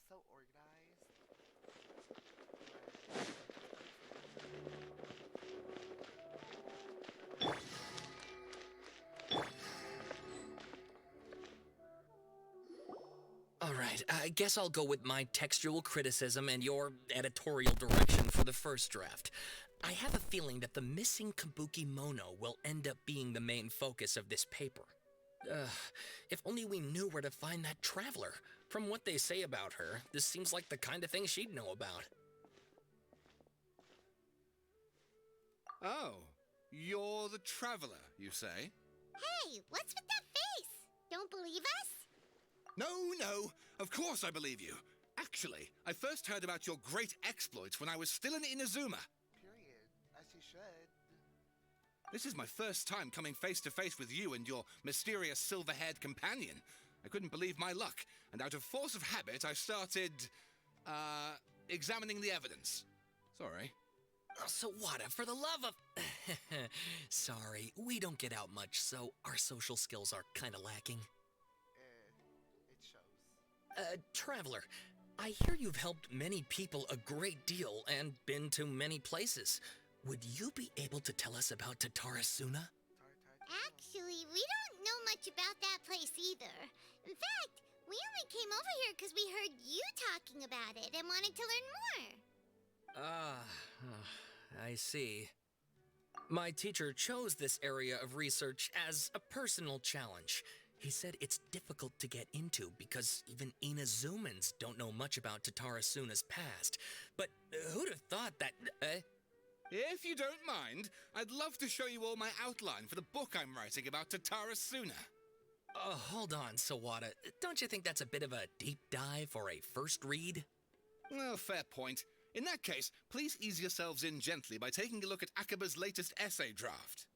so organized. But Alright, I guess I'll go with my textual criticism and your editorial direction for the first draft. I have a feeling that the missing Kabuki Mono will end up being the main focus of this paper. Ugh, if only we knew where to find that traveler. From what they say about her, this seems like the kind of thing she'd know about. Oh, you're the traveler, you say? Hey, what's with that face? Don't believe us? No, of course I believe you. Actually, I first heard about your great exploits when I was still in Inazuma. period, as you should. This is my first time coming face to face with you and your mysterious silver-haired companion. I couldn't believe my luck, and out of force of habit, I started, examining the evidence. Sorry. Oh, Sawada, for the love of... Sorry, we don't get out much, so our social skills are kinda lacking. It shows. Traveler, I hear you've helped many people a great deal and been to many places. Would you be able to tell us about Tatarasuna? Actually, we don't know much about that place either. In fact, we only came over here because we heard you talking about it and wanted to learn more. I see. My teacher chose this area of research as a personal challenge. He said it's difficult to get into because even Inazumans don't know much about Tatarasuna's past. But who'd have thought that... If you don't mind, I'd love to show you all my outline for the book I'm writing about Tatarasuna. Hold on, Sawada. Don't you think that's a bit of a deep dive for a first read? Well, fair point. In that case, please ease yourselves in gently by taking a look at Akaba's latest essay draft.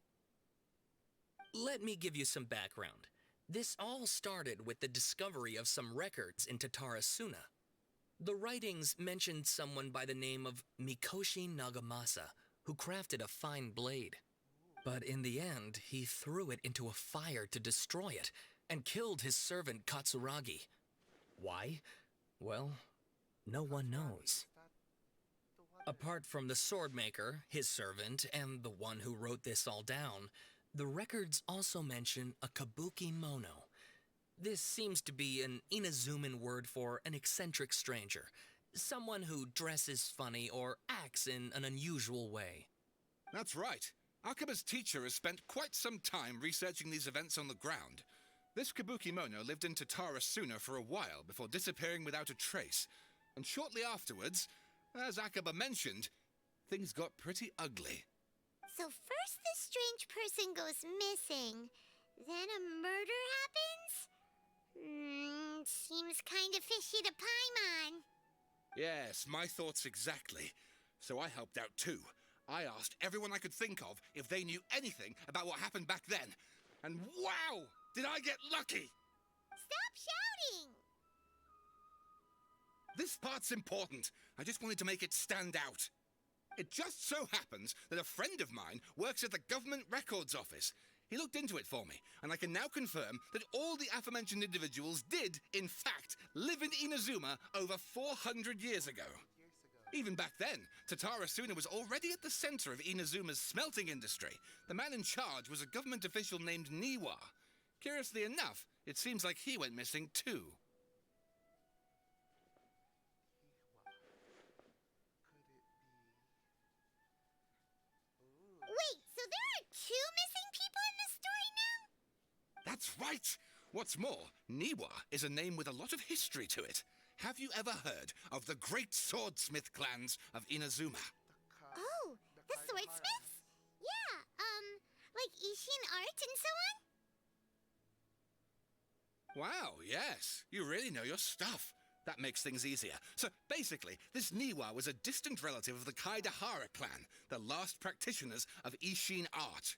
Let me give you some background. This all started with the discovery of some records in Tatarasuna. The writings mentioned someone by the name of Mikoshi Nagamasa, who crafted a fine blade. But in the end, he threw it into a fire to destroy it, and killed his servant Katsuragi. Why? Well, no one knows. Is that the one Apart from the swordmaker, his servant, and the one who wrote this all down, the records also mention a kabuki mono. This seems to be an Inazuman word for an eccentric stranger, someone who dresses funny or acts in an unusual way. That's right. Akaba's teacher has spent quite some time researching these events on the ground. This Kabuki Mono lived in Tatarasuna for a while before disappearing without a trace. And shortly afterwards, as Akaba mentioned, things got pretty ugly. So first this strange person goes missing, then a murder happens? Seems kind of fishy to Paimon. Yes, my thoughts exactly. So I helped out too. I asked everyone I could think of if they knew anything about what happened back then. And wow! Did I get lucky! Stop shouting! This part's important. I just wanted to make it stand out. It just so happens that a friend of mine works at the government records office. He looked into it for me, and I can now confirm that all the aforementioned individuals did, in fact, live in Inazuma over 400 years ago. years ago? Even back then, Tatarasuna was already at the center of Inazuma's smelting industry. The man in charge was a government official named Niwa. Curiously enough, it seems like he went missing too. Could it be? Ooh. Wait, so there are two missing people in this story now? That's right! What's more, Niwa is a name with a lot of history to it. Have you ever heard of the great swordsmith clans of Inazuma? Oh, the swordsmiths? Yeah, like Ishin art and so on? Wow, yes. You really know your stuff. That makes things easier. So basically, this Niwa was a distant relative of the Kaidahara clan, the last practitioners of Ishin art.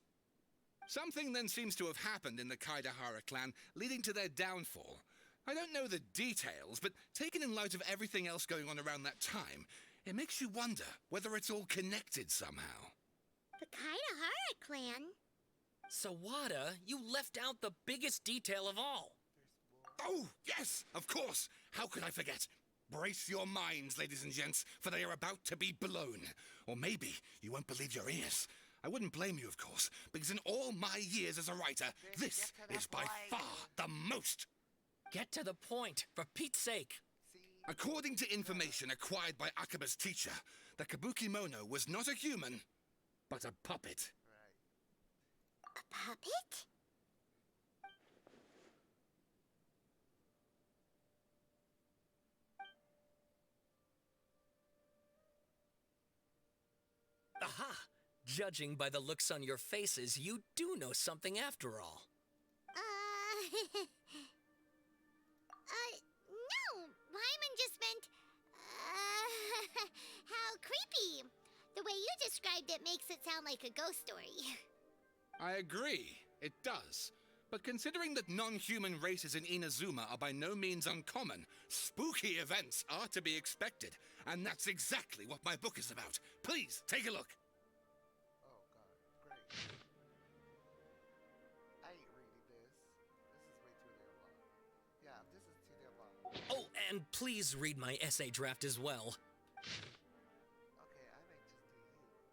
Something then seems to have happened in the Kaidahara clan, leading to their downfall. I don't know the details, but taken in light of everything else going on around that time, it makes you wonder whether it's all connected somehow. The Kaidahara clan? Sawada, you left out the biggest detail of all. Oh, yes, of course. How could I forget? Brace your minds, ladies and gents, for they are about to be blown. Or maybe you won't believe your ears. I wouldn't blame you, of course, because in all my years as a writer, this get to the is by point. far the most. Get to the point, for Pete's sake. See? According to information acquired by Akaba's teacher, the Kabuki Mono was not a human, but a puppet. Right. A puppet? Aha! Judging by the looks on your faces, you do know something after all. No. Hyman just meant, how creepy. The way you described it makes it sound like a ghost story. I agree, it does. But considering that non-human races in Inazuma are by no means uncommon, spooky events are to be expected. And that's exactly what my book is about. Please, take a look. Oh god, great. I ain't reading this. This is way too damn long. Yeah, this is too damn long. Oh, and please read my essay draft as well. Okay, I might just do you.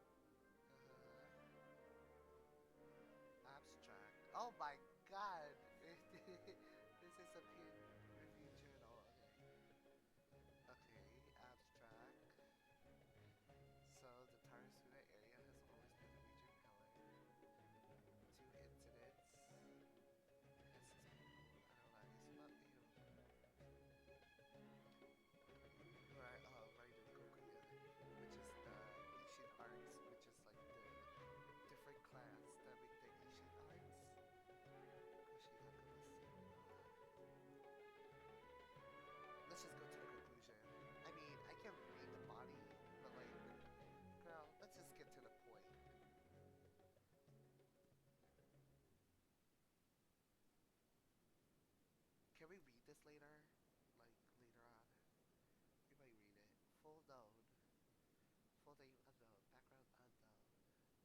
Abstract. Oh my god! This is a peer review journal. Okay. Okay, abstract. So the Tarasuna area has always been a major pillar. Two incidents. Right, right in Gokuya, which is the Ishin arts, which is like the different class that make the Ishin arts. Let's just go to the conclusion. I mean, I can read the body, but like, girl, let's just get to the point. Can we read this later? Like, later on? We might read it. Full node. Full name unknown. Background unknown.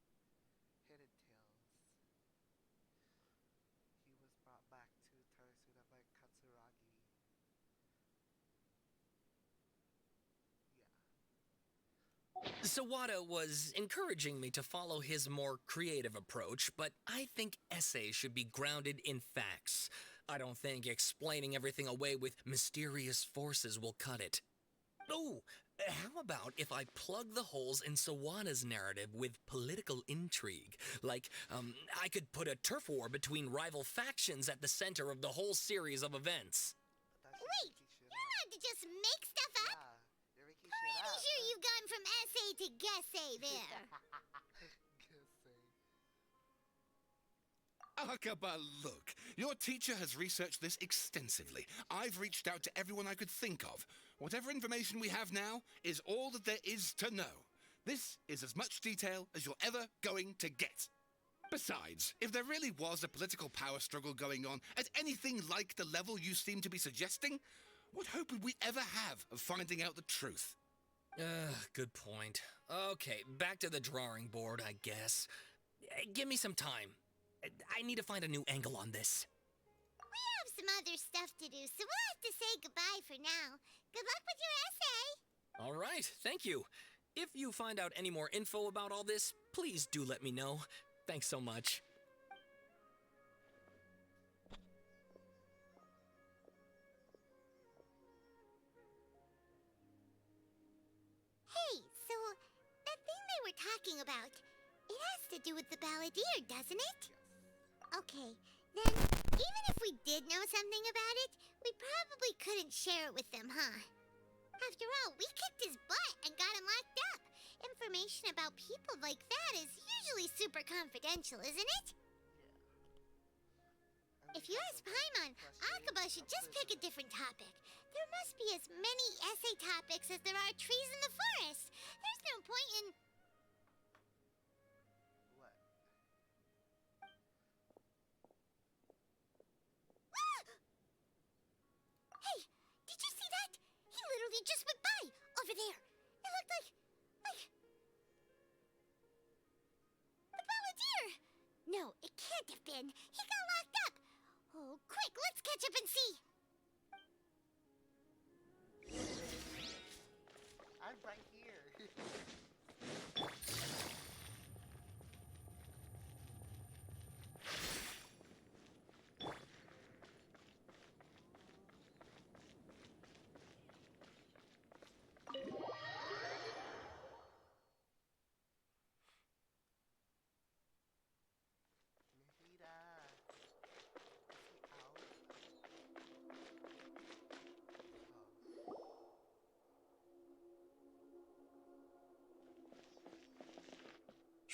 Hidden tales. He was brought back to Tarasuna by Katsuragi. Yeah. Sawada was encouraging me to follow his more creative approach, but I think essays should be grounded in facts. I don't think explaining everything away with mysterious forces will cut it. Oh, how about if I plug the holes in Sawada's narrative with political intrigue? Like, I could put a turf war between rival factions at the center of the whole series of events. But that's Wait, just making shit you don't have to just make stuff up. Yeah, you're making Pretty shit up. sure you've gone from essay to guessay there. Akaba, look. Your teacher has researched this extensively. I've reached out to everyone I could think of. Whatever information we have now is all that there is to know. This is as much detail as you're ever going to get. Besides, if there really was a political power struggle going on at anything like the level you seem to be suggesting, what hope would we ever have of finding out the truth? Good point. Okay, back to the drawing board, I guess. Give me some time. I need to find a new angle on this. We have some other stuff to do, so we'll have to say goodbye for now. Good luck with your essay. All right, thank you. If you find out any more info about all this, please do let me know. Thanks so much. Hey, so that thing they were talking about, it has to do with the balladeer, doesn't it? Okay, then even if we did know something about it, we probably couldn't share it with them, huh? After all, we kicked his butt and got him locked up. Information about people like that is usually super confidential, isn't it? If you ask Paimon, Akaba should just pick a different topic. There must be as many essay topics as there are trees in the forest. There's no point in... What? Hey, did you see that? He literally just went by, over there. It looked like... the balladeer! No, it can't have been. He got locked up. Oh, quick, let's catch up and see. I'm right here. Nahida, is he out? Oh.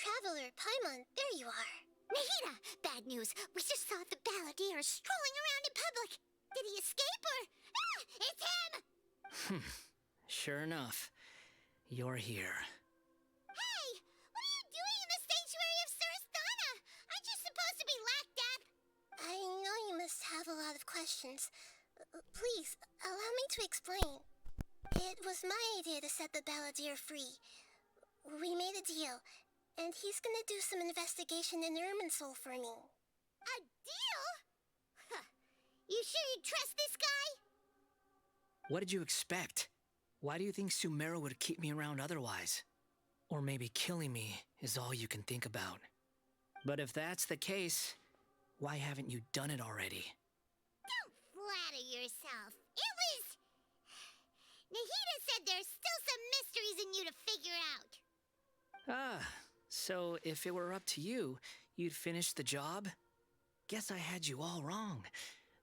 Traveler, Paimon, there you are. Nahida, bad news. We just saw the balladeer strolling around in public. Did he escape or... Ah! It's him! Sure enough, you're here. Hey! What are you doing in the sanctuary of Surasthana? Aren't you supposed to be locked up? I know you must have a lot of questions. Please, allow me to explain. It was my idea to set the balladeer free. We made a deal, and he's gonna do some investigation in Irminsul for me. A deal? Huh. You sure you trust this guy? What did you expect? Why do you think Sumeru would keep me around otherwise? Or maybe killing me is all you can think about. But if that's the case, why haven't you done it already? Don't flatter yourself. It was... Nahida said there's still some mysteries in you to figure out. Ah, so if it were up to you, you'd finish the job? Guess I had you all wrong.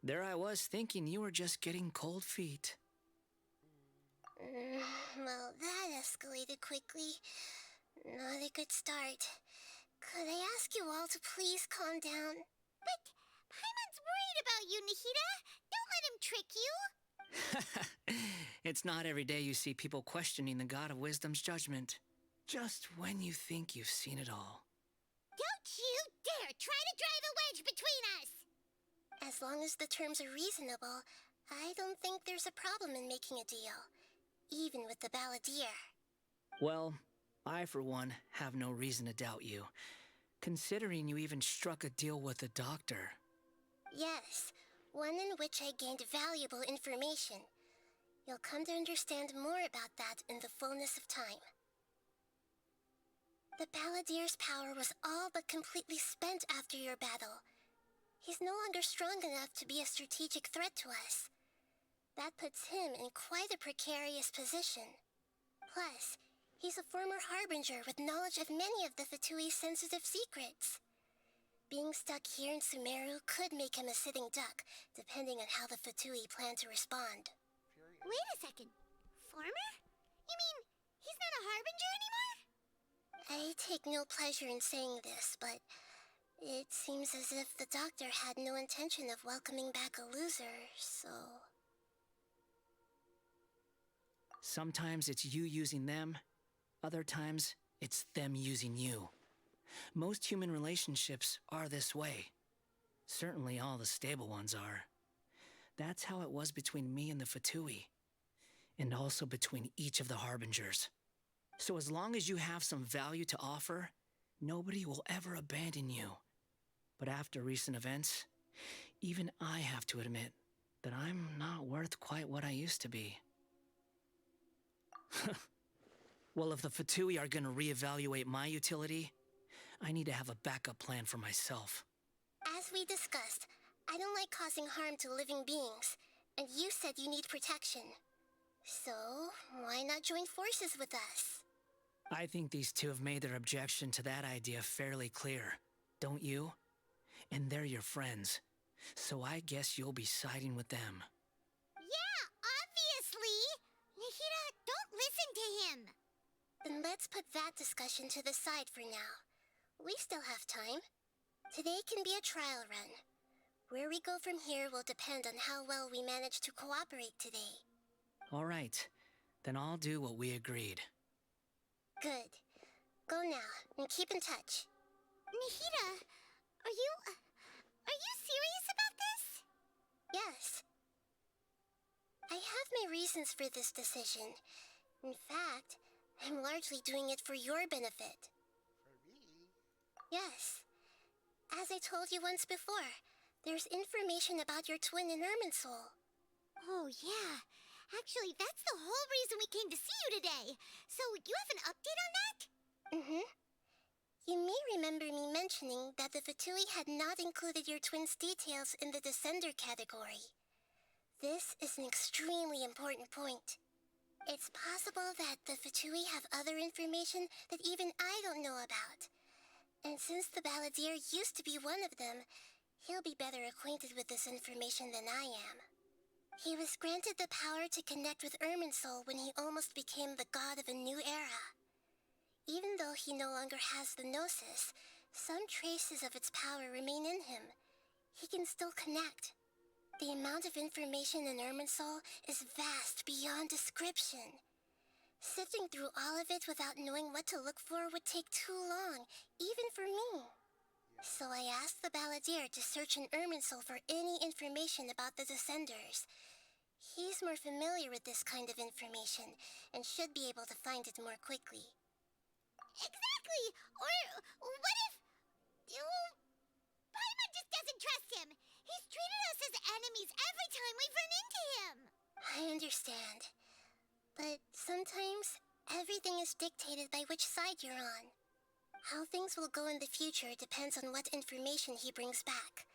There I was thinking you were just getting cold feet. Well, that escalated quickly. Not a good start. Could I ask you all to please calm down? But Paimon's worried about you, Nahida. Don't let him trick you. It's not every day you see people questioning the God of Wisdom's judgment. Just when you think you've seen it all. Don't you dare try to drive a wedge between us! As long as the terms are reasonable, I don't think there's a problem in making a deal. Even with the balladeer. Well, I for one have no reason to doubt you, considering you even struck a deal with the doctor. Yes, one in which I gained valuable information. You'll come to understand more about that in the fullness of time. The balladeer's power was all but completely spent after your battle. He's no longer strong enough to be a strategic threat to us. That puts him in quite a precarious position. Plus, he's a former harbinger with knowledge of many of the Fatui's sensitive secrets. Being stuck here in Sumeru could make him a sitting duck, depending on how the Fatui plan to respond. Wait a second. Former? You mean he's not a harbinger anymore? I take no pleasure in saying this, but it seems as if the doctor had no intention of welcoming back a loser, so... Sometimes it's you using them, other times it's them using you. Most human relationships are this way. Certainly all the stable ones are. That's how it was between me and the Fatui, and also between each of the harbingers. So as long as you have some value to offer, nobody will ever abandon you. But after recent events, even I have to admit that I'm not worth quite what I used to be. Well, if the Fatui are gonna reevaluate my utility, I need to have a backup plan for myself. As we discussed, I don't like causing harm to living beings, and you said you need protection. So, why not join forces with us? I think these two have made their objection to that idea fairly clear, don't you? And they're your friends, so I guess you'll be siding with them. Yeah, obviously! Nahida, don't listen to him! Then let's put that discussion to the side for now. We still have time. Today can be a trial run. Where we go from here will depend on how well we manage to cooperate today. All right, then I'll do what we agreed. Good. Go now, and keep in touch. Nahida, are you serious about this? Yes. I have my reasons for this decision. In fact, I'm largely doing it for your benefit. For me? Yes. As I told you once before, there's information about your twin in Irminsul. Oh, yeah. Actually, that's the whole reason we came to see you today. So, you have an update on that? Mm-hmm. You may remember me mentioning that the Fatui had not included your twins' details in the Descender category. This is an extremely important point. It's possible that the Fatui have other information that even I don't know about. And since the Balladeer used to be one of them, he'll be better acquainted with this information than I am. He was granted the power to connect with Irminsul when he almost became the god of a new era. Even though he no longer has the Gnosis, some traces of its power remain in him. He can still connect. The amount of information in Irminsul is vast beyond description. Sifting through all of it without knowing what to look for would take too long, even for me. So I asked the Balladeer to search in Irminsul for any information about the Descenders. He's more familiar with this kind of information, and should be able to find it more quickly. Exactly! Or what if... Paimon just doesn't trust him! He's treated us as enemies every time we've run into him! I understand. But sometimes, everything is dictated by which side you're on. How things will go in the future depends on what information he brings back.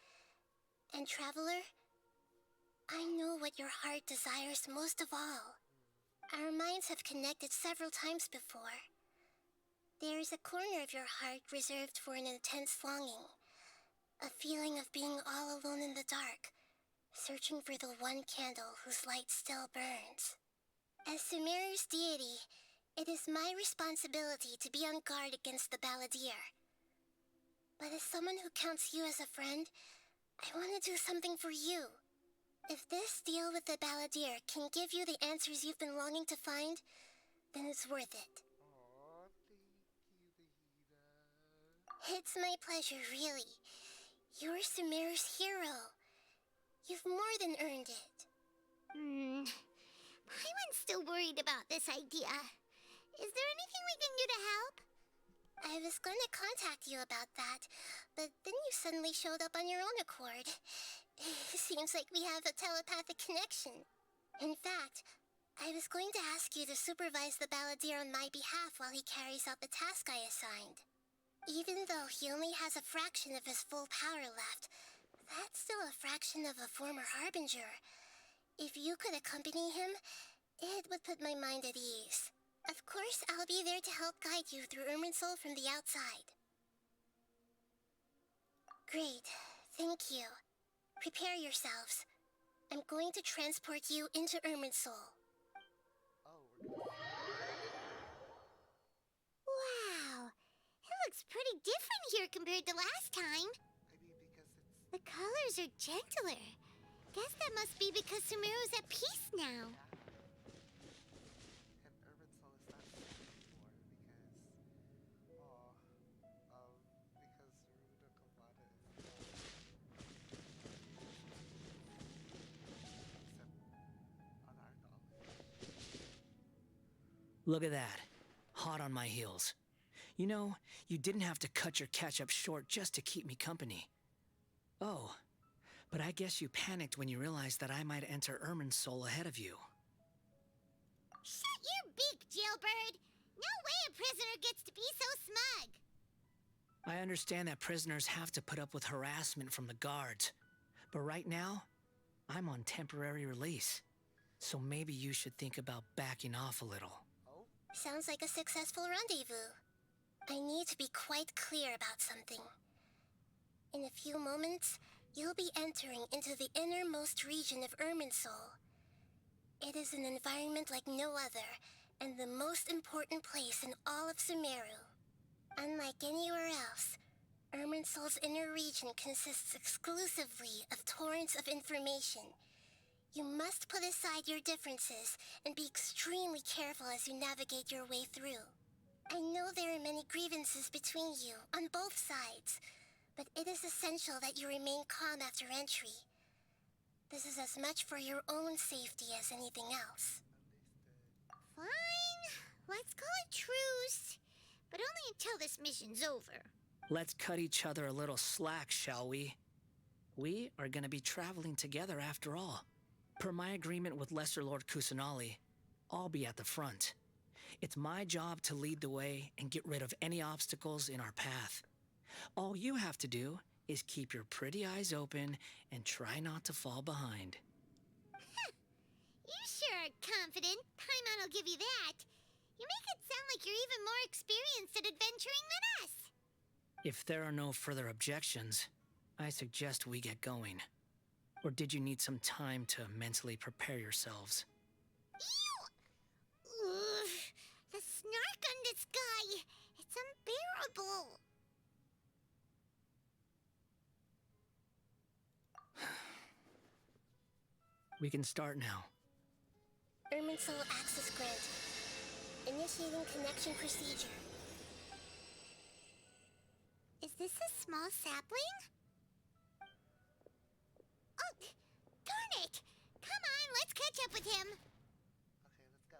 And Traveler, I know what your heart desires most of all. Our minds have connected several times before. There is a corner of your heart reserved for an intense longing. A feeling of being all alone in the dark, searching for the one candle whose light still burns. As Sumeru's deity, it is my responsibility to be on guard against the Balladeer. But as someone who counts you as a friend, I want to do something for you. If this deal with the Balladeer can give you the answers you've been longing to find, then it's worth it. Aw, thank you, Vegeta. It's my pleasure, really. You're Sumeru's hero. You've more than earned it. Paimon's still worried about this idea. Is there anything we can do to help? I was going to contact you about that, but then you suddenly showed up on your own accord. Seems like we have a telepathic connection. In fact, I was going to ask you to supervise the Balladeer on my behalf while he carries out the task I assigned. Even though he only has a fraction of his full power left, that's still a fraction of a former Harbinger. If you could accompany him, it would put my mind at ease. Of course, I'll be there to help guide you through Irminsul from the outside. Great, thank you. Prepare yourselves. I'm going to transport you into Irminsul. Oh, we're gonna... Wow, it looks pretty different here compared to last time. I mean, because it's... The colors are gentler. Guess that must be because Sumeru's at peace now. And Irminsul is not safe anymore because Ruda Kovada is gone. Except on our knowledge. Look at that. Hot on my heels. You know, you didn't have to cut your catch-up short just to keep me company. Oh, but I guess you panicked when you realized that I might enter Irminsul ahead of you. Shut your beak, jailbird! No way a prisoner gets to be so smug! I understand that prisoners have to put up with harassment from the guards, but right now, I'm on temporary release. So maybe you should think about backing off a little. Oh? Sounds like a successful rendezvous. I need to be quite clear about something. In a few moments, you'll be entering into the innermost region of Irminsul. It is an environment like no other, and the most important place in all of Sumeru. Unlike anywhere else, Irminsul's inner region consists exclusively of torrents of information. You must put aside your differences and be extremely careful as you navigate your way through. I know there are many grievances between you, on both sides, but it is essential that you remain calm after entry. This is as much for your own safety as anything else. Understood. Fine. Let's call it truce. But only until this mission's over. Let's cut each other a little slack, shall we? We are gonna be traveling together after all. Per my agreement with Lesser Lord Kusanali, I'll be at the front. It's my job to lead the way and get rid of any obstacles in our path. All you have to do is keep your pretty eyes open and try not to fall behind. You sure are confident. Paimon will give you that. You make it sound like you're even more experienced at adventuring than us. If there are no further objections, I suggest we get going. Or did you need some time to mentally prepare yourselves? Ew! Ugh, the snark on this guy. It's unbearable. We can start now. Irminsul access granted. Initiating connection procedure. Is this a small sapling? Oh, darn it! Come on, let's catch up with him. Okay, let's go.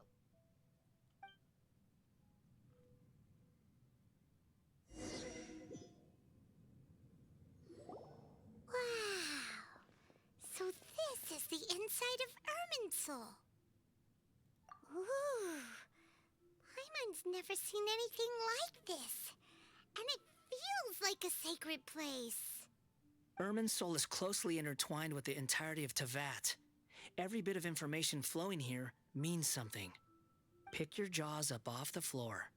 Wow. So this is the inside of Irminsul. Ooh. Paimon's never seen anything like this. And it feels like a sacred place. Irminsul is closely intertwined with the entirety of Tevat. Every bit of information flowing here means something. Pick your jaws up off the floor.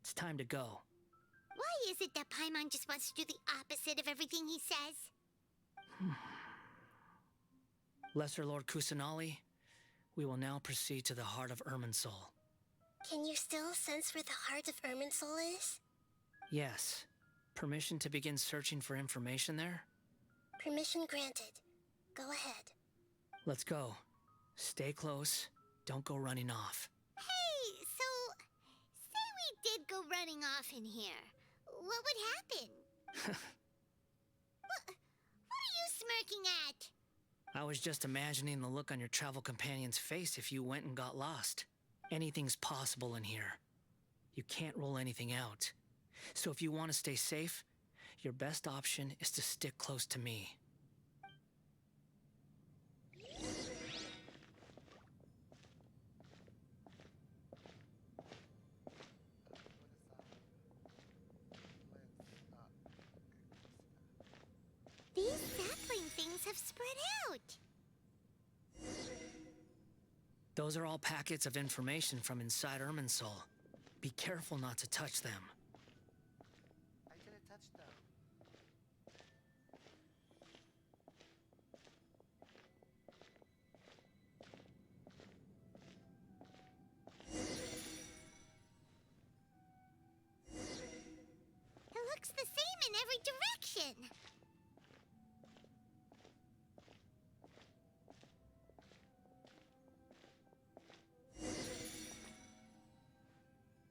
It's time to go. Why is it that Paimon just wants to do the opposite of everything he says? Lesser Lord Kusanali, we will now proceed to the heart of Irminsul. Can you still sense where the heart of Irminsul is? Yes. Permission to begin searching for information there? Permission granted. Go ahead. Let's go. Stay close. Don't go running off. Hey, so say we did go running off in here. What would happen? What are you smirking at? I was just imagining the look on your travel companion's face if you went and got lost. Anything's possible in here. You can't rule anything out. So if you want to stay safe, your best option is to stick close to me. These sapling things have spread out. Those are all packets of information from inside Irminsul. Be careful not to touch them. I didn't touch them. It looks the same in every direction.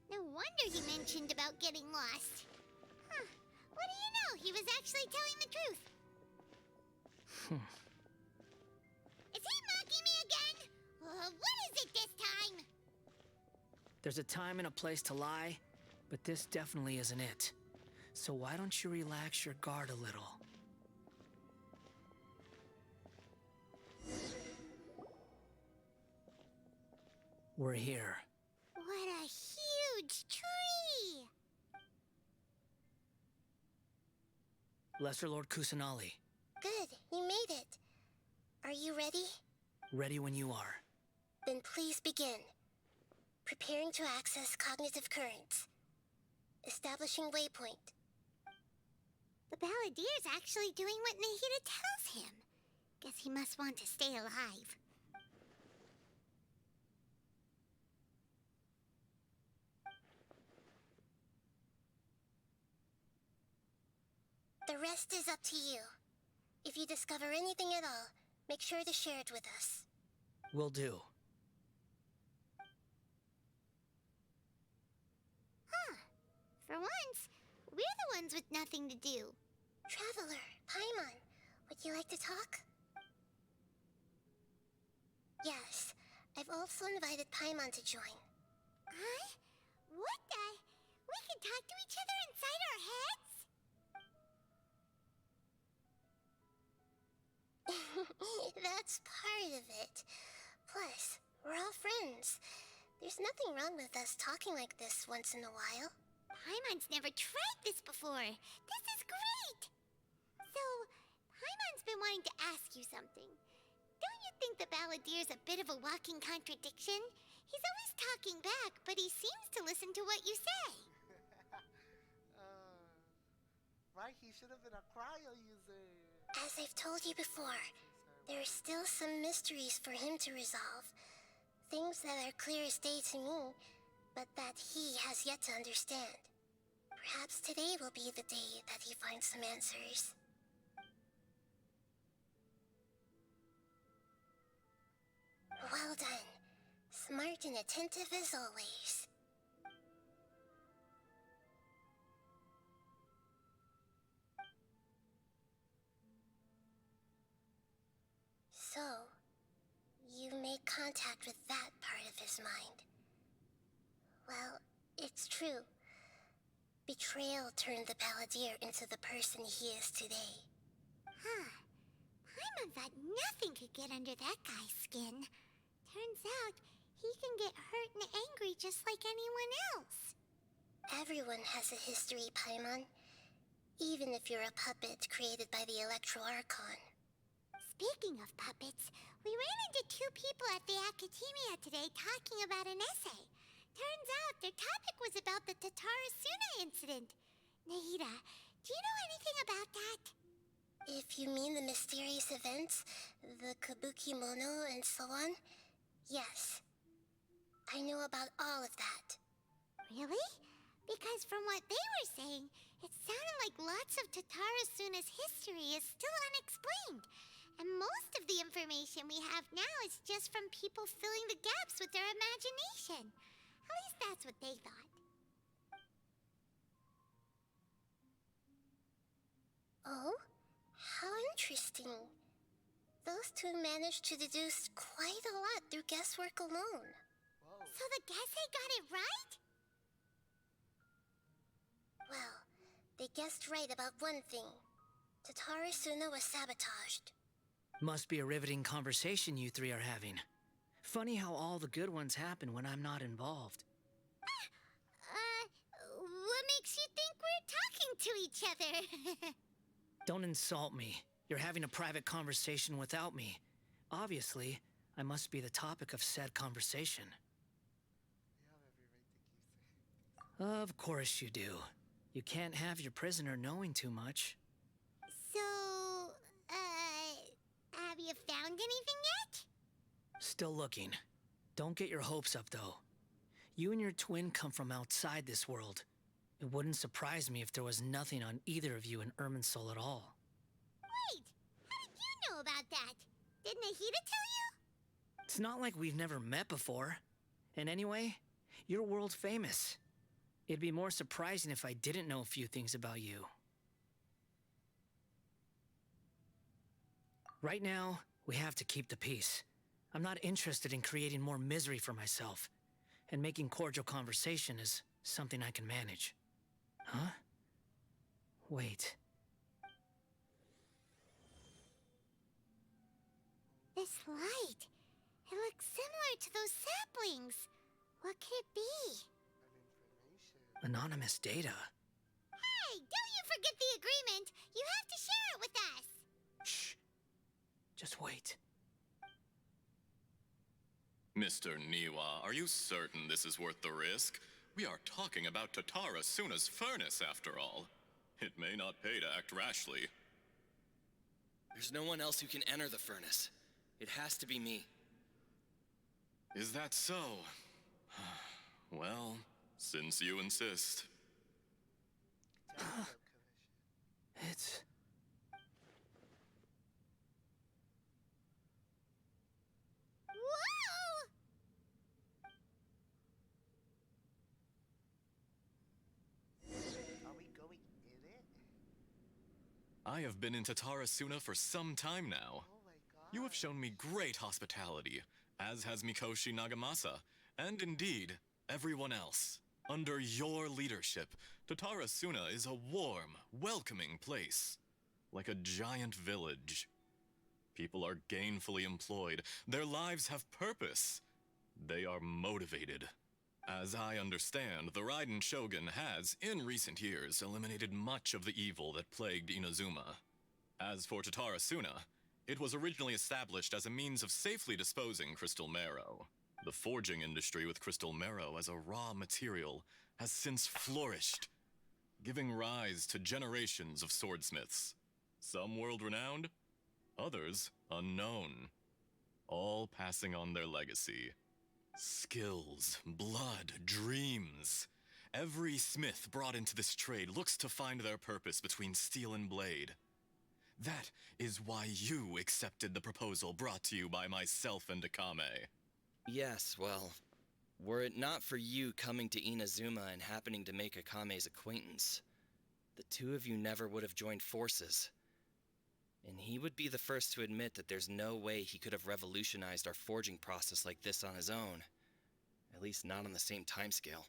No wonder he mentioned about getting lost. Huh. What do you know? He was actually telling the truth. Is he mocking me again? What is it this time? There's a time and a place to lie, but this definitely isn't it. So why don't you relax your guard a little? We're here. What a huge tree! Lesser Lord Kusanali, Good, you made it. Are you ready? ready when you are. Then please begin. Preparing to access cognitive currents. Establishing waypoint. The Balladier's actually doing what Nahida tells him. Guess he must want to stay alive. The rest is up to you. If you discover anything at all, make sure to share it with us. Will do. Huh. For once, we're the ones with nothing to do. Traveler, Paimon, would you like to talk? Yes, I've also invited Paimon to join. Huh? What the? We can talk to each other inside our heads? That's that's part of it. Plus, we're all friends. There's nothing wrong with us talking like this once in a while. Paimon's never tried this before. This is great! So, Paimon's been wanting to ask you something. Don't you think the Balladier's a bit of a walking contradiction? He's always talking back, but he seems to listen to what you say. Right, he should have been a cryo user. As I've told you before, there are still some mysteries for him to resolve. Things that are clear as day to me, but that he has yet to understand. Perhaps today will be the day that he finds some answers. Well done. Smart and attentive as always. So, you made contact with that part of his mind. Well, it's true. Betrayal turned the Balladeer into the person he is today. Huh. Paimon thought nothing could get under that guy's skin. Turns out, he can get hurt and angry just like anyone else. Everyone has a history, Paimon. Even if you're a puppet created by the Electro Archon. Speaking of puppets, we ran into two people at the Academia today talking about an essay. Turns out their topic was about the Tatarasuna incident. Nahida, do you know anything about that? If you mean the mysterious events, the Kabuki Mono and so on, yes. I know about all of that. Really? Because from what they were saying, it sounded like lots of Tatarasuna's history is still unexplained. And most of the information we have now is just from people filling the gaps with their imagination. At least that's what they thought. Oh? How interesting. Those two managed to deduce quite a lot through guesswork alone. Whoa. So the Gesse got it right? Well, they guessed right about one thing. Tatarasuna was sabotaged. Must be a riveting conversation you three are having. Funny how all the good ones happen when I'm not involved. What makes you think we're talking to each other? Don't insult me. You're having a private conversation without me. Obviously, I must be the topic of said conversation. You have every right to keep saying things. Of course you do. You can't have your prisoner knowing too much. So, have you found anything yet? Still looking. Don't get your hopes up, though. You and your twin come from outside this world. It wouldn't surprise me if there was nothing on either of you in Irminsul at all. Wait, how did you know about that? Did Nahida tell you? It's not like we've never met before. And anyway, you're world famous. It'd be more surprising if I didn't know a few things about you. Right now, we have to keep the peace. I'm not interested in creating more misery for myself. And making cordial conversation is something I can manage. Huh? Wait. This light. It looks similar to those saplings. What could it be? An information. Anonymous data. Hey, don't you forget the agreement. You have to share it with us. Shh. Just wait. Mr. Niwa, are you certain this is worth the risk? We are talking about Tatarasuna's furnace, after all. It may not pay to act rashly. There's no one else who can enter the furnace. It has to be me. Is that so? Well, since you insist. Telescope commission. It's... Whoa! Are we going in it? I have been in Tatarasuna for some time now. Oh my god. You have shown me great hospitality, as has Mikoshi Nagamasa, and indeed, everyone else. Under your leadership, Tatarasuna is a warm, welcoming place. Like a giant village. People are gainfully employed. Their lives have purpose. They are motivated. As I understand, the Raiden Shogun has, in recent years, eliminated much of the evil that plagued Inazuma. As for Tatarasuna, it was originally established as a means of safely disposing crystal marrow. The forging industry with crystal marrow as a raw material has since flourished, giving rise to generations of swordsmiths. Some world-renowned, others unknown, all passing on their legacy. Skills, blood, dreams. Every smith brought into this trade looks to find their purpose between steel and blade. That is why you accepted the proposal brought to you by myself and Akame. Yes, well, were it not for you coming to Inazuma and happening to make Akame's acquaintance, the two of you never would have joined forces. And he would be the first to admit that there's no way he could have revolutionized our forging process like this on his own. At least not on the same timescale.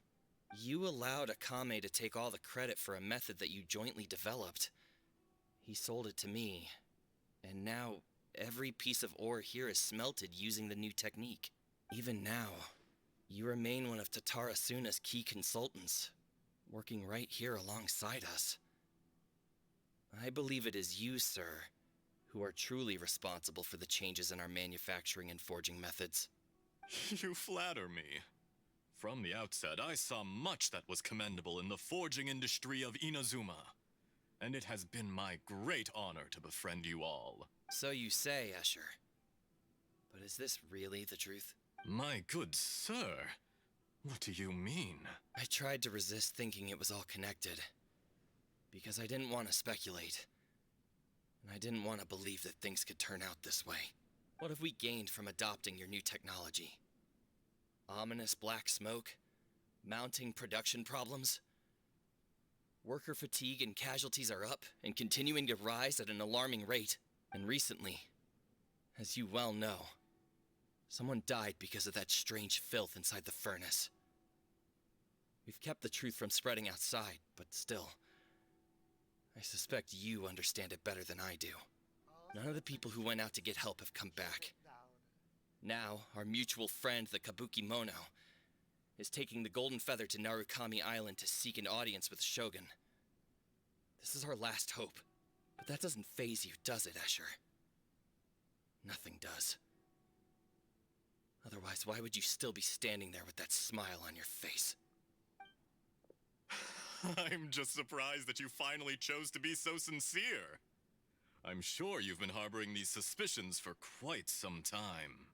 You allowed Akame to take all the credit for a method that you jointly developed. He sold it to me, and now every piece of ore here is smelted using the new technique. Even now, you remain one of Tatarasuna's key consultants, working right here alongside us. I believe it is you, sir, who are truly responsible for the changes in our manufacturing and forging methods. You flatter me. From the outset, I saw much that was commendable in the forging industry of Inazuma, and it has been my great honor to befriend you all. So you say, Escher. But is this really the truth? My good sir, what do you mean? I tried to resist thinking it was all connected, because I didn't want to speculate. And I didn't want to believe that things could turn out this way. What have we gained from adopting your new technology? Ominous black smoke? Mounting production problems? Worker fatigue and casualties are up and continuing to rise at an alarming rate. And recently, as you well know, someone died because of that strange filth inside the furnace. We've kept the truth from spreading outside, but still, I suspect you understand it better than I do. None of the people who went out to get help have come back. Now, our mutual friend, the Kabuki Mono, is taking the Golden Feather to Narukami Island to seek an audience with Shogun. This is our last hope. But that doesn't faze you, does it, Escher? Nothing does. Otherwise, why would you still be standing there with that smile on your face? I'm just surprised that you finally chose to be so sincere. I'm sure you've been harboring these suspicions for quite some time.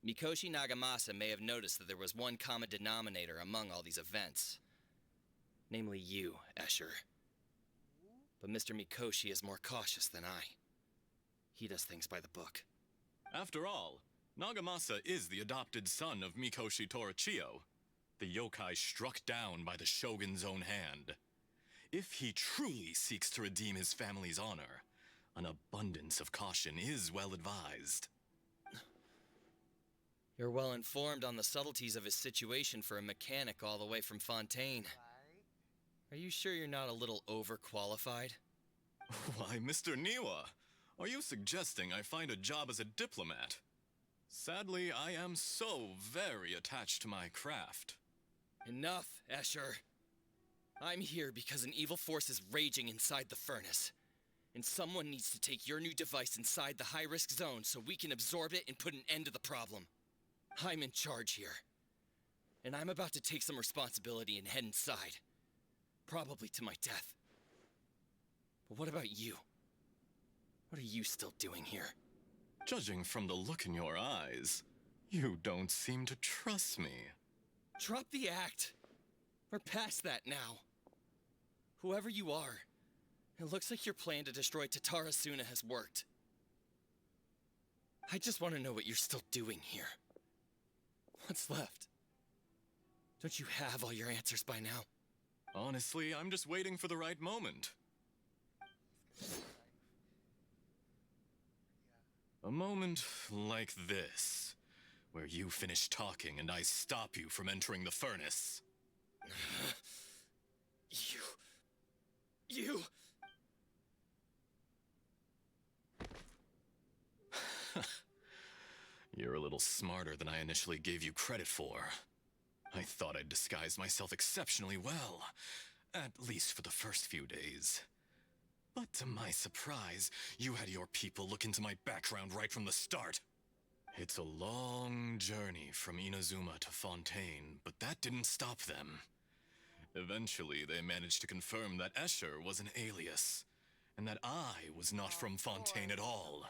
Mikoshi Nagamasa may have noticed that there was one common denominator among all these events. Namely you, Escher. But Mr. Mikoshi is more cautious than I. He does things by the book. After all, Nagamasa is the adopted son of Mikoshi Torichio, the yokai struck down by the Shogun's own hand. If he truly seeks to redeem his family's honor, an abundance of caution is well advised. You're well informed on the subtleties of his situation for a mechanic all the way from Fontaine. Are you sure you're not a little overqualified? Why, Mr. Niwa, are you suggesting I find a job as a diplomat? Sadly, I am so very attached to my craft. Enough, Escher. I'm here because an evil force is raging inside the furnace. And someone needs to take your new device inside the high-risk zone so we can absorb it and put an end to the problem. I'm in charge here. And I'm about to take some responsibility and head inside. Probably to my death. But what about you? What are you still doing here? Judging from the look in your eyes, you don't seem to trust me. Drop the act. We're past that now. Whoever you are, it looks like your plan to destroy Tatarasuna has worked. I just want to know what you're still doing here. What's left? Don't you have all your answers by now? Honestly, I'm just waiting for the right moment. A moment like this, where you finish talking and I stop you from entering the furnace. You... little smarter than I initially gave you credit for. I thought I'd disguised myself exceptionally well, at least for the first few days. But to my surprise, you had your people look into my background right from the start. It's a long journey from Inazuma to Fontaine, but that didn't stop them. Eventually, they managed to confirm that Escher was an alias, and that I was not from Fontaine at all.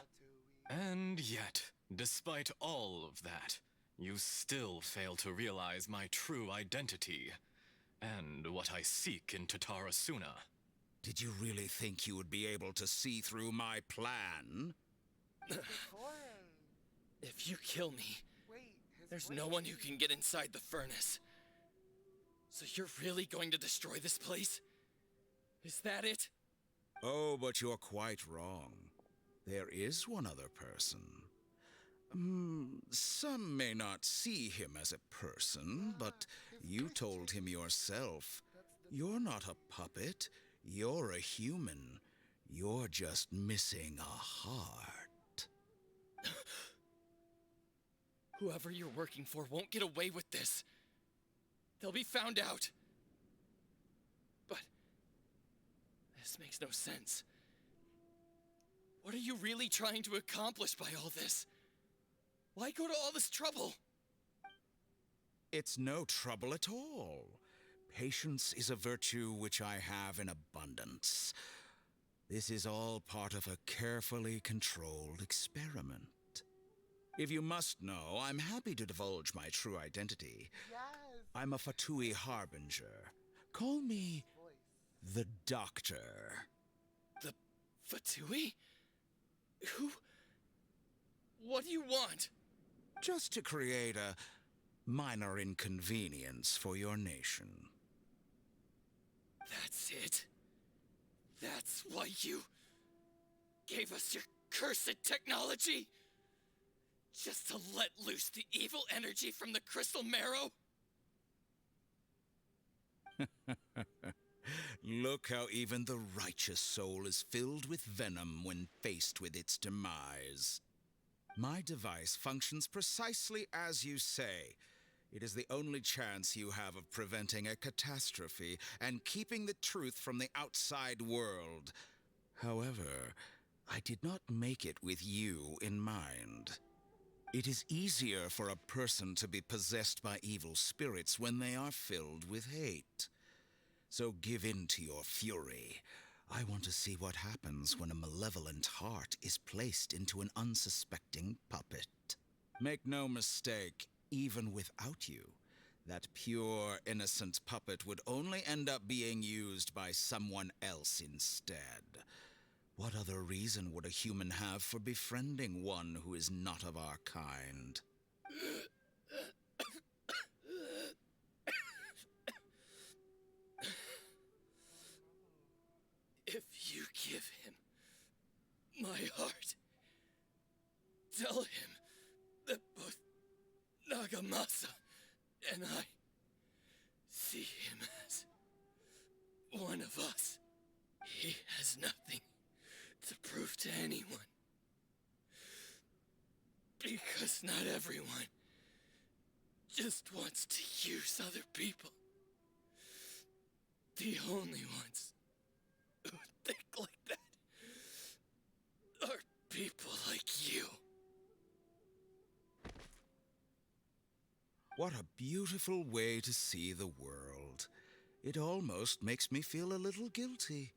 And yet, despite all of that, you still fail to realize my true identity, and what I seek in Tatarasuna. Did you really think you would be able to see through my plan? If you kill me, Wait, there's no one who can get inside the furnace. So you're really going to destroy this place? Is that it? Oh, but you're quite wrong. There is one other person. Some may not see him as a person, but you told him yourself. You're not a puppet. You're a human. You're just missing a heart. Whoever you're working for won't get away with this. They'll be found out. But this makes no sense. What are you really trying to accomplish by all this? Why go to all this trouble? It's no trouble at all. Patience is a virtue which I have in abundance. This is all part of a carefully controlled experiment. If you must know, I'm happy to divulge my true identity. Yes. I'm a Fatui Harbinger. Call me the Doctor. The Fatui? Who? What do you want? Just to create a minor inconvenience for your nation. That's it? That's why you gave us your cursed technology? Just to let loose the evil energy from the crystal marrow? Look how even the righteous soul is filled with venom when faced with its demise. My device functions precisely as you say. It is the only chance you have of preventing a catastrophe and keeping the truth from the outside world. However, I did not make it with you in mind. It is easier for a person to be possessed by evil spirits when they are filled with hate. So give in to your fury. I want to see what happens when a malevolent heart is placed into an unsuspecting puppet. Make no mistake, even without you, that pure, innocent puppet would only end up being used by someone else instead. What other reason would a human have for befriending one who is not of our kind? If you give him my heart, tell him that both Nagamasa and I see him as one of us. He has nothing to prove to anyone. Because not everyone just wants to use other people. The only ones who think like that are people like you. What a beautiful way to see the world. It almost makes me feel a little guilty.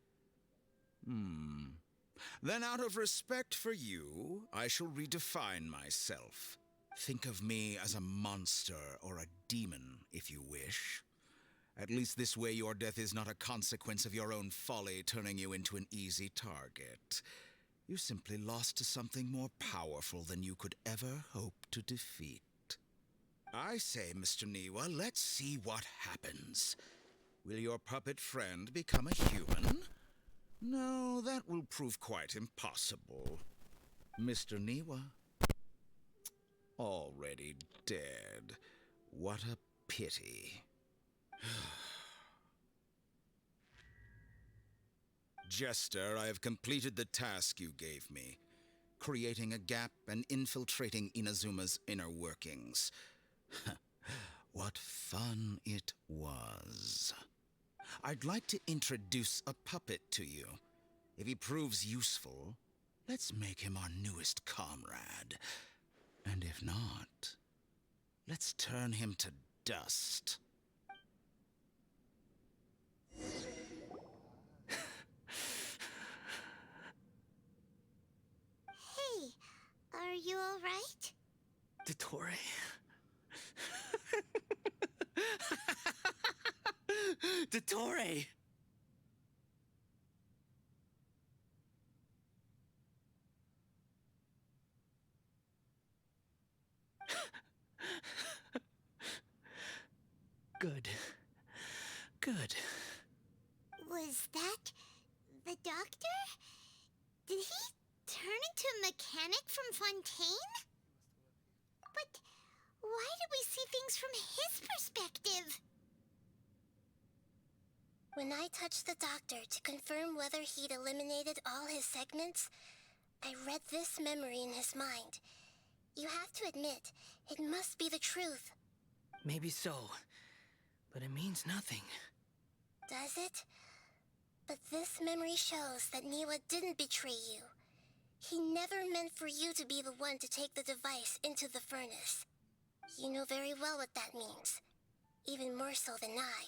Then out of respect for you, I shall redefine myself. Think of me as a monster or a demon, if you wish. At least this way your death is not a consequence of your own folly turning you into an easy target. You simply lost to something more powerful than you could ever hope to defeat. I say, Mr. Niwa, let's see what happens. Will your puppet friend become a human? No, that will prove quite impossible. Mr. Niwa? Already dead. What a pity. Jester, I have completed the task you gave me. creating a gap and infiltrating Inazuma's inner workings. What fun it was. I'd like to introduce a puppet to you. If he proves useful, let's make him our newest comrade. And if not, let's turn him to dust. Hey, are you alright? Dottore? Dottore! Good. Good. Was that the doctor? Did he turn into a mechanic from Fontaine? But why did we see things from his perspective? When I touched the doctor to confirm whether he'd eliminated all his segments, I read this memory in his mind. You have to admit, it must be the truth. Maybe so, but it means nothing. Does it? But this memory shows that Niwa didn't betray you. He never meant for you to be the one to take the device into the furnace. You know very well what that means. Even more so than I.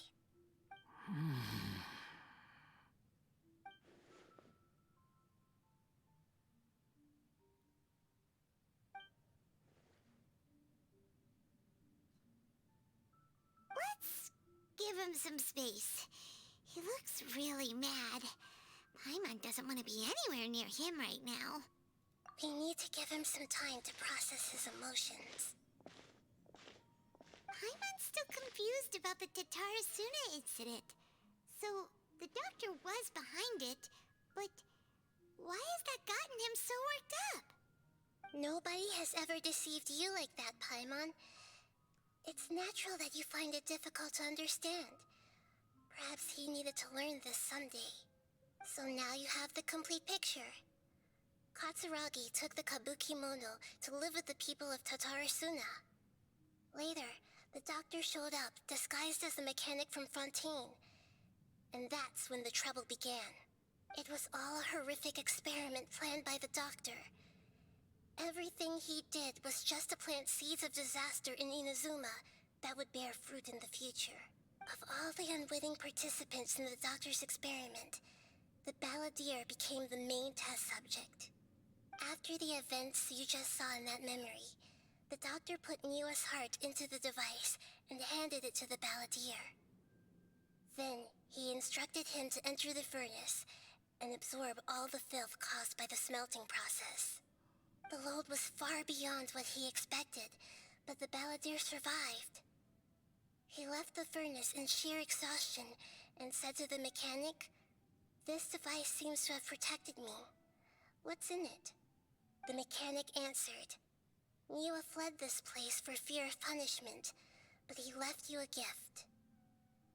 Let's give him some space. He looks really mad. Paimon doesn't want to be anywhere near him right now. We need to give him some time to process his emotions. Paimon's still confused about the Tatarasuna incident. So, the doctor was behind it, but why has that gotten him so worked up? Nobody has ever deceived you like that, Paimon. It's natural that you find it difficult to understand. Perhaps he needed to learn this someday. So now you have the complete picture. Katsuragi took the Kabukimono to live with the people of Tatarasuna. Later, the doctor showed up, disguised as the mechanic from Fontaine. And that's when the trouble began. It was all a horrific experiment planned by the doctor. Everything he did was just to plant seeds of disaster in Inazuma that would bear fruit in the future. Of all the unwitting participants in the doctor's experiment, the balladeer became the main test subject. After the events you just saw in that memory, the doctor put Niwa's heart into the device and handed it to the balladeer. Then, he instructed him to enter the furnace and absorb all the filth caused by the smelting process. The load was far beyond what he expected, but the balladeer survived. He left the furnace in sheer exhaustion and said to the mechanic, "This device seems to have protected me. What's in it?" The mechanic answered, "Niwa fled this place for fear of punishment, but he left you a gift.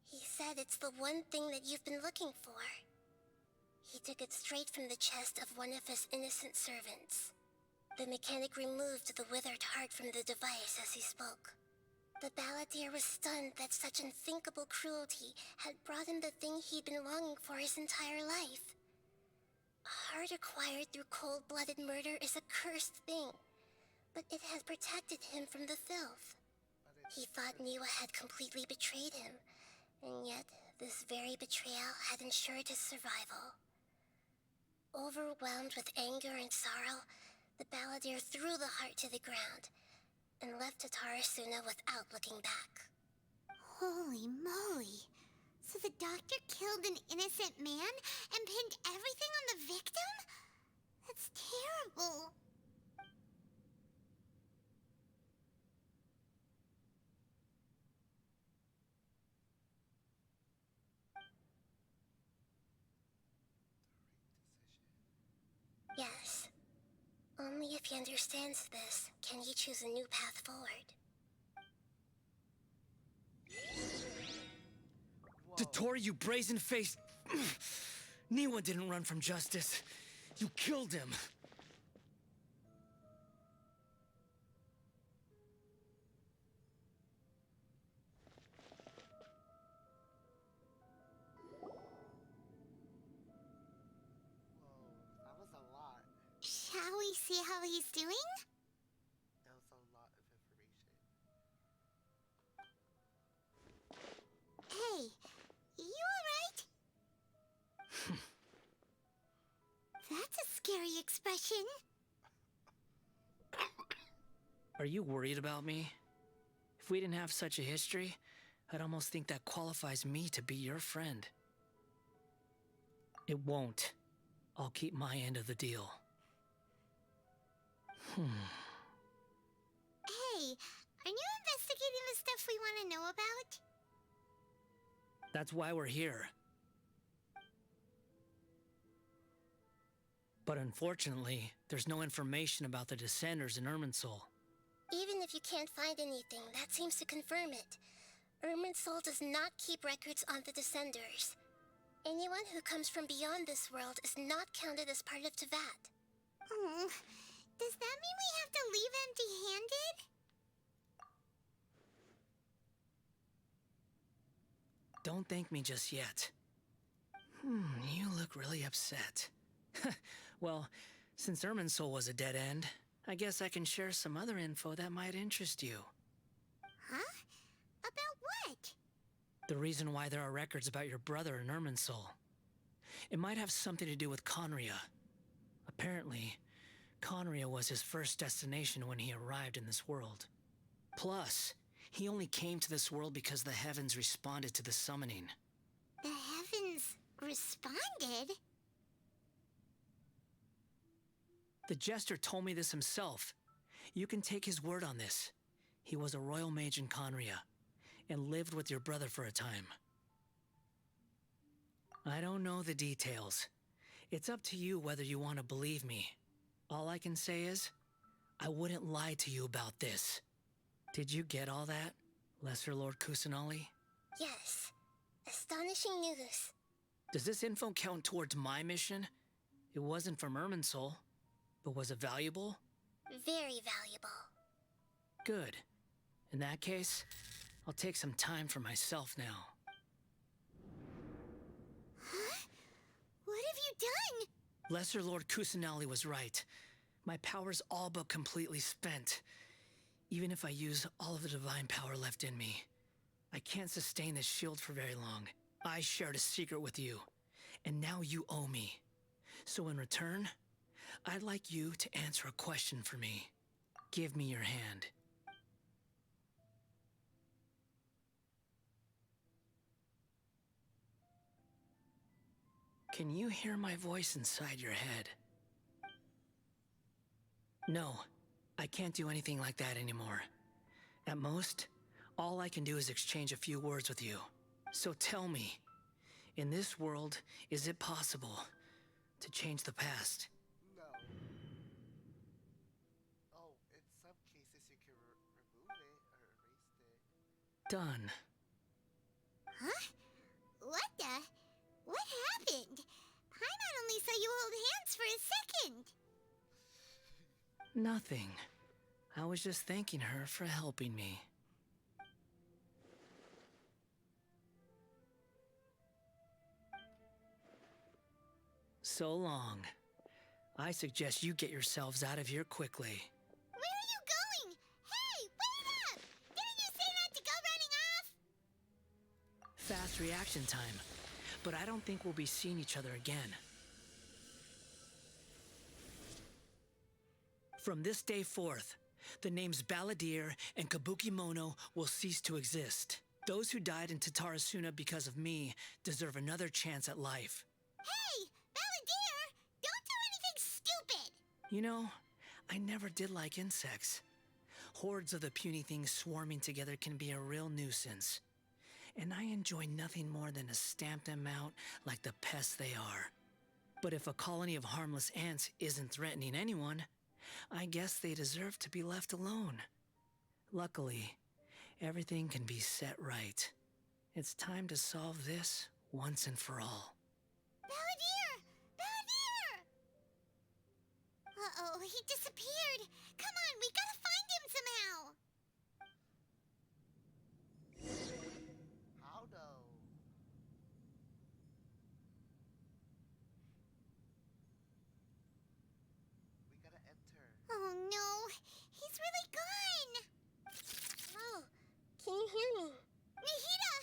He said it's the one thing that you've been looking for." He took it straight from the chest of one of his innocent servants. The mechanic removed the withered heart from the device as he spoke. The balladeer was stunned that such unthinkable cruelty had brought him the thing he'd been longing for his entire life. A heart acquired through cold-blooded murder is a cursed thing, but it had protected him from the filth. He thought Niwa had completely betrayed him, and yet this very betrayal had ensured his survival. Overwhelmed with anger and sorrow, the balladeer threw the heart to the ground and left Tatarasuna without looking back. Holy moly. So the doctor killed an innocent man and pinned everything on the victim? That's terrible. Yes. Only if he understands this can he choose a new path forward. Dottore, you brazen-faced... Niwa didn't run from justice. You killed him. see how he's doing? That was a lot of information. Hey, you alright? That's a scary expression. Are you worried about me? If we didn't have such a history, I'd almost think that qualifies me to be your friend. It won't. I'll keep my end of the deal. Hey, are you investigating the stuff we want to know about? That's why we're here. But unfortunately, there's no information about the Descenders in Irminsul. Even if you can't find anything, that seems to confirm it. Irminsul does not keep records on the Descenders. Anyone who comes from beyond this world is not counted as part of Teyvat. Oh, does that mean we have to leave empty-handed? Don't thank me just yet. You look really upset. Well, since Irminsul was a dead end, I guess I can share some other info that might interest you. Huh? About what? The reason why there are records about your brother in Irminsul. It might have something to do with Conria. Apparently, Conria was his first destination when he arrived in this world. Plus, he only came to this world because the heavens responded to the summoning. The heavens responded? The Jester told me this himself. You can take his word on this. He was a royal mage in Conria, and lived with your brother for a time. I don't know the details. It's up to you whether you want to believe me. All I can say is, I wouldn't lie to you about this. Did you get all that, Lesser Lord Kusanali? Yes. Astonishing news. Does this info count towards my mission? It wasn't from Irminsul, but was it valuable? Very valuable. Good. In that case, I'll take some time for myself now. Huh? What have you done? Lesser Lord Kusanali was right. My power's all but completely spent. Even if I use all of the divine power left in me, I can't sustain this shield for very long. I shared a secret with you, and now you owe me. So in return, I'd like you to answer a question for me. Give me your hand. Can you hear my voice inside your head? No, I can't do anything like that anymore. At most, all I can do is exchange a few words with you. So tell me, in this world, is it possible to change the past? No. Oh, in some cases you can remove it or erase it. Done. Huh? What the? What happened? I not only saw you hold hands for a second. Nothing. I was just thanking her for helping me. So long. I suggest you get yourselves out of here quickly. Where are you going? Hey, wait up! Didn't you say not to go running off? Fast reaction time. But I don't think we'll be seeing each other again. From this day forth, the names Balladeer and Kabukimono will cease to exist. Those who died in Tatarasuna because of me deserve another chance at life. Hey, Balladeer! Don't do anything stupid! You know, I never did like insects. Hordes of the puny things swarming together can be a real nuisance. And I enjoy nothing more than to stamp them out like the pests they are. But if a colony of harmless ants isn't threatening anyone, I guess they deserve to be left alone. Luckily, everything can be set right. It's time to solve this once and for all. Balladeer! Balladeer! Uh-oh, he disappeared. Come on, we gotta find him somehow. How though? We gotta enter hear me. Nahida!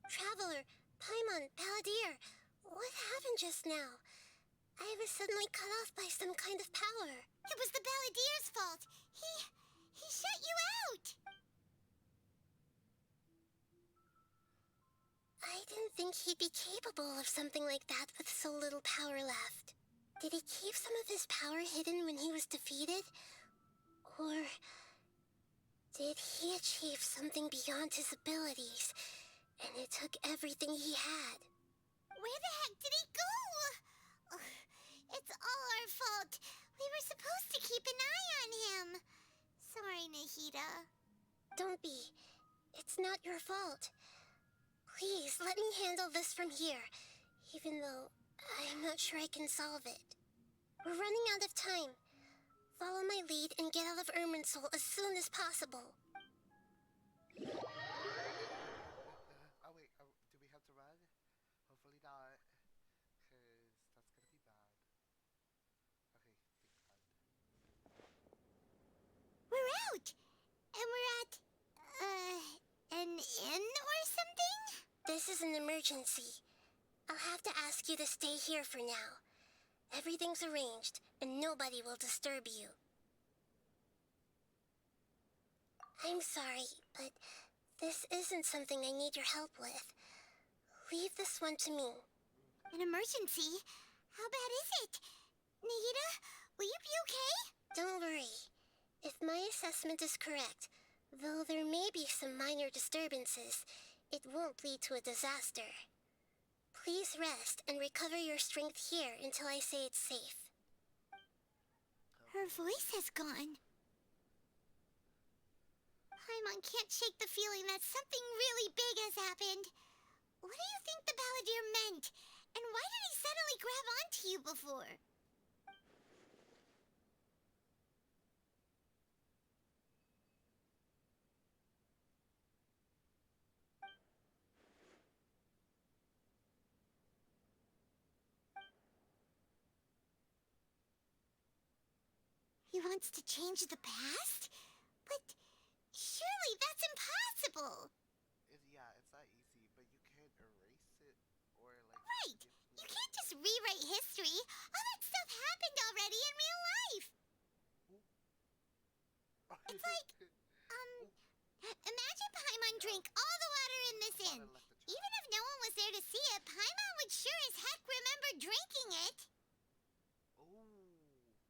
Traveler, Paimon, Paladיר, what happened just now? I was suddenly cut off by some kind of power. It was the Balladeer's fault. He shut you out. I didn't think he'd be capable of something like that with so little power left. Did he keep some of his power hidden when he was defeated? Or did he achieve something beyond his abilities, and it took everything he had? Where the heck did he go? Ugh, it's all our fault. We were supposed to keep an eye on him. Sorry, Nahida. Don't be. It's not your fault. Please, let me handle this from here, even though I'm not sure I can solve it. We're running out of time. Follow my lead and get out of Irminsul as soon as possible. Oh wait, do we have to run? Hopefully not, because that's gonna be bad. Okay, thank God. We're out! And we're at, an inn or something? This is an emergency. I'll have to ask you to stay here for now. Everything's arranged, and nobody will disturb you. I'm sorry, but this isn't something I need your help with. Leave this one to me. An emergency? How bad is it? Nahida, will you be okay? Don't worry. If my assessment is correct, though there may be some minor disturbances, it won't lead to a disaster. Please rest and recover your strength here until I say it's safe. Her voice has gone. Paimon can't shake the feeling that something really big has happened. What do you think the Balladeer meant? And why did he suddenly grab onto you before? He wants to change the past? But surely that's impossible! Yeah, it's not easy, but you can't erase it or like. Right! You can't just rewrite history. All that stuff happened already in real life. It's like, imagine Paimon drank all the water in this inn. Even if no one was there to see it, Paimon would sure as heck remember drinking it. Oh,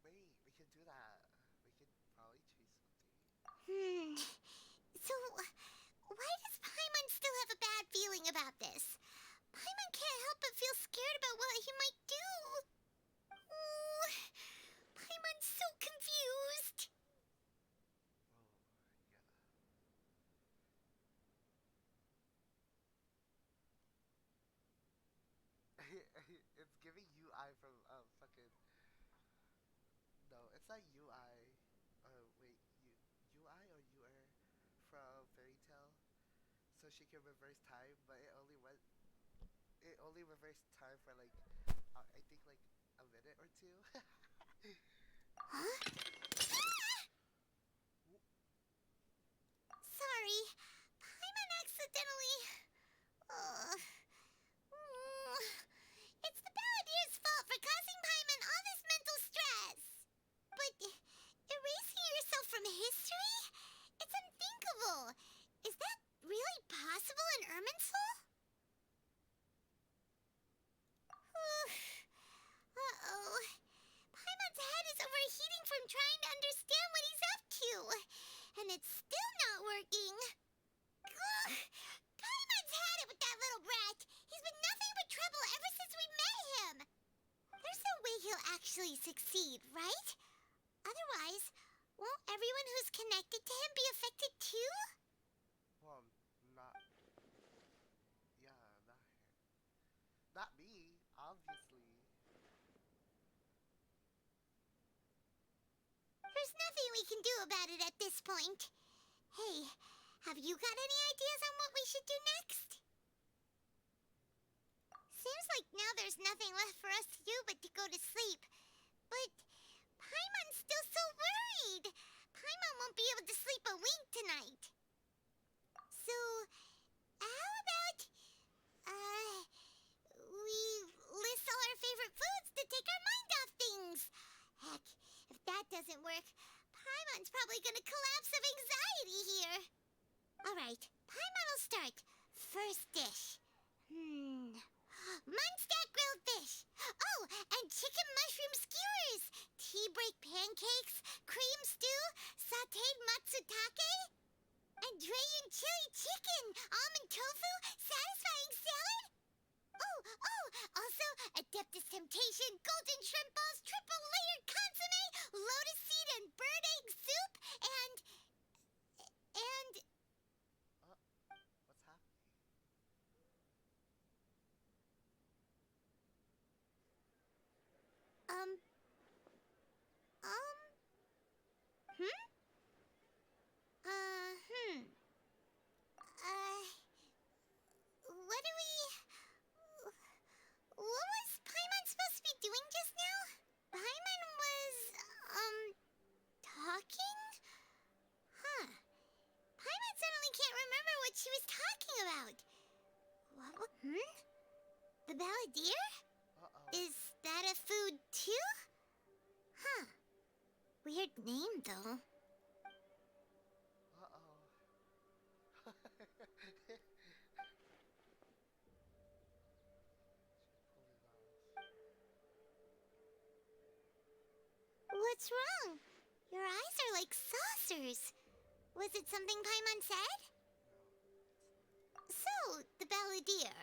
wait, we can do that. We could probably choose something. So, why does Paimon still have a bad feeling about this? Paimon can't help but feel scared about what he might do. Oh, Paimon's so confused. It's giving UI from fucking. No, it's not UI. Wait, UI or UR from Fairy Tale. So she can reverse time, but it only went. It only reversed time for like, I think like a minute or two. Huh? Sorry, Paimon accidentally. Ugh. It's the Balladeer's fault for causing Paimon all this mental stress. But erasing yourself from history? It's unthinkable. Is that really possible in Irminsul? Uh-oh. Paimon's head is overheating from trying to understand what he's up to. And it's still not working. Ugh. Paimon's had it with that little brat. He's been nothing but trouble ever since we met him. There's no way he'll actually succeed, right? Otherwise, won't everyone who's connected to him be affected too? Well, not. Yeah, not her. Not me, obviously. There's nothing we can do about it at this point. Hey, have you got any ideas on what we should do next? Seems like now there's nothing left for us to do but to go to sleep. But Paimon's still so worried. Paimon won't be able to sleep a wink tonight. So, that doesn't work, Paimon's probably gonna collapse of anxiety here. Alright, Paimon will start. First dish. Munstack grilled fish. Oh, and chicken mushroom skewers. Tea break pancakes. Cream stew. Sauteed matsutake. And Drayan chili chicken. Almond tofu. Satisfying salad. Oh, also Adeptus Temptation, golden shrimp balls, triple layered consomme, lotus seed and bird egg soup, and... What's happening? What do we... What was Paimon supposed to be doing just now? Paimon was, talking? Huh. Paimon suddenly can't remember what she was talking about. What? The balladeer? Uh-oh. Is that a food too? Huh. Weird name, though. Uh-oh. What's wrong? Your eyes are like saucers. Was it something Paimon said? So, the balladeer.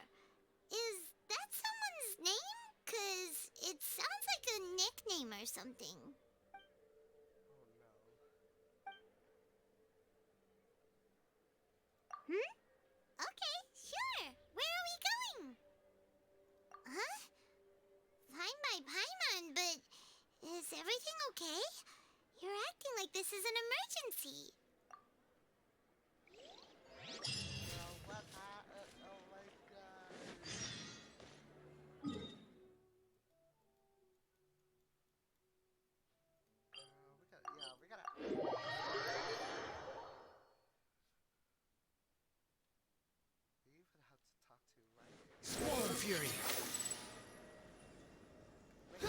Is that someone's name? 'Cause it sounds like a nickname or something. Oh no. Okay, sure. Where are we going? Huh? Fine by Paimon, but is everything okay? You're acting like this is an emergency. What happened? Oh my god. We gotta. We even have to talk to Ryan. Swarm Fury! Do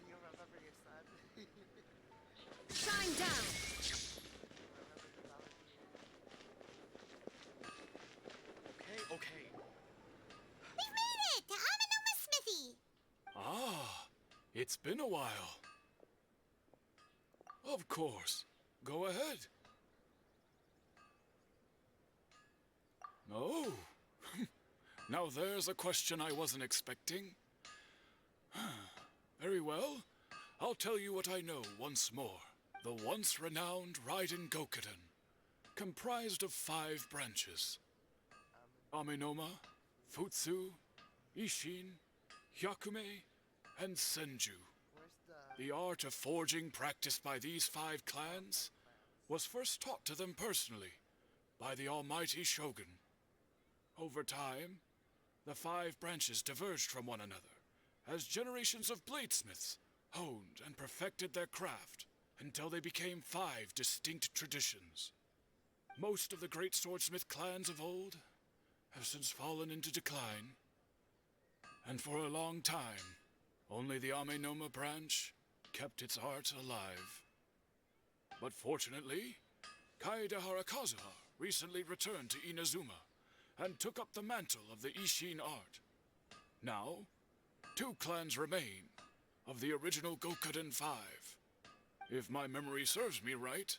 you remember your son? Shine down! Remember your balladeer? Okay. We've made it to Amanoma Smithy. Ah, it's been a while. Of course. Go ahead. Oh. Now there's a question I wasn't expecting. Very well. I'll tell you what I know once more. The once renowned Raiden Gokuden, comprised of 5 branches. Amenoma, Futsu, Ishin, Hyakume, and Senju. Where's the The art of forging practiced by these 5 clans was first taught to them personally by the almighty Shogun. Over time, the 5 branches diverged from one another as generations of bladesmiths honed and perfected their craft until they became 5 distinct traditions. Most of the great swordsmith clans of old have since fallen into decline, and for a long time, only the Amenoma branch kept its art alive. But fortunately, Kaedehara Kazuha recently returned to Inazuma and took up the mantle of the Ishin art. Now, 2 clans remain of the original Gokuden 5. If my memory serves me right,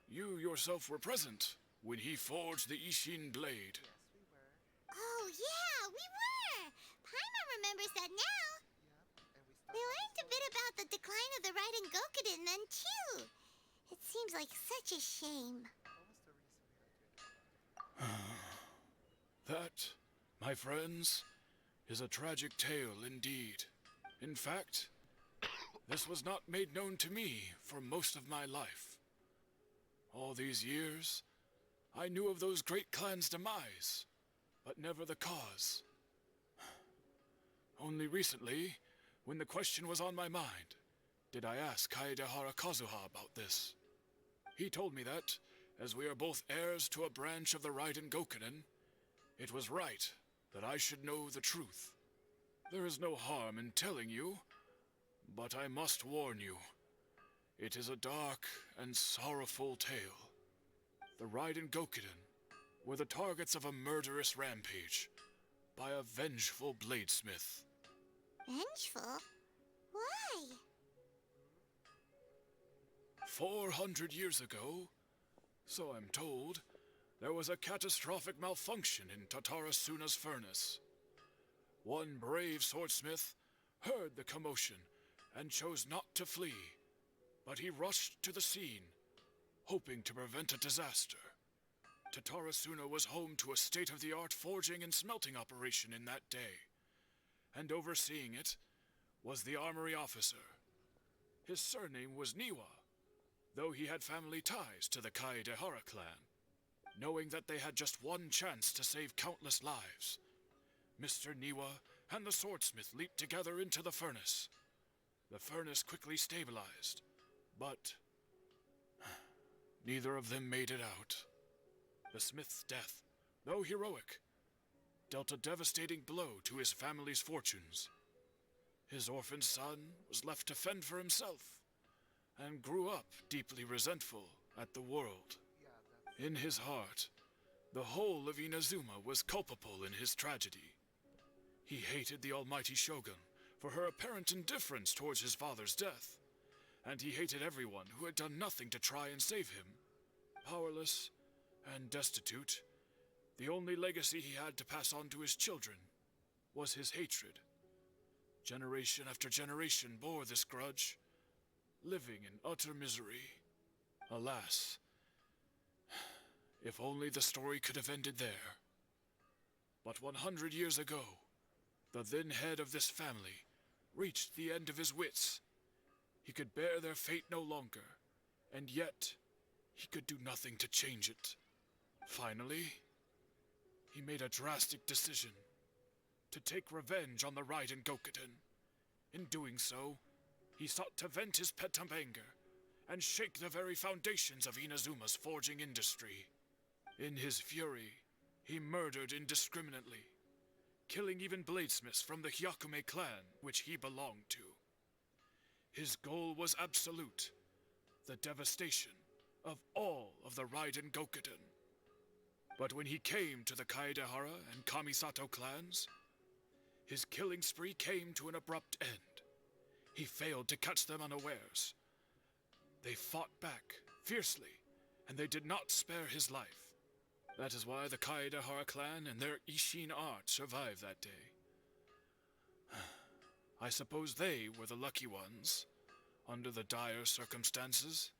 you yourself were present when he forged the Ishin blade. Yes, we were. Oh, yeah, we were. Paimon remembers that now. Yep, and we still They have learned a the bit about the decline of the Raiden Gokuden then, too. It seems like such a shame. What was the reason behind it? That, my friends, is a tragic tale indeed. In fact, this was not made known to me for most of my life. All these years, I knew of those great clans' demise, but never the cause. Only recently, when the question was on my mind, did I ask Kaedehara Kazuha about this. He told me that, as we are both heirs to a branch of the Raiden Gokuden, it was right that I should know the truth. There is no harm in telling you, but I must warn you. It is a dark and sorrowful tale. The Raiden Gokiden were the targets of a murderous rampage by a vengeful bladesmith. Vengeful? Why? 400 years ago, so I'm told, there was a catastrophic malfunction in Tatarasuna's furnace. One brave swordsmith heard the commotion and chose not to flee, but he rushed to the scene, hoping to prevent a disaster. Tatarasuna was home to a state-of-the-art forging and smelting operation in that day, and overseeing it was the armory officer. His surname was Niwa, though he had family ties to the Kaedehara clan. Knowing that they had just one chance to save countless lives, Mr. Niwa and the swordsmith leaped together into the furnace. The furnace quickly stabilized, but neither of them made it out. The smith's death, though heroic, dealt a devastating blow to his family's fortunes. His orphan son was left to fend for himself, and grew up deeply resentful at the world. In his heart, the whole of Inazuma was culpable in his tragedy. He hated the almighty Shogun for her apparent indifference towards his father's death, and he hated everyone who had done nothing to try and save him. Powerless and destitute, the only legacy he had to pass on to his children was his hatred. Generation after generation bore this grudge, living in utter misery. Alas, if only the story could have ended there. But 100 years ago, the then head of this family reached the end of his wits. He could bear their fate no longer, and yet he could do nothing to change it. Finally, he made a drastic decision to take revenge on the Raiden Gokiden. In doing so, he sought to vent his pent anger and shake the very foundations of Inazuma's forging industry. In his fury, he murdered indiscriminately, killing even bladesmiths from the Hyakume clan which he belonged to. His goal was absolute, the devastation of all of the Raiden Gokiden. But when he came to the Kaedehara and Kamisato clans, his killing spree came to an abrupt end. He failed to catch them unawares. They fought back fiercely, and they did not spare his life. That is why the Kaedehara clan and their Ishin art survived that day. I suppose they were the lucky ones, under the dire circumstances.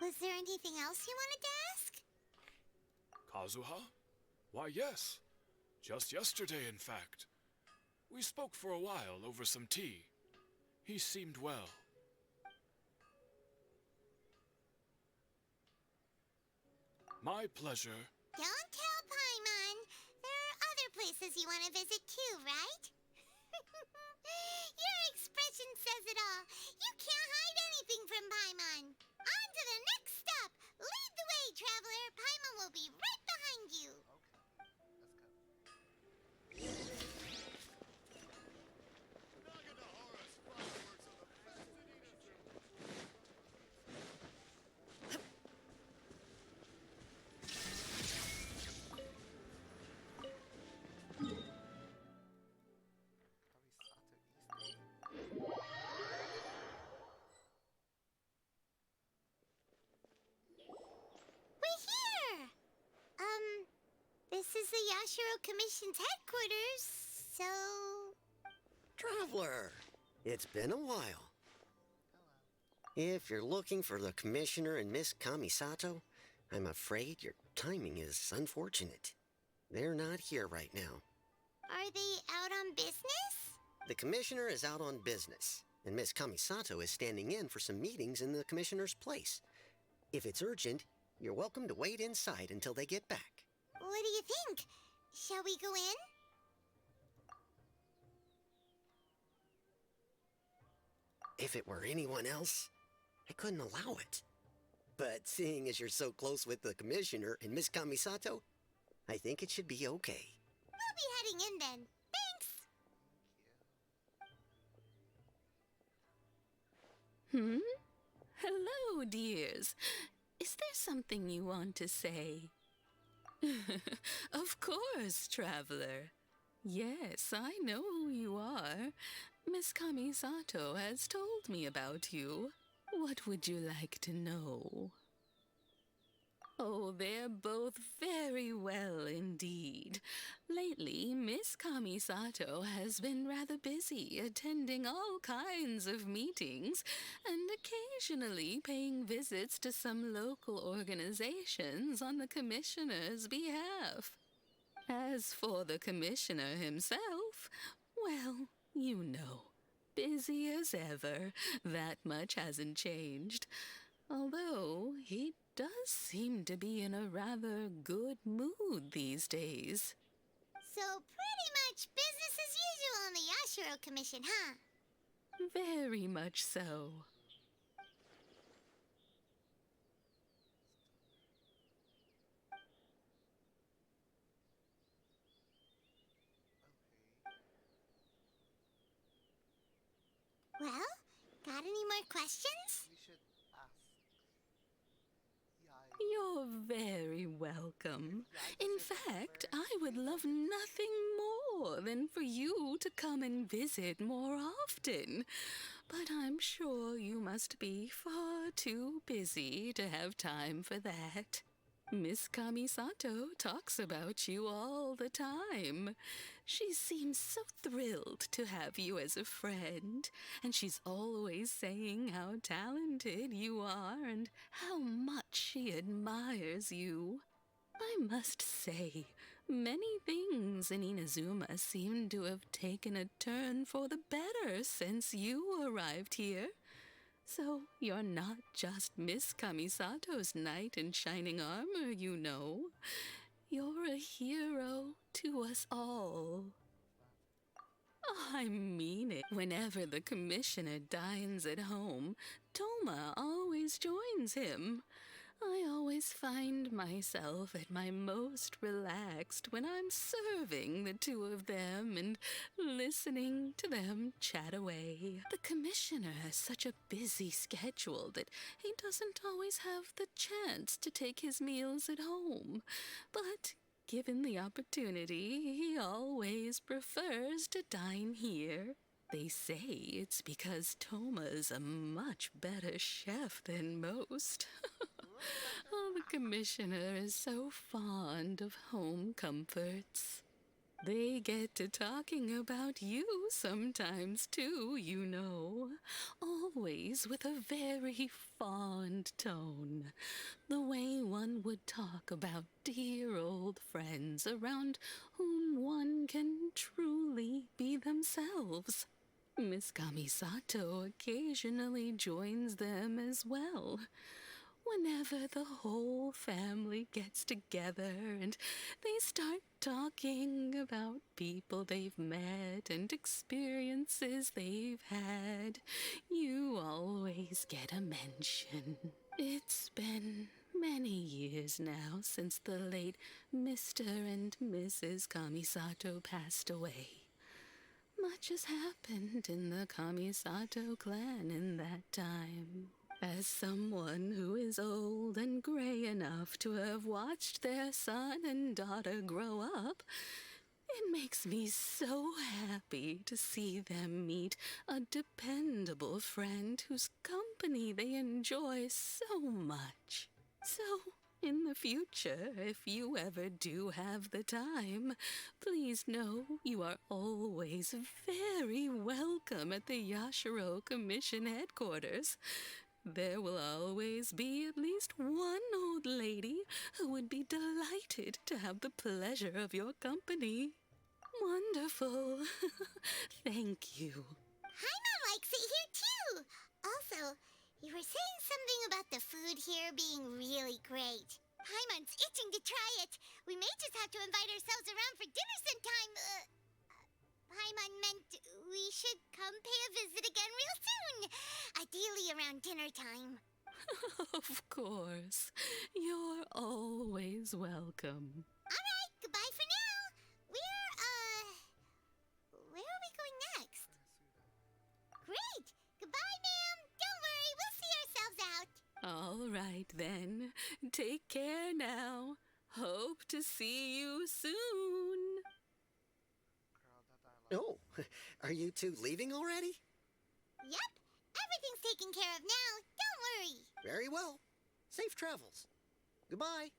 Was there anything else you wanted to ask? Kazuha? Why, yes. Just yesterday, in fact. We spoke for a while over some tea. He seemed well. My pleasure. Don't tell Paimon. There are other places you want to visit too, right? Your expression says it all. You can't hide anything from Paimon. On to the next stop. Lead the way, traveler. Paimon will be right behind you. This is the Yashiro Commission's headquarters, so... Traveler, it's been a while. If you're looking for the Commissioner and Miss Kamisato, I'm afraid your timing is unfortunate. They're not here right now. Are they out on business? The Commissioner is out on business, and Miss Kamisato is standing in for some meetings in the Commissioner's place. If it's urgent, you're welcome to wait inside until they get back. What do you think? Shall we go in? If it were anyone else, I couldn't allow it. But seeing as you're so close with the Commissioner and Miss Kamisato, I think it should be okay. We'll be heading in then. Thanks! Hello, dears. Is there something you want to say? Of course, traveler. Yes, I know who you are. Miss Kamisato has told me about you. What would you like to know? Oh, they're both very well indeed. Lately, Miss Kamisato has been rather busy attending all kinds of meetings and occasionally paying visits to some local organizations on the Commissioner's behalf. As for the Commissioner himself, well, you know, busy as ever. That much hasn't changed. Although he does seem to be in a rather good mood these days. So pretty much business as usual on the Yashiro Commission, huh? Very much so. Well, got any more questions? We should ask. Yai. You're very welcome. In fact, I would love nothing more than for you to come and visit more often. But I'm sure you must be far too busy to have time for that. Miss Kamisato talks about you all the time. She seems so thrilled to have you as a friend, and she's always saying how talented you are and how much she admires you. I must say, many things in Inazuma seem to have taken a turn for the better since you arrived here. So you're not just Miss Kamisato's knight in shining armor, you know. You're a hero to us all. I mean it. Whenever the Commissioner dines at home, Toma always joins him. I always find myself at my most relaxed when I'm serving the two of them and listening to them chat away. The Commissioner has such a busy schedule that he doesn't always have the chance to take his meals at home. But given the opportunity, he always prefers to dine here. They say it's because Toma's a much better chef than most. Oh, the Commissioner is so fond of home comforts. They get to talking about you sometimes, too, you know. Always with a very fond tone. The way one would talk about dear old friends around whom one can truly be themselves. Miss Kamisato occasionally joins them as well. Whenever the whole family gets together and they start talking about people they've met and experiences they've had, you always get a mention. It's been many years now since the late Mr. and Mrs. Kamisato passed away. Much has happened in the Kamisato clan in that time. As someone who is old and gray enough to have watched their son and daughter grow up, it makes me so happy to see them meet a dependable friend whose company they enjoy so much. So, in the future, if you ever do have the time, please know you are always very welcome at the Yashiro Commission headquarters. There will always be at least one old lady who would be delighted to have the pleasure of your company. Wonderful. Thank you. Haima likes it here too. Also, you were saying something about the food here being really great. Haimon's itching to try it. We may just have to invite ourselves around for dinner sometime. Haimon meant we should come pay a visit again real soon. Ideally around dinner time. Of course. You're always welcome. Alright, goodbye for now. Where are we going next? Great! Goodbye, ma'am. Don't worry, we'll see ourselves out. All right, then. Take care now. Hope to see you soon. Oh, are you two leaving already? Yep, everything's taken care of now. Don't worry. Very well. Safe travels. Goodbye.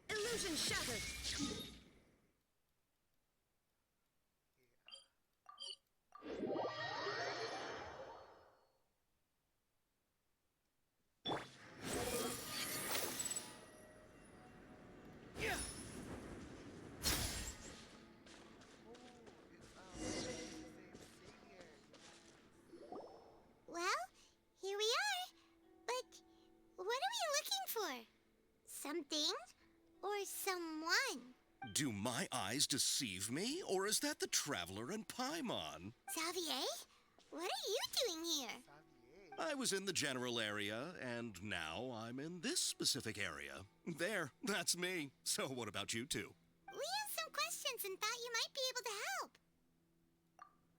Illusion shattered. Well, here we are. But what are we looking for? Something or someone? Do my eyes deceive me, or is that the Traveler and Paimon? Xavier, what are you doing here? I was in the general area, and now I'm in this specific area. There, that's me. So what about you two? We have some questions and thought you might be able to help.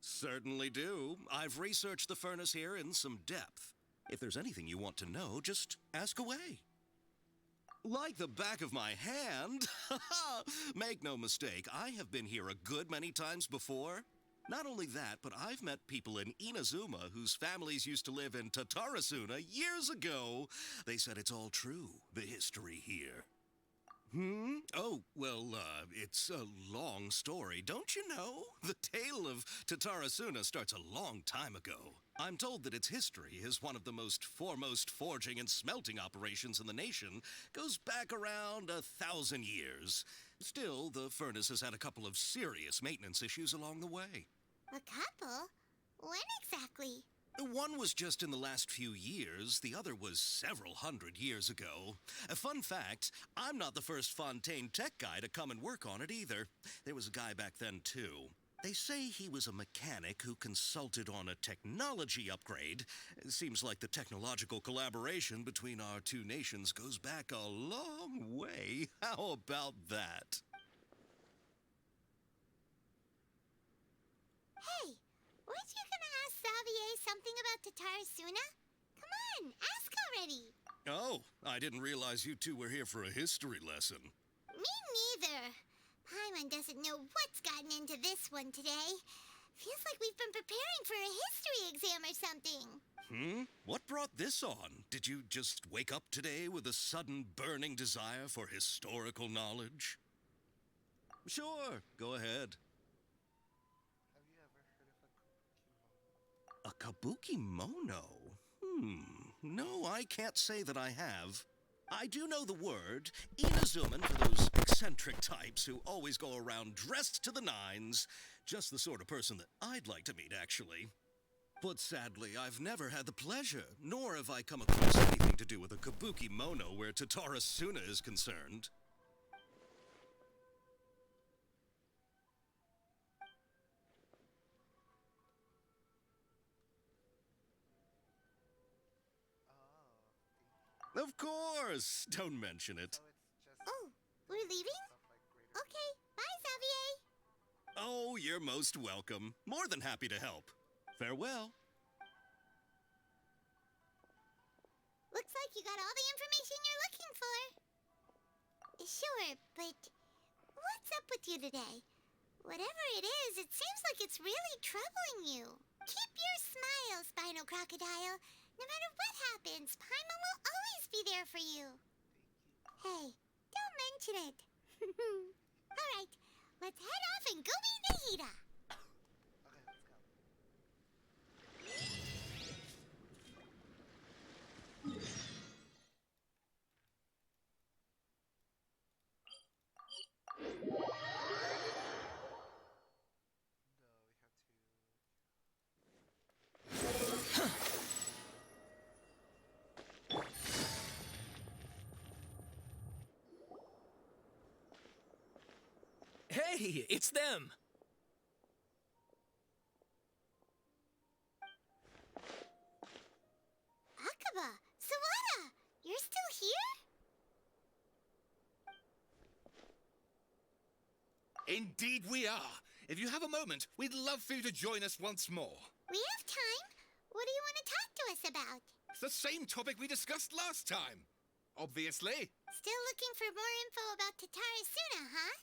Certainly do. I've researched the furnace here in some depth. If there's anything you want to know, just ask away. Like the back of my hand. Make no mistake, I have been here a good many times before. Not only that, but I've met people in Inazuma whose families used to live in Tatarasuna years ago. They said it's all true, the history here. Oh, well, it's a long story, don't you know? The tale of Tatarasuna starts a long time ago. I'm told that its history is one of the most foremost forging and smelting operations in the nation, goes back around 1,000 years. Still, the furnace has had a couple of serious maintenance issues along the way. A couple? When exactly? One was just in the last few years, the other was several hundred years ago. A fun fact, I'm not the first Fontaine tech guy to come and work on it either. There was a guy back then too. They say he was a mechanic who consulted on a technology upgrade. It seems like the technological collaboration between our two nations goes back a long way. How about that? Hey, weren't you gonna ask Xavier something about Tatarasuna? Come on, ask already. Oh, I didn't realize you two were here for a history lesson. Me neither. Paimon doesn't know what's gotten into this one today. Feels like we've been preparing for a history exam or something. What brought this on? Did you just wake up today with a sudden burning desire for historical knowledge? Sure, go ahead. Have you ever heard of a kabuki mono? A kabuki mono? No, I can't say that I have. I do know the word, Inazuman for those eccentric types who always go around dressed to the nines. Just the sort of person that I'd like to meet, actually. But sadly, I've never had the pleasure, nor have I come across anything to do with a kabuki mono where Tatarasuna is concerned. Of course! Don't mention it. So it's just Oh, we're leaving? stuff like greater. Okay, bye, Xavier. Oh, you're most welcome. More than happy to help. Farewell. Looks like you got all the information you're looking for. Sure, but what's up with you today? Whatever it is, it seems like it's really troubling you. Keep your smile, Spinal Crocodile. No matter what happens, Paimon will always be there for you. Hey, don't mention it. All right, let's head off and go meet Nahida. Okay, let's go. No, we have to. Hey, it's them! Indeed we are. If you have a moment, we'd love for you to join us once more. We have time. What do you want to talk to us about? It's the same topic we discussed last time. Obviously. Still looking for more info about Tatarasuna, huh?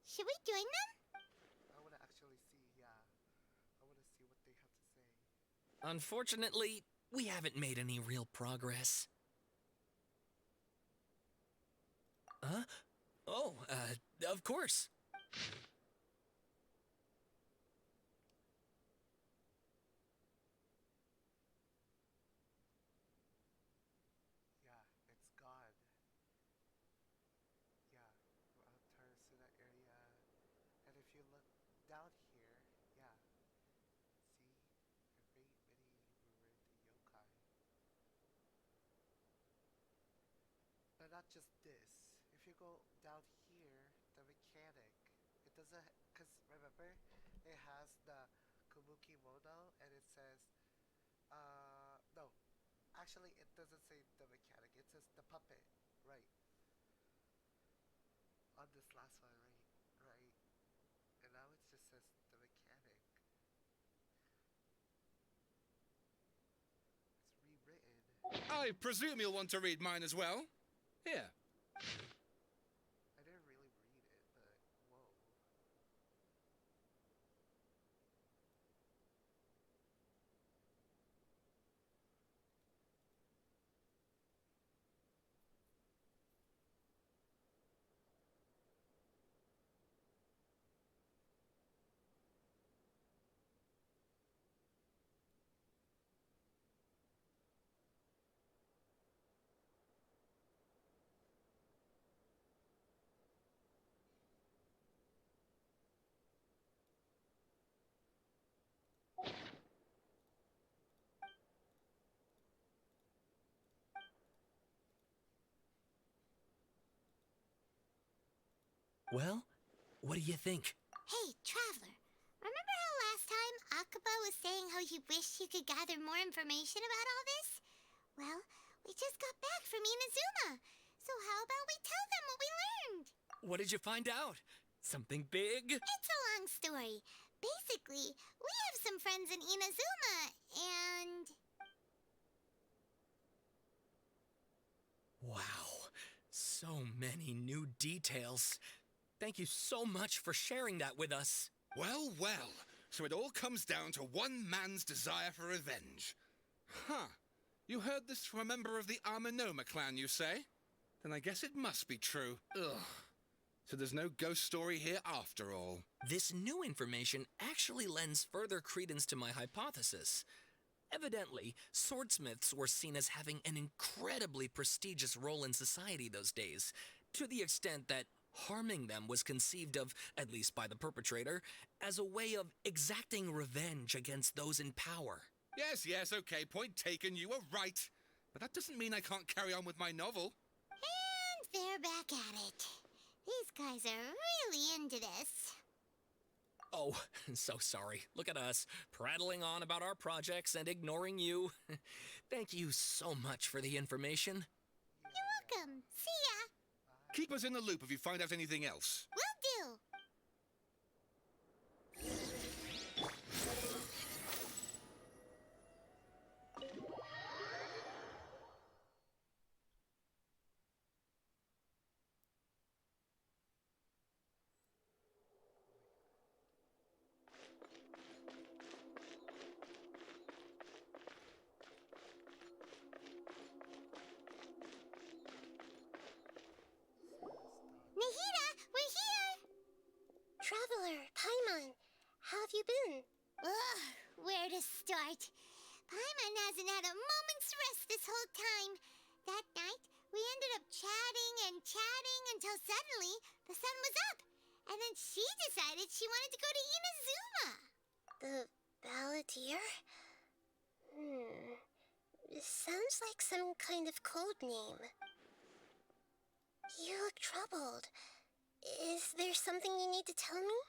Should we join them? I want to actually see, yeah. I want to see what they have to say. Unfortunately, we haven't made any real progress. Huh? Oh, of course. Yeah, it's God. Yeah, Tarasuna area. And if you look down here, yeah. See? Very many ruined yokai. But not just this. If you go down here, the mechanic, it doesn't, because remember, it has the Kabuki Mono and it says, no, actually it doesn't say the mechanic, it says the puppet, right? On this last one, right? And now it just says the mechanic. It's rewritten. I presume you'll want to read mine as well. Here. I didn't really read it, but whoa. Well, what do you think? Hey, Traveler. Remember how last time Akaba was saying how he wished he could gather more information about all this? Well, we just got back from Inazuma. So how about we tell them what we learned? What did you find out? Something big? It's a long story. Basically, we have some friends in Inazuma, and... Wow, so many new details. Thank you so much for sharing that with us. Well, well. So it all comes down to one man's desire for revenge. Huh. You heard this from a member of the Amanoma clan, you say? Then I guess it must be true. Ugh. So there's no ghost story here after all. This new information actually lends further credence to my hypothesis. Evidently, swordsmiths were seen as having an incredibly prestigious role in society those days, to the extent that harming them was conceived of, at least by the perpetrator, as a way of exacting revenge against those in power. Yes, okay, point taken, you were right. But that doesn't mean I can't carry on with my novel. And they're back at it. These guys are really into this. Oh, so sorry. Look at us, prattling on about our projects and ignoring you. Thank you so much for the information. You're welcome. See ya. Keep us in the loop if you find out anything else. Will do. Nahida, we're here! Traveler, Paimon, how have you been? Ugh, where to start? Paimon hasn't had a moment's rest this whole time. That night, we ended up chatting and chatting until suddenly the sun was up. And then she decided she wanted to go to Inazuma. The Balladeer? This sounds like some kind of code name. You look troubled. Is there something you need to tell me?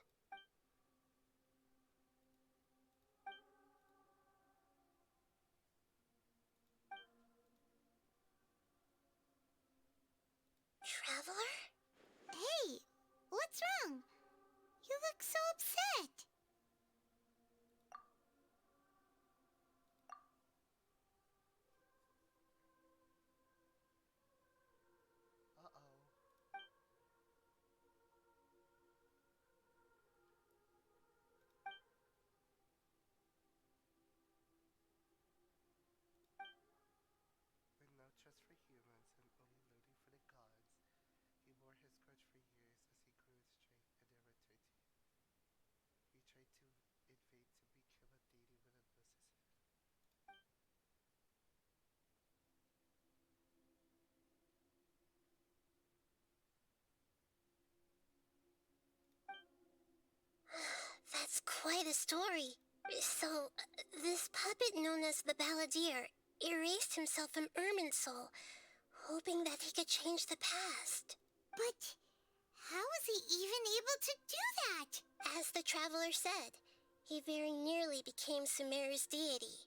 Traveler? Hey, what's wrong? That's quite a story. So, this puppet known as the Balladeer erased himself from Irminsul, hoping that he could change the past. But how was he even able to do that? As the traveler said, he very nearly became Sumeru's deity.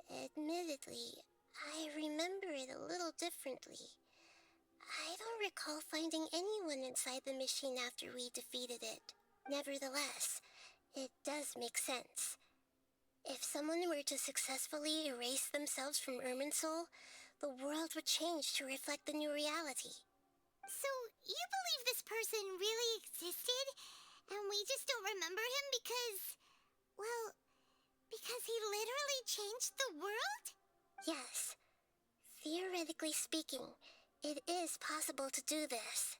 Admittedly, I remember it a little differently. I don't recall finding anyone inside the machine after we defeated it. Nevertheless, it does make sense. If someone were to successfully erase themselves from Irminsul, the world would change to reflect the new reality. So, you believe this person really existed, and we just don't remember him because, well, because he literally changed the world? Yes. Theoretically speaking, it is possible to do this.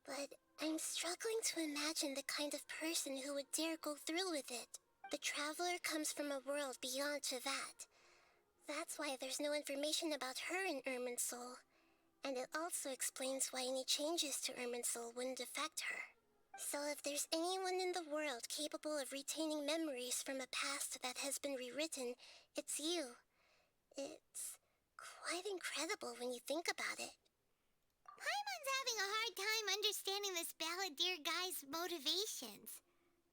But I'm struggling to imagine the kind of person who would dare go through with it. The traveler comes from a world beyond Tevat. That's why there's no information about her in Irminsul. And it also explains why any changes to Irminsul wouldn't affect her. So if there's anyone in the world capable of retaining memories from a past that has been rewritten, it's you. It's quite incredible when you think about it. Paimon's having a hard time understanding this Balladeer guy's motivations.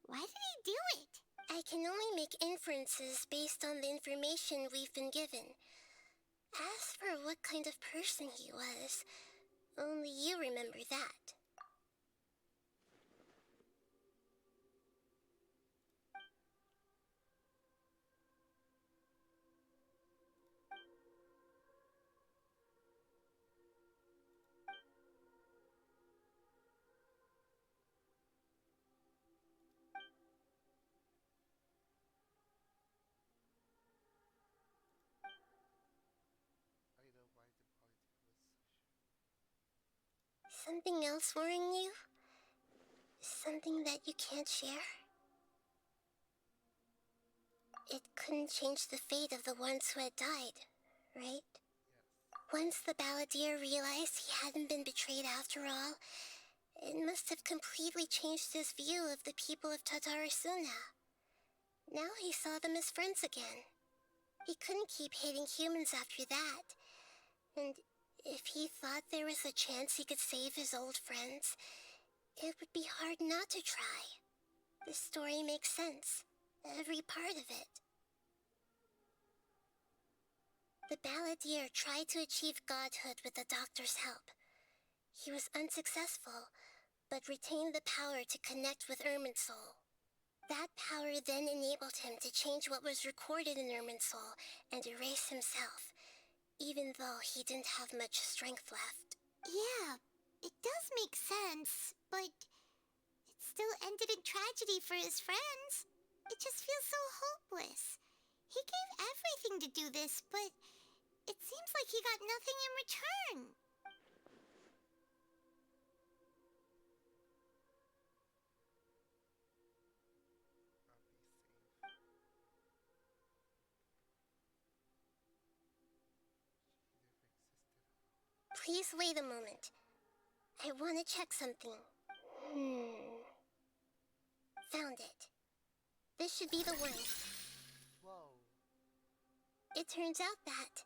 Why did he do it? I can only make inferences based on the information we've been given. As for what kind of person he was, only you remember that. Something else worrying you? Something that you can't share? It couldn't change the fate of the ones who had died, right? Once the Balladeer realized he hadn't been betrayed after all, it must have completely changed his view of the people of Tatarasuna. Now he saw them as friends again. He couldn't keep hating humans after that. And if he thought there was a chance he could save his old friends, it would be hard not to try. This story makes sense. Every part of it. The Balladeer tried to achieve godhood with the doctor's help. He was unsuccessful, but retained the power to connect with Irminsul. That power then enabled him to change what was recorded in Irminsul and erase himself, even though he didn't have much strength left. Yeah, it does make sense, but it still ended in tragedy for his friends. It just feels so hopeless. He gave everything to do this, but it seems like he got nothing in return. Please wait a moment. I want to check something. Found it. This should be the one. Whoa. It turns out that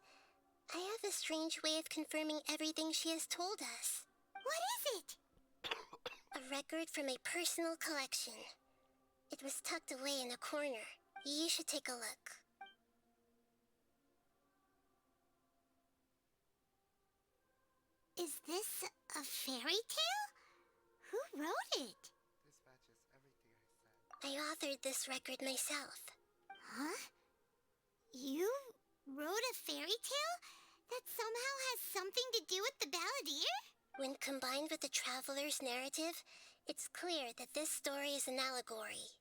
I have a strange way of confirming everything she has told us. What is it? A record from a personal collection. It was tucked away in a corner. You should take a look. Is this a fairy tale? Who wrote it? This matches everything I said. I authored this record myself. Huh? You wrote a fairy tale that somehow has something to do with the Balladeer? When combined with the traveler's narrative, it's clear that this story is an allegory.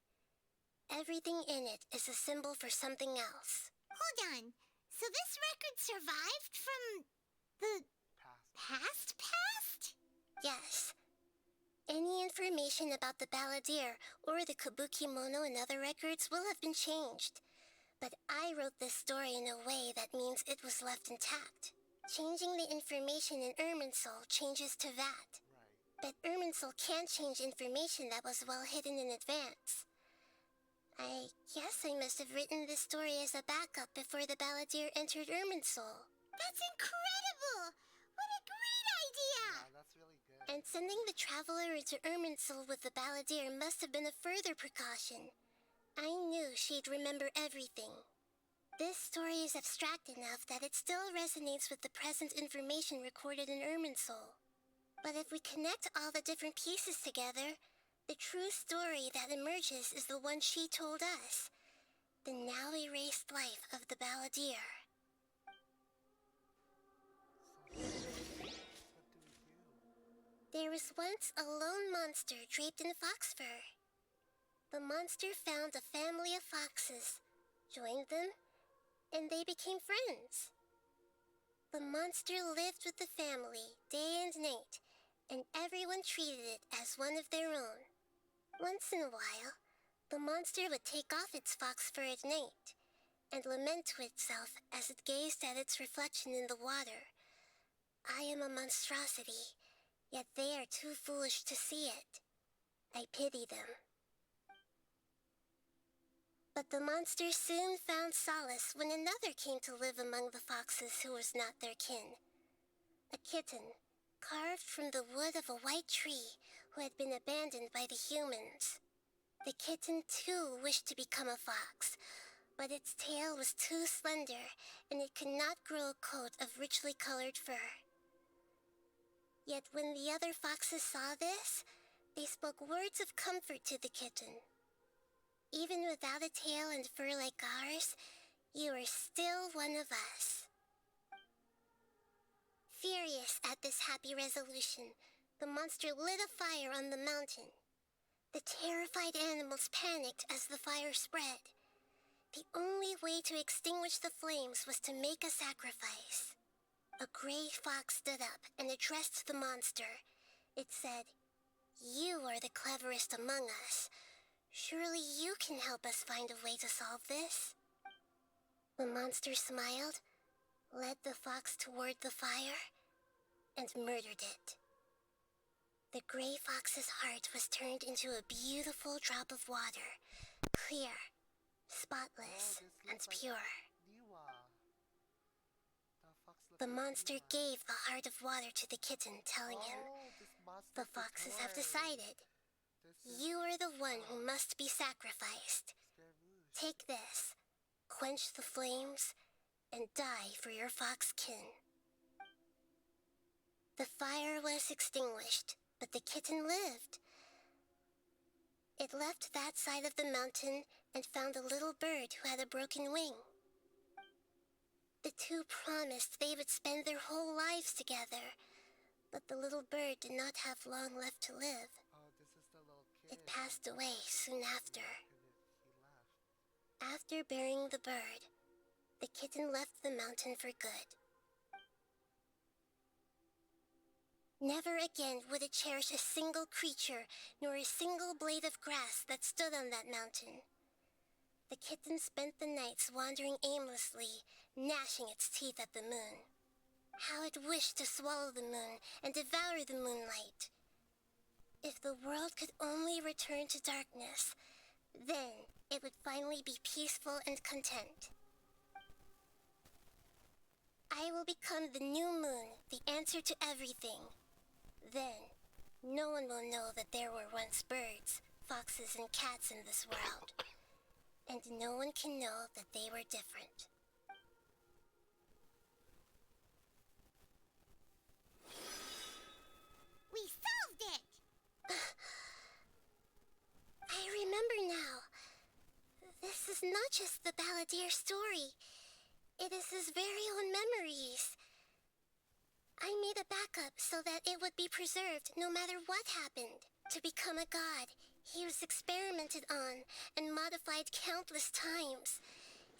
Everything in it is a symbol for something else. Hold on. So this record survived from the past? Yes. Any information about the Balladeer or the Kabukimono and other records will have been changed. But I wrote this story in a way that means it was left intact. Changing the information in Irminsul changes to that. But Irminsul can't change information that was well hidden in advance. I guess I must have written this story as a backup before the Balladeer entered Irminsul. That's incredible! What a great idea! Yeah, that's really good. And sending the Traveler into Irminsul with the Balladeer must have been a further precaution. I knew she'd remember everything. This story is abstract enough that it still resonates with the present information recorded in Irminsul. But if we connect all the different pieces together, the true story that emerges is the one she told us. The now erased life of the Balladeer. So, what do? There was once a lone monster draped in fox fur. The monster found a family of foxes, joined them, and they became friends. The monster lived with the family day and night, and everyone treated it as one of their own. Once in a while, the monster would take off its fox fur at night and lament to itself as it gazed at its reflection in the water. I am a monstrosity, yet they are too foolish to see it. I pity them. But the monster soon found solace when another came to live among the foxes who was not their kin. A kitten, carved from the wood of a white tree who had been abandoned by the humans. The kitten too wished to become a fox, but its tail was too slender and it could not grow a coat of richly colored fur. Yet when the other foxes saw this, they spoke words of comfort to the kitten. Even without a tail and fur like ours, you are still one of us. Furious at this happy resolution, the monster lit a fire on the mountain. The terrified animals panicked as the fire spread. The only way to extinguish the flames was to make a sacrifice. A gray fox stood up and addressed the monster. It said, "You are the cleverest among us. Surely you can help us find a way to solve this." The monster smiled, led the fox toward the fire, and murdered it. The gray fox's heart was turned into a beautiful drop of water, clear, spotless, and pure. The monster gave the heart of water to the kitten, telling him, "The foxes have decided. You are the one who must be sacrificed. Take this, quench the flames, and die for your fox kin." The fire was extinguished, but the kitten lived. It left that side of the mountain and found a little bird who had a broken wing. The two promised they would spend their whole lives together, but the little bird did not have long left to live. Oh, this is the little kid. It passed away soon after. He left. After burying the bird, the kitten left the mountain for good. Never again would it cherish a single creature, nor a single blade of grass that stood on that mountain. The kitten spent the nights wandering aimlessly, gnashing its teeth at the moon. How it wished to swallow the moon and devour the moonlight. If the world could only return to darkness, then it would finally be peaceful and content. I will become the new moon, the answer to everything. Then, no one will know that there were once birds, foxes, and cats in this world. And no one can know that they were different. We solved it! I remember now. This is not just the Balladeer story. It is his very own memories. I made a backup so that it would be preserved no matter what happened. To become a god, he was experimented on and modified countless times.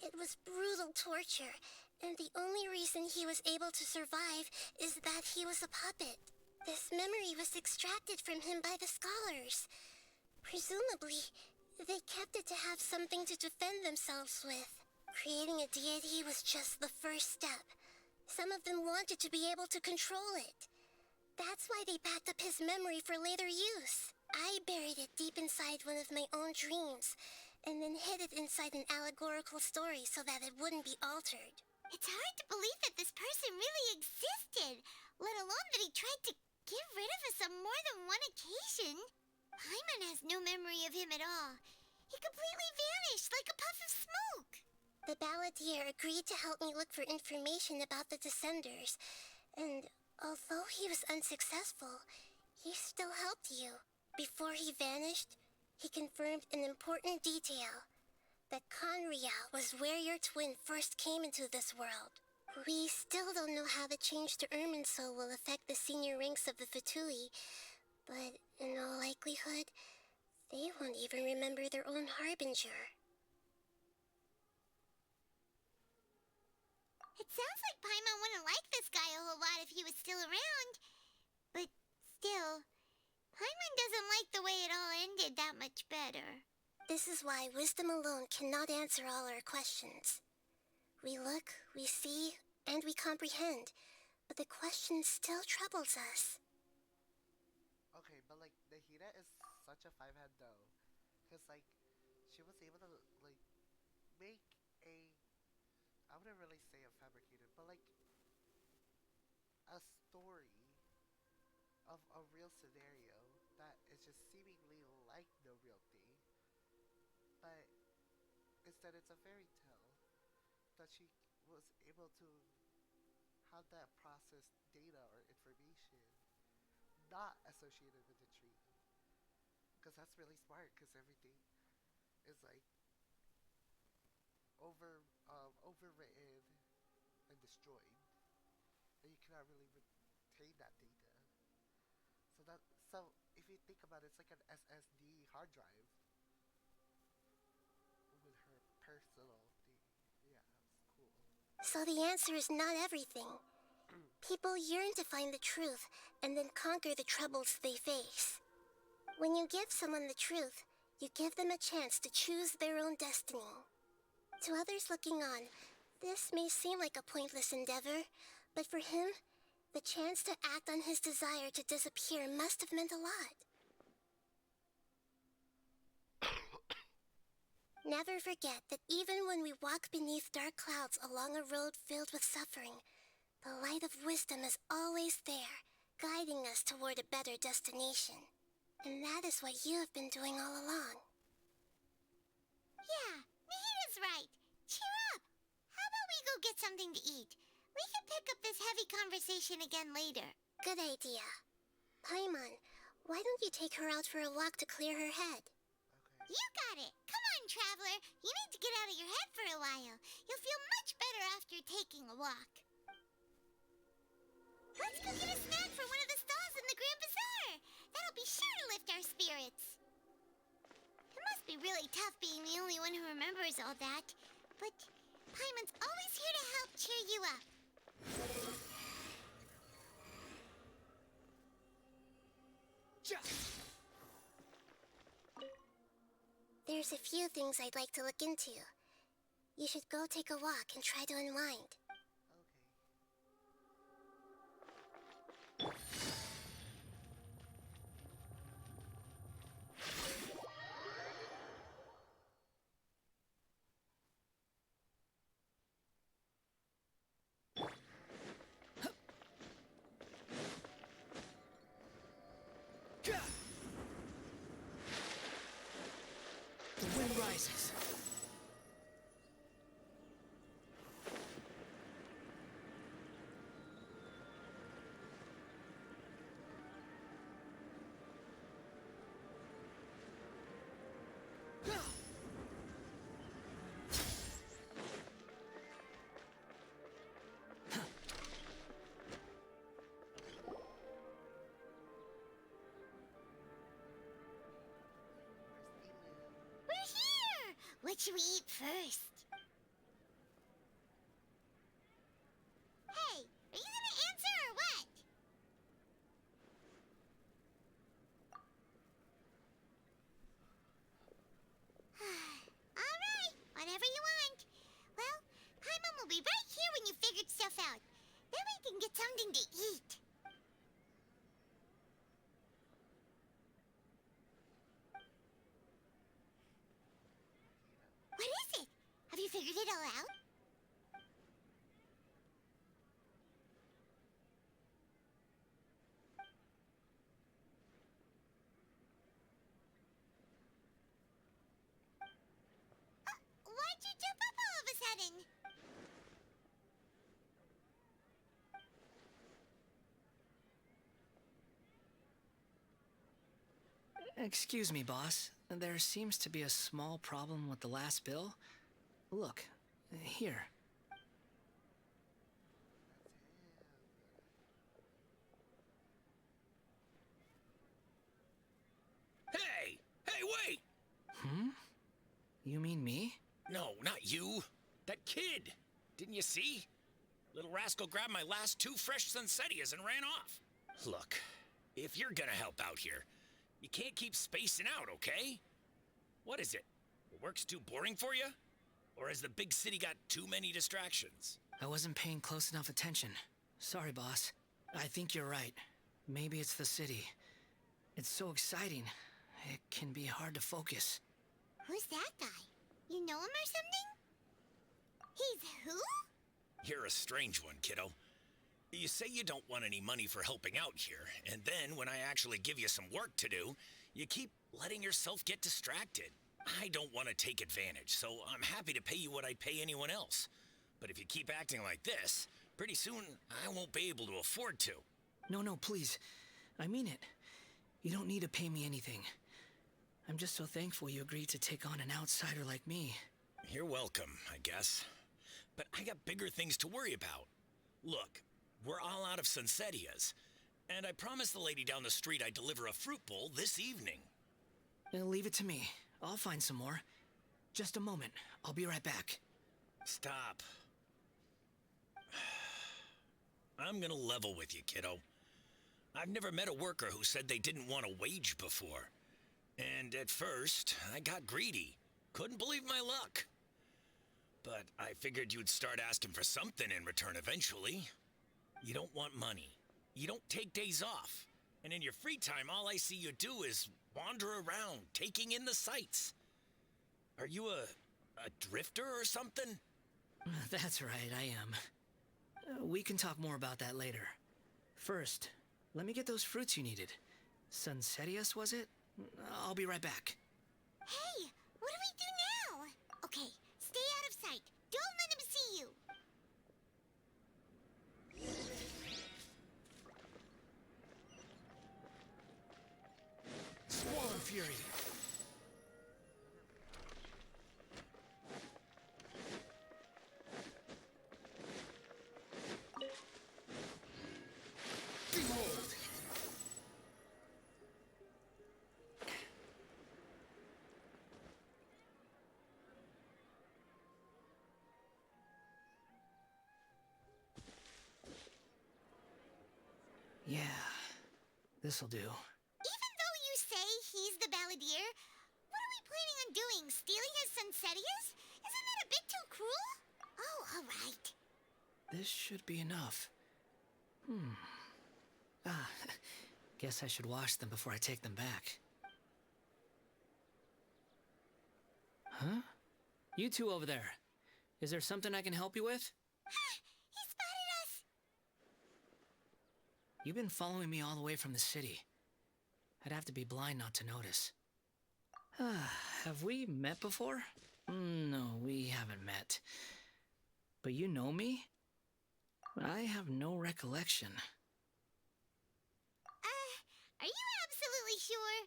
It was brutal torture, and the only reason he was able to survive is that he was a puppet. This memory was extracted from him by the scholars. Presumably, they kept it to have something to defend themselves with. Creating a deity was just the first step. Some of them wanted to be able to control it. That's why they backed up his memory for later use. I buried it deep inside one of my own dreams, and then hid it inside an allegorical story so that it wouldn't be altered. It's hard to believe that this person really existed, let alone that he tried to get rid of us on more than one occasion. Paimon has no memory of him at all. He completely vanished like a puff of smoke. The balladeer agreed to help me look for information about the Descenders, and although he was unsuccessful, he still helped you. Before he vanished, he confirmed an important detail. That Conria was where your twin first came into this world. We still don't know how the change to Irminsul will affect the senior ranks of the Fatui, but in all likelihood, they won't even remember their own Harbinger. It sounds like Paimon wouldn't like this guy a whole lot if he was still around. But still, Paimon doesn't like the way it all ended that much better. This is why wisdom alone cannot answer all our questions. We look, we see, and we comprehend, but the question still troubles us. Okay, but like Nahida is such a five-head though, cause like she was able to like make a, I wouldn't really say a fabricated, but like a story of a real scenario that is just seemingly like the real thing, but instead it's a fairy tale that she was able to have that processed data or information not associated with the tree, because that's really smart, because everything is like overwritten and destroyed, and you cannot really retain that data. So if you think about it, it's like an SSD hard drive with her personal thing. Yeah, it's cool. So the answer is not everything. People yearn to find the truth and then conquer the troubles they face. When you give someone the truth, you give them a chance to choose their own destiny. To others looking on, this may seem like a pointless endeavor, but for him, the chance to act on his desire to disappear must have meant a lot. Never forget that even when we walk beneath dark clouds along a road filled with suffering, the light of wisdom is always there, guiding us toward a better destination. And that is what you have been doing all along. Yeah, Nahida's right. Cheer up. How about we go get something to eat? We can pick up this heavy conversation again later. Good idea. Paimon, why don't you take her out for a walk to clear her head? Okay. You got it. Come on, traveler. You need to get out of your head for a while. You'll feel much better after taking a walk. Let's go get a snack from one of the stalls in the Grand Bazaar. That'll be sure to lift our spirits. It must be really tough being the only one who remembers all that. But Paimon's always here to help cheer you up. There's a few things I'd like to look into. You should go take a walk and try to unwind. The wind rises. We're here! What should we eat first? Hey, are you gonna answer or what? All right, whatever you want. Well, Paimon will be right here when you figured stuff out. Then we can get something to eat. did you jump up all of a sudden? Excuse me, boss. There seems to be a small problem with the last bill. Look, here. Hey! Hey, wait! You mean me? No, not you. That kid. Didn't you see? Little rascal grabbed my last 2 fresh Sunsettias and ran off. Look, if you're gonna help out here, you can't keep spacing out, okay? What is it? Work's too boring for you? Or has the big city got too many distractions? I wasn't paying close enough attention. Sorry, boss. I think you're right. Maybe it's the city. It's so exciting. It can be hard to focus. Who's that guy? You know him or something? He's who? You're a strange one, kiddo. You say you don't want any money for helping out here, and then when I actually give you some work to do, you keep letting yourself get distracted. I don't want to take advantage, so I'm happy to pay you what I'd pay anyone else. But if you keep acting like this, pretty soon I won't be able to afford to. No, please. I mean it. You don't need to pay me anything. I'm just so thankful you agreed to take on an outsider like me. You're welcome, I guess. But I got bigger things to worry about. Look, we're all out of Sunsettias, and I promised the lady down the street I'd deliver a fruit bowl this evening. Leave it to me. I'll find some more. Just a moment. I'll be right back. Stop. I'm gonna level with you, kiddo. I've never met a worker who said they didn't want a wage before. And at first, I got greedy. Couldn't believe my luck. But I figured you'd start asking for something in return eventually. You don't want money. You don't take days off. And in your free time, all I see you do is wander around, taking in the sights. Are you a drifter or something? That's right, I am. We can talk more about that later. First, let me get those fruits you needed. Sunsettias, was it? I'll be right back. Hey, what do we do now? Okay, stay out of sight. Don't let him see you. Swarm Fury! Behold! Yeah, this'll do. Even though you say he's the balladeer, what are we planning on doing? Stealing his Sunsettias? Isn't that a bit too cruel? Oh, all right. This should be enough. Guess I should wash them before I take them back. Huh? You two over there. Is there something I can help you with? He spotted us. You've been following me all the way from the city. I'd have to be blind not to notice. Have we met before? No, we haven't met. But you know me? I have no recollection. Are you absolutely sure?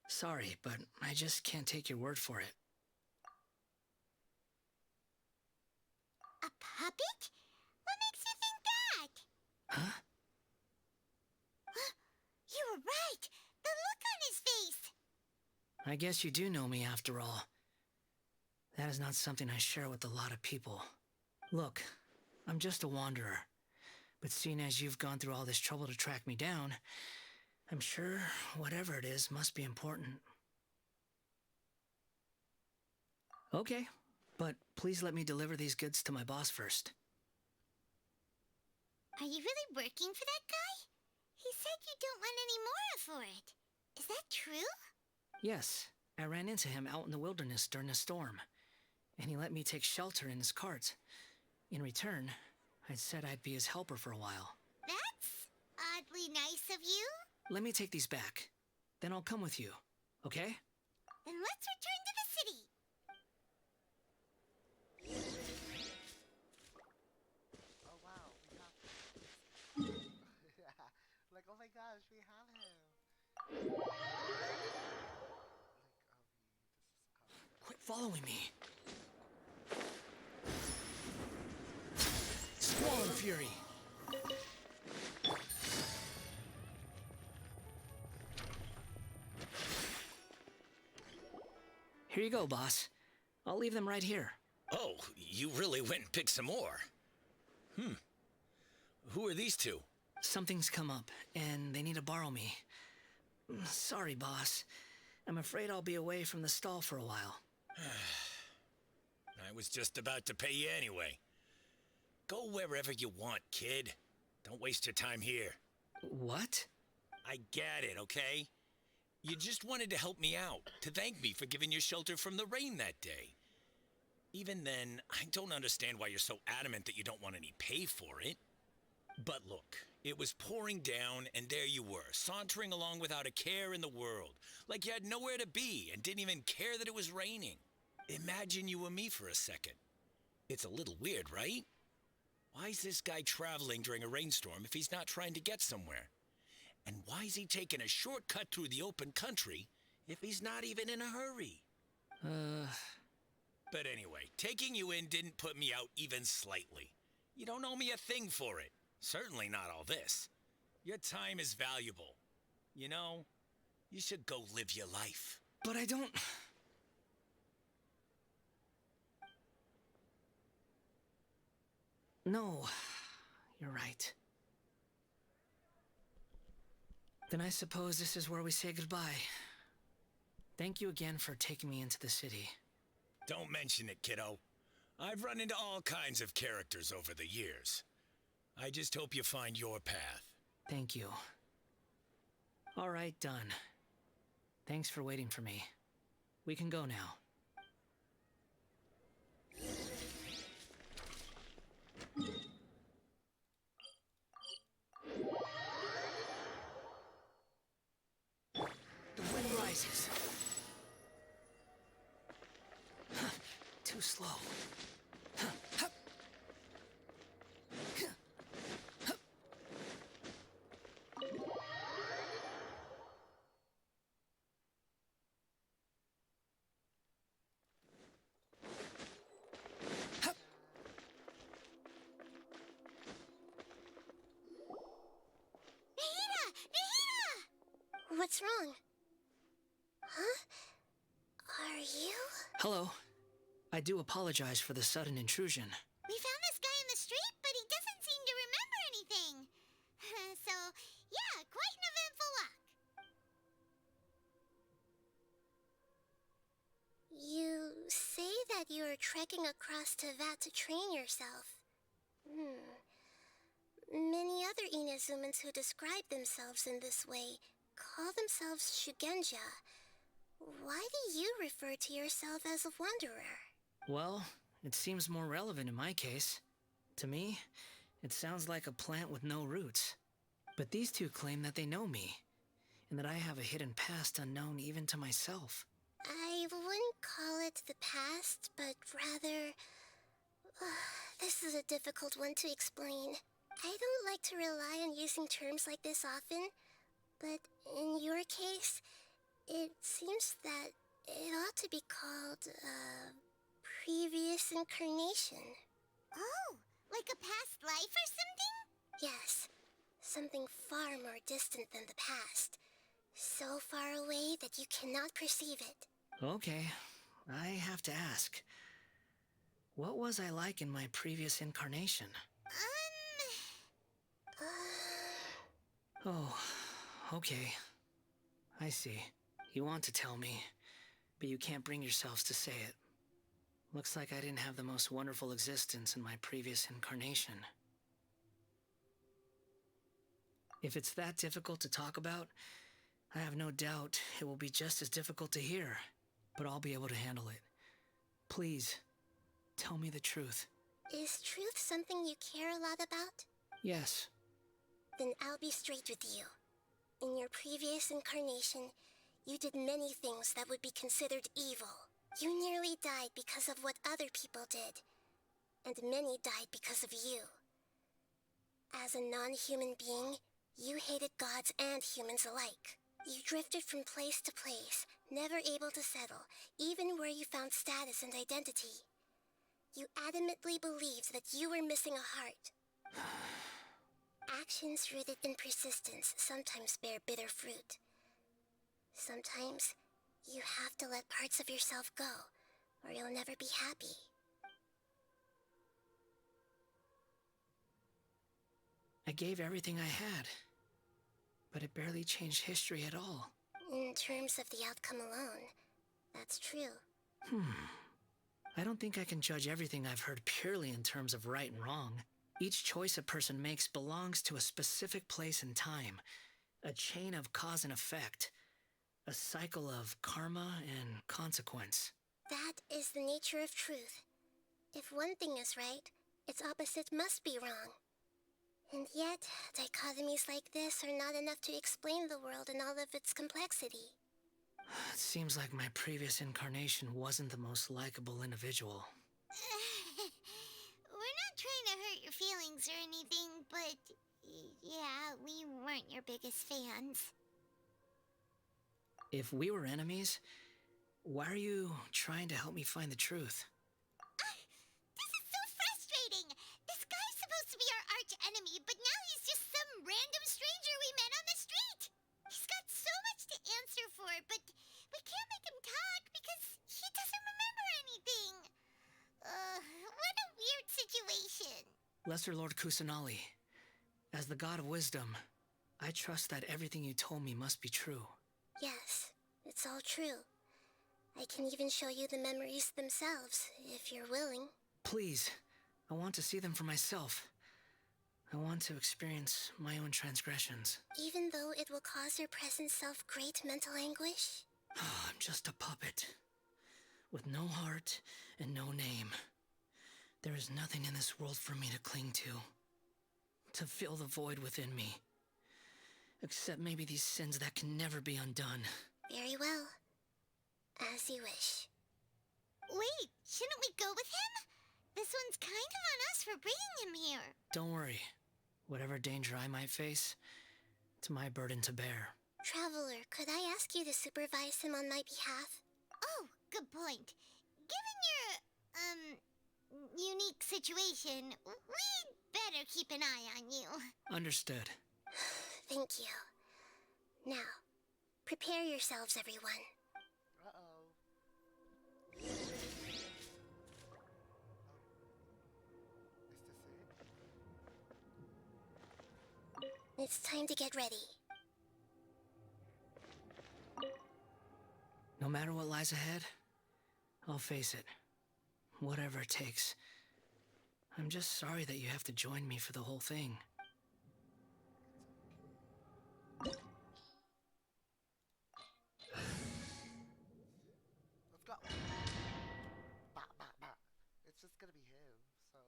Sorry, but I just can't take your word for it. A puppet? What makes you think that? Huh? You were right. The look on his face. I guess you do know me after all. That is not something I share with a lot of people. Look, I'm just a wanderer. But seeing as you've gone through all this trouble to track me down, I'm sure whatever it is must be important. Okay, but please let me deliver these goods to my boss first. Are you really working for that guy? He said you don't want any more for it. Is that true? Yes, I ran into him out in the wilderness during a storm, and he let me take shelter in his cart. In return, I said I'd be his helper for a while. That's oddly nice of you. Let me take these back. Then I'll come with you, okay? Then let's return to the city. Quit following me. Squall and Fury. Here you go, boss. I'll leave them right here. Oh, you really went and picked some more. Who are these two? Something's come up, and they need to borrow me. Sorry, boss. I'm afraid I'll be away from the stall for a while. I was just about to pay you anyway. Go wherever you want, kid. Don't waste your time here. What? I get it, okay? You just wanted to help me out, to thank me for giving you shelter from the rain that day. Even then, I don't understand why you're so adamant that you don't want any pay for it. But look, it was pouring down, and there you were, sauntering along without a care in the world, like you had nowhere to be and didn't even care that it was raining. Imagine you were me for a second. It's a little weird, right? Why is this guy traveling during a rainstorm if he's not trying to get somewhere? And why is he taking a shortcut through the open country if he's not even in a hurry? But anyway, taking you in didn't put me out even slightly. You don't owe me a thing for it. Certainly not all this. Your time is valuable. You know, you should go live your life. But I don't... No, you're right. Then I suppose this is where we say goodbye. Thank you again for taking me into the city. Don't mention it, kiddo. I've run into all kinds of characters over the years. I just hope you find your path. Thank you. All right, done. Thanks for waiting for me. We can go now. The wind rises. Too slow. What's wrong? Huh? Are you? Hello. I do apologize for the sudden intrusion. We found this guy in the street, but he doesn't seem to remember anything. So, yeah, quite an eventful walk. You say that you are trekking across Teyvat to train yourself. Many other Inazumans who describe themselves in this way call themselves Shugenja. Why do you refer to yourself as a wanderer? Well, it seems more relevant in my case. To me, it sounds like a plant with no roots. But these two claim that they know me, and that I have a hidden past unknown even to myself. I wouldn't call it the past, but rather... this is a difficult one to explain. I don't like to rely on using terms like this often, but in your case, it seems that it ought to be called, previous incarnation. Oh, like a past life or something? Yes, something far more distant than the past. So far away that you cannot perceive it. Okay, I have to ask. What was I like in my previous incarnation? Oh, okay. I see. You want to tell me, but you can't bring yourselves to say it. Looks like I didn't have the most wonderful existence in my previous incarnation. If it's that difficult to talk about, I have no doubt it will be just as difficult to hear, but I'll be able to handle it. Please, tell me the truth. Is truth something you care a lot about? Yes. Then I'll be straight with you. In your previous incarnation, you did many things that would be considered evil. You nearly died because of what other people did, and many died because of you. As a non-human being, you hated gods and humans alike. You drifted from place to place, never able to settle, even where you found status and identity. You adamantly believed that you were missing a heart. Actions rooted in persistence sometimes bear bitter fruit. Sometimes, you have to let parts of yourself go, or you'll never be happy. I gave everything I had, but it barely changed history at all. In terms of the outcome alone, that's true. I don't think I can judge everything I've heard purely in terms of right and wrong. Each choice a person makes belongs to a specific place and time, a chain of cause and effect, a cycle of karma and consequence. That is the nature of truth. If one thing is right, its opposite must be wrong. And yet, dichotomies like this are not enough to explain the world in all of its complexity. It seems like my previous incarnation wasn't the most likable individual. We're not trying to hurt your feelings or anything, but yeah, we weren't your biggest fans. If we were enemies, why are you trying to help me find the truth? This is so frustrating! This guy's supposed to be our arch enemy, but now he's just some random stranger we met on the street! He's got so much to answer for, but we can't make him talk because he doesn't remember anything. What a weird situation. Lesser Lord Kusanali, as the god of wisdom, I trust that everything you told me must be true. Yes, it's all true. I can even show you the memories themselves, if you're willing. Please, I want to see them for myself. I want to experience my own transgressions. Even though it will cause your present self great mental anguish? I'm just a puppet, with no heart and no name. There is nothing in this world for me to cling to fill the void within me. Except maybe these sins that can never be undone. Very well. As you wish. Wait, shouldn't we go with him? This one's kind of on us for bringing him here. Don't worry. Whatever danger I might face, it's my burden to bear. Traveler, could I ask you to supervise him on my behalf? Oh, good point. Given your, unique situation, we'd better keep an eye on you. Understood. Thank you. Now, prepare yourselves, everyone. Is this it? It's time to get ready. No matter what lies ahead, I'll face it. Whatever it takes. I'm just sorry that you have to join me for the whole thing. Let's go. Bah, bah, bah. It's just gonna be him, so.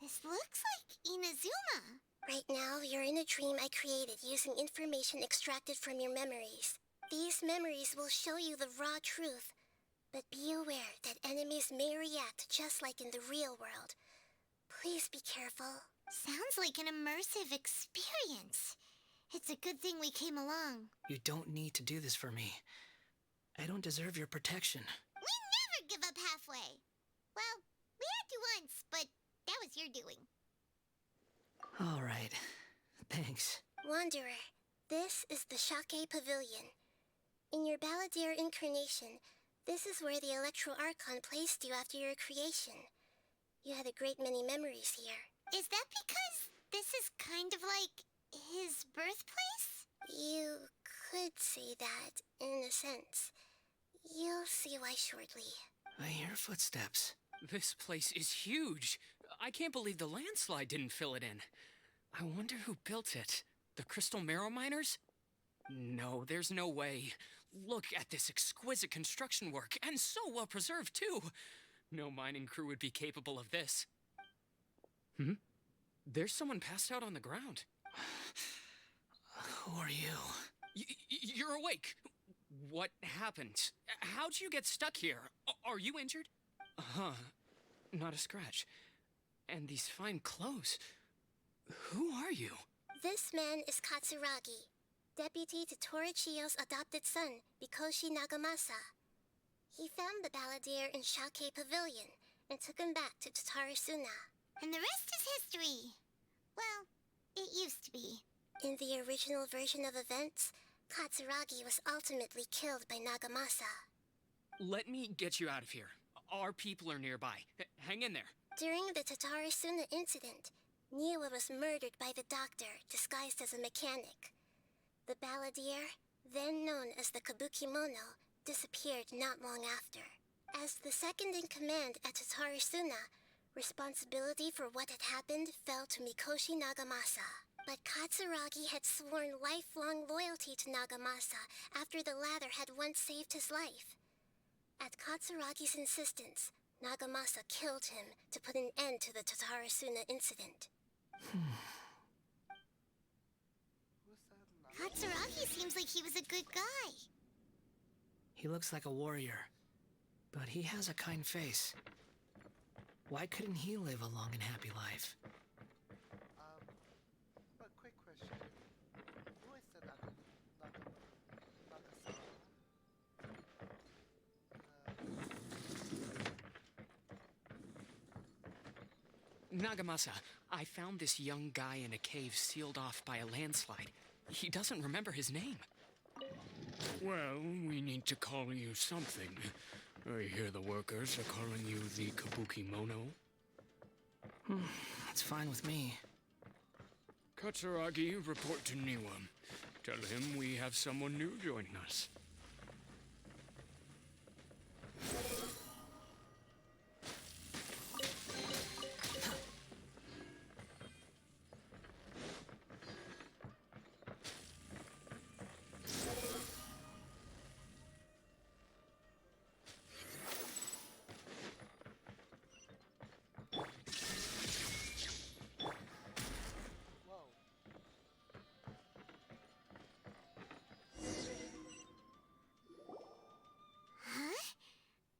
This looks like Inazuma. Right now, you're in a dream I created using information extracted from your memories. These memories will show you the raw truth, but be aware that enemies may react just like in the real world. Please be careful. Sounds like an immersive experience. It's a good thing we came along. You don't need to do this for me. I don't deserve your protection. We never give up halfway. Well, we had to once, but that was your doing. All right. Thanks. Wanderer, this is the Shake Pavilion. In your Balladeer incarnation, this is where the Electro Archon placed you after your creation. You had a great many memories here. Is that because this is kind of like his birthplace? You could say that, in a sense. You'll see why shortly. I hear footsteps. This place is huge. I can't believe the landslide didn't fill it in. I wonder who built it. The Crystal Marrow Miners? No, there's no way. Look at this exquisite construction work, and so well preserved, too. No mining crew would be capable of this. There's someone passed out on the ground. Who are you? You're awake. What happened? How'd you get stuck here? Are you injured? Not a scratch. And these fine clothes. Who are you? This man is Katsuragi, deputy to Torichiyo's adopted son, Mikoshi Nagamasa. He found the balladeer in Shake Pavilion and took him back to Tatarasuna. And the rest is history. Well, it used to be. In the original version of events, Katsuragi was ultimately killed by Nagamasa. Let me get you out of here. Our people are nearby. Hang in there. During the Tatarasuna incident, Niwa was murdered by the doctor disguised as a mechanic. The balladeer, then known as the Kabukimono, disappeared not long after. As the second in command at Tatarasuna, responsibility for what had happened fell to Mikoshi Nagamasa. But Katsuragi had sworn lifelong loyalty to Nagamasa after the latter had once saved his life. At Katsuragi's insistence, Nagamasa killed him to put an end to the Tatarasuna incident. Katsuragi seems like he was a good guy. He looks like a warrior, but he has a kind face. Why couldn't he live a long and happy life? But quick question. Who is the Nagamasa, I found this young guy in a cave sealed off by a landslide. He doesn't remember his name. Well, we need to call you something. I hear the workers are calling you the Kabukimono. That's fine with me. Katsuragi, report to Niwa. Tell him we have someone new joining us.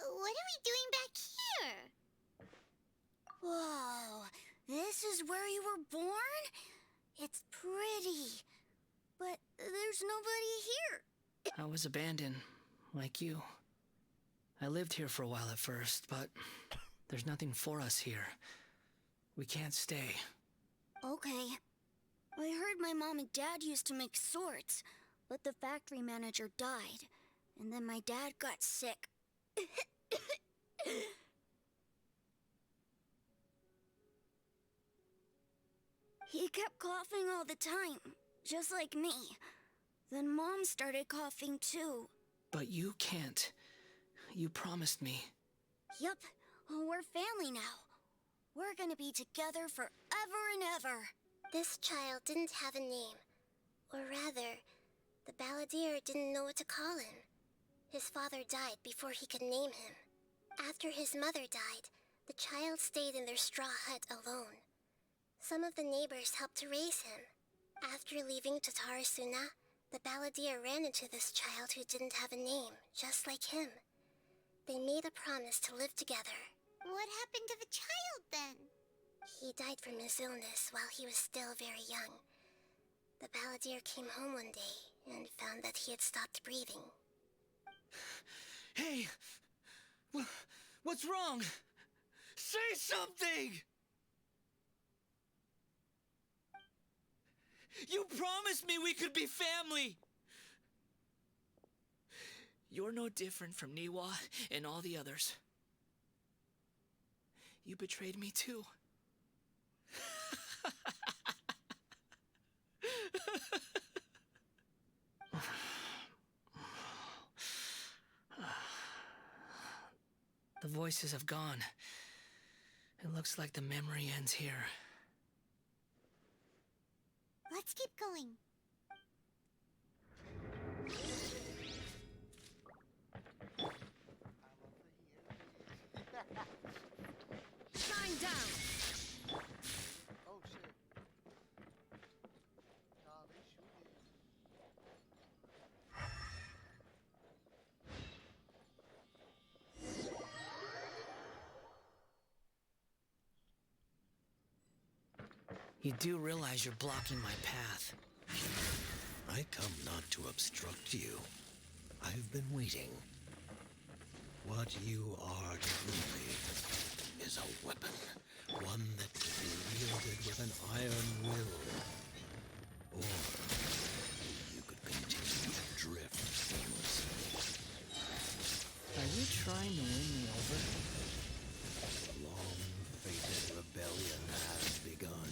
What are we doing back here? Whoa, this is where you were born? It's pretty, but there's nobody here. I was abandoned, like you. I lived here for a while at first, but there's nothing for us here. We can't stay. Okay. I heard my mom and dad used to make swords, but the factory manager died, and then my dad got sick. He kept coughing all the time, just like me. Then Mom started coughing too. But you can't. You promised me. Yup, we're family now. We're gonna be together forever and ever. This child didn't have a name. Or rather, the balladeer didn't know what to call him. His father died before he could name him. After his mother died, the child stayed in their straw hut alone. Some of the neighbors helped to raise him. After leaving Tatarasuna, the balladeer ran into this child who didn't have a name, just like him. They made a promise to live together. What happened to the child then? He died from his illness while he was still very young. The balladeer came home one day and found that he had stopped breathing. Hey! What's wrong? Say something! You promised me we could be family! You're no different from Niwa and all the others. You betrayed me too. The voices have gone. It looks like the memory ends here. Let's keep going. Shine down! Oh shit. Nah, they shooting. You do realize you're blocking my path. I come not to obstruct you. I've been waiting. What you are truly is a weapon. One that can be wielded with an iron will. Or you could continue to drift aimlessly. Are you trying to win me over? Long-fated rebellion has begun.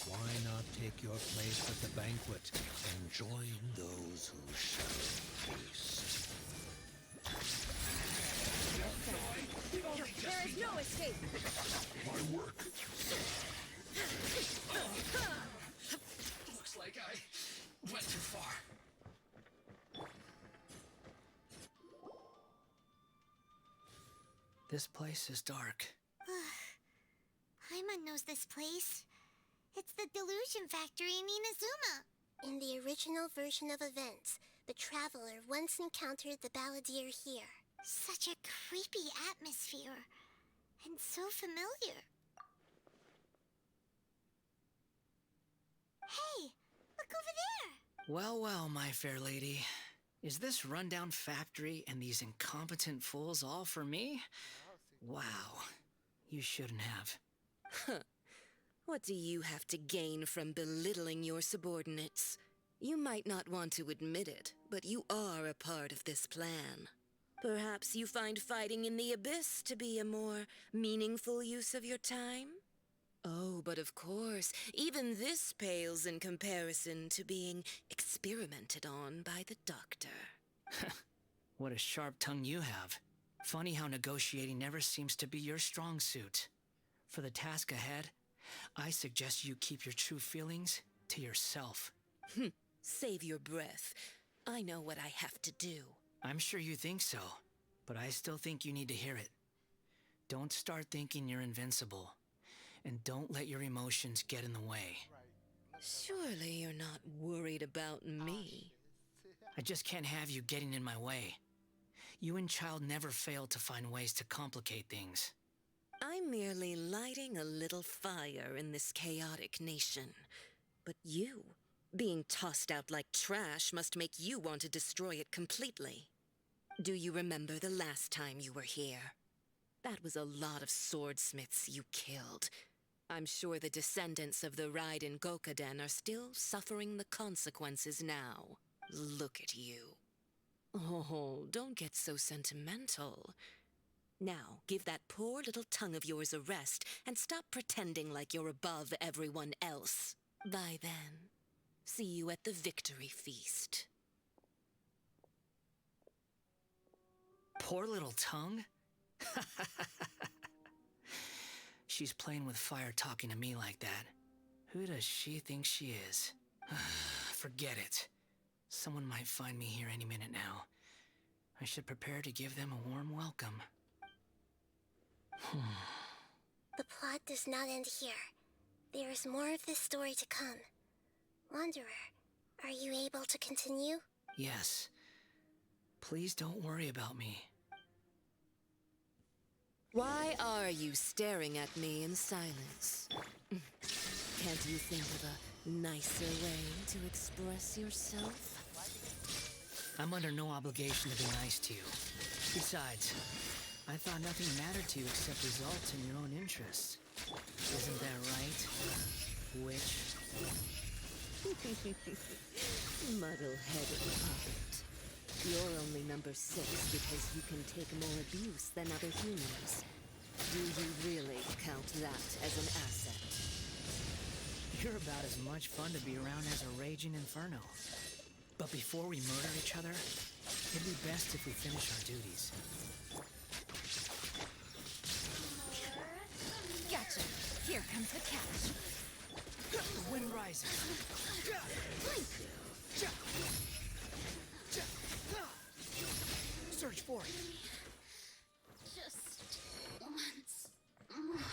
Why not take your place at the banquet and join those who shall feast? There is no escape! My work. Looks like I went too far. This place is dark. Paimon knows this place. It's the Delusion Factory in Inazuma. In the original version of events, the Traveler once encountered the Balladeer here. Such a creepy atmosphere. And so familiar. Hey, look over there! Well, well, my fair lady. Is this rundown factory and these incompetent fools all for me? Wow. You shouldn't have. Huh. What do you have to gain from belittling your subordinates? You might not want to admit it, but you are a part of this plan. Perhaps you find fighting in the Abyss to be a more meaningful use of your time? Oh, but of course, even this pales in comparison to being experimented on by the Doctor. What a sharp tongue you have. Funny how negotiating never seems to be your strong suit. For the task ahead, I suggest you keep your true feelings to yourself. Save your breath. I know what I have to do. I'm sure you think so, but I still think you need to hear it. Don't start thinking you're invincible, and don't let your emotions get in the way. Surely you're not worried about me. I just can't have you getting in my way. You and Child never fail to find ways to complicate things. I'm merely lighting a little fire in this chaotic nation. But you, being tossed out like trash, must make you want to destroy it completely. Do you remember the last time you were here? That was a lot of swordsmiths you killed. I'm sure the descendants of the Raiden Gokaden are still suffering the consequences now. Look at you. Oh, don't get so sentimental. Now, give that poor little tongue of yours a rest and stop pretending like you're above everyone else. Bye then. See you at the victory feast. Poor little tongue? She's playing with fire talking to me like that. Who does she think she is? Forget it. Someone might find me here any minute now. I should prepare to give them a warm welcome. The plot does not end here. There is more of this story to come. Wanderer, are you able to continue? Yes. Please don't worry about me. Why are you staring at me in silence? Can't you think of a nicer way to express yourself? I'm under no obligation to be nice to you. Besides, I thought nothing mattered to you except results in your own interests. Isn't that right, witch? Muddle-headed puppet. You're only number 6 because you can take more abuse than other humans. Do you really count that as an asset? You're about as much fun to be around as a raging inferno. But before we murder each other, it'd be best if we finish our duties. Gotcha! Here comes the catch! The wind rises. Search for it. Just once more.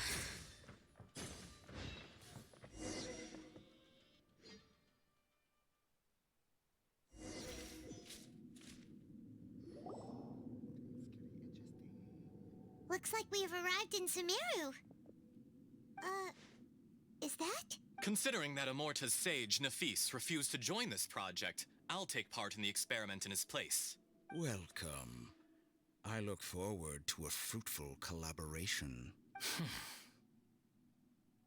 Looks like we have arrived in Sumeru. Is that? that? Considering that Amorta's sage, Nafis, refused to join this project, I'll take part in the experiment in his place. Welcome. I look forward to a fruitful collaboration.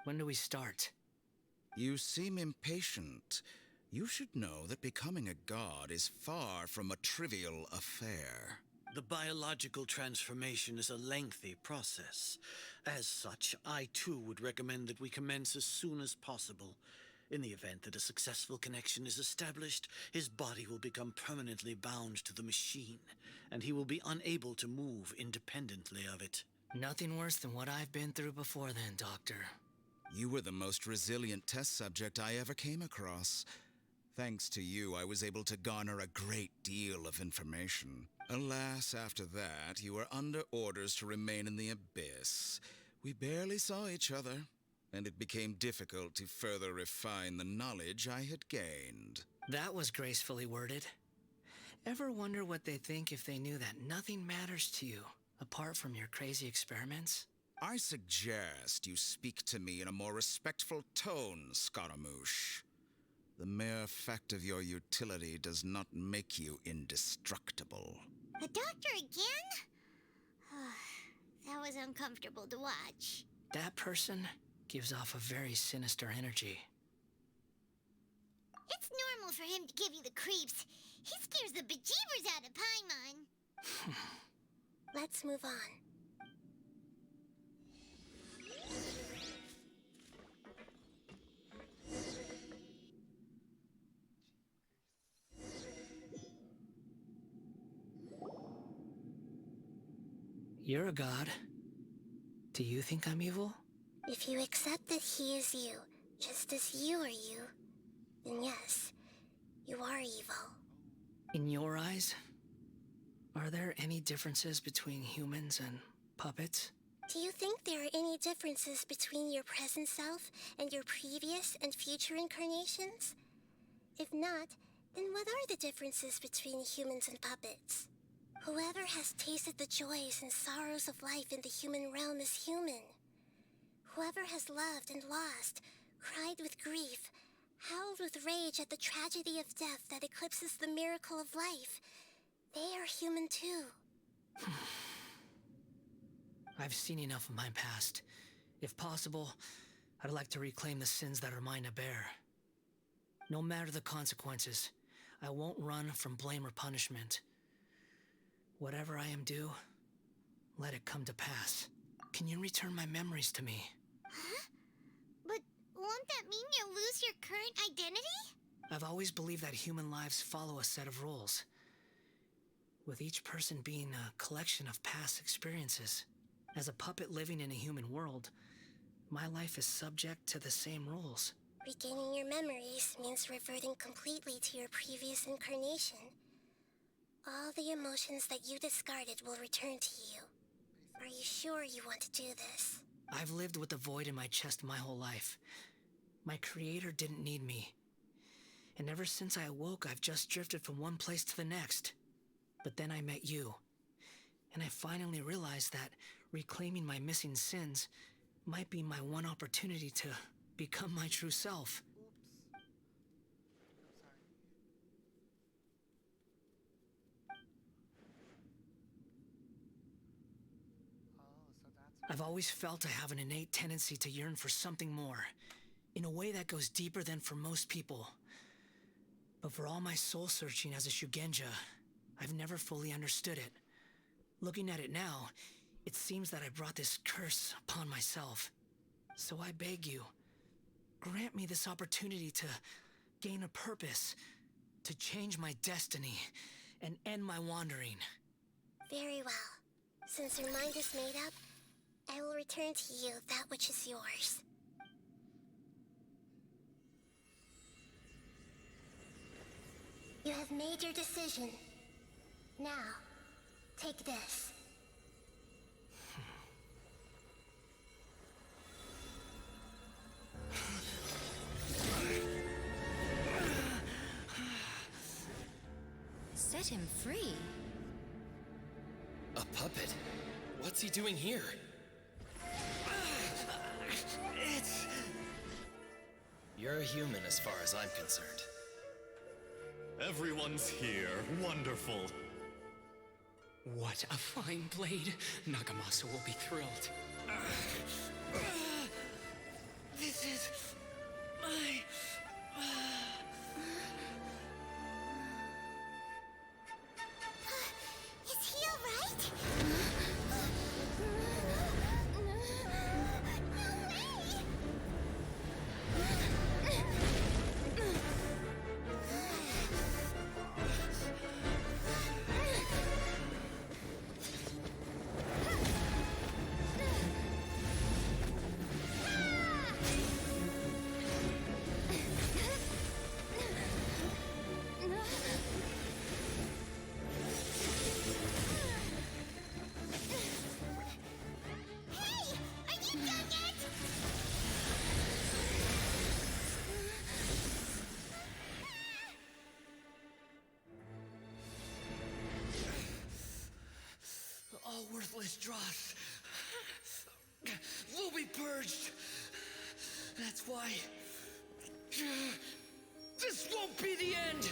When do we start? You seem impatient. You should know that becoming a god is far from a trivial affair. The biological transformation is a lengthy process. As such, I too would recommend that we commence as soon as possible. In the event that a successful connection is established, his body will become permanently bound to the machine, and he will be unable to move independently of it. Nothing worse than what I've been through before then, Doctor. You were the most resilient test subject I ever came across. Thanks to you, I was able to garner a great deal of information. Alas, after that, you were under orders to remain in the abyss. We barely saw each other, and it became difficult to further refine the knowledge I had gained. That was gracefully worded. Ever wonder what they think if they knew that nothing matters to you, apart from your crazy experiments? I suggest you speak to me in a more respectful tone, Scaramouche. The mere fact of your utility does not make you indestructible. The doctor again? That was uncomfortable to watch. That person gives off a very sinister energy. It's normal for him to give you the creeps. He scares the bejeebers out of Paimon. Let's move on. You're a god. Do you think I'm evil? If you accept that he is you, just as you are you, then yes, you are evil. In your eyes, are there any differences between humans and puppets? Do you think there are any differences between your present self and your previous and future incarnations? If not, then what are the differences between humans and puppets? Whoever has tasted the joys and sorrows of life in the human realm is human. Whoever has loved and lost, cried with grief, howled with rage at the tragedy of death that eclipses the miracle of life, they are human too. I've seen enough of my past. If possible, I'd like to reclaim the sins that are mine to bear. No matter the consequences, I won't run from blame or punishment. Whatever I am due, let it come to pass. Can you return my memories to me? Huh? But won't that mean you'll lose your current identity? I've always believed that human lives follow a set of rules, with each person being a collection of past experiences. As a puppet living in a human world, my life is subject to the same rules. Regaining your memories means reverting completely to your previous incarnation. All the emotions that you discarded will return to you. Are you sure you want to do this? I've lived with the void in my chest my whole life. My creator didn't need me. And ever since I awoke, I've just drifted from one place to the next. But then I met you. And I finally realized that reclaiming my missing sins might be my one opportunity to become my true self. I've always felt I have an innate tendency to yearn for something more, in a way that goes deeper than for most people. But for all my soul-searching as a Shugenja, I've never fully understood it. Looking at it now, it seems that I brought this curse upon myself. So I beg you, grant me this opportunity to gain a purpose, to change my destiny, and end my wandering. Very well. Since your mind is made up, I will return to you that which is yours. You have made your decision. Now, take this. Set him free? A puppet? What's he doing here? You're a human as far as I'm concerned. Everyone's here. Wonderful. What a fine blade. Nagamasa will be thrilled. This is my... Is he alright? All worthless dross will be purged. That's why this won't be the end.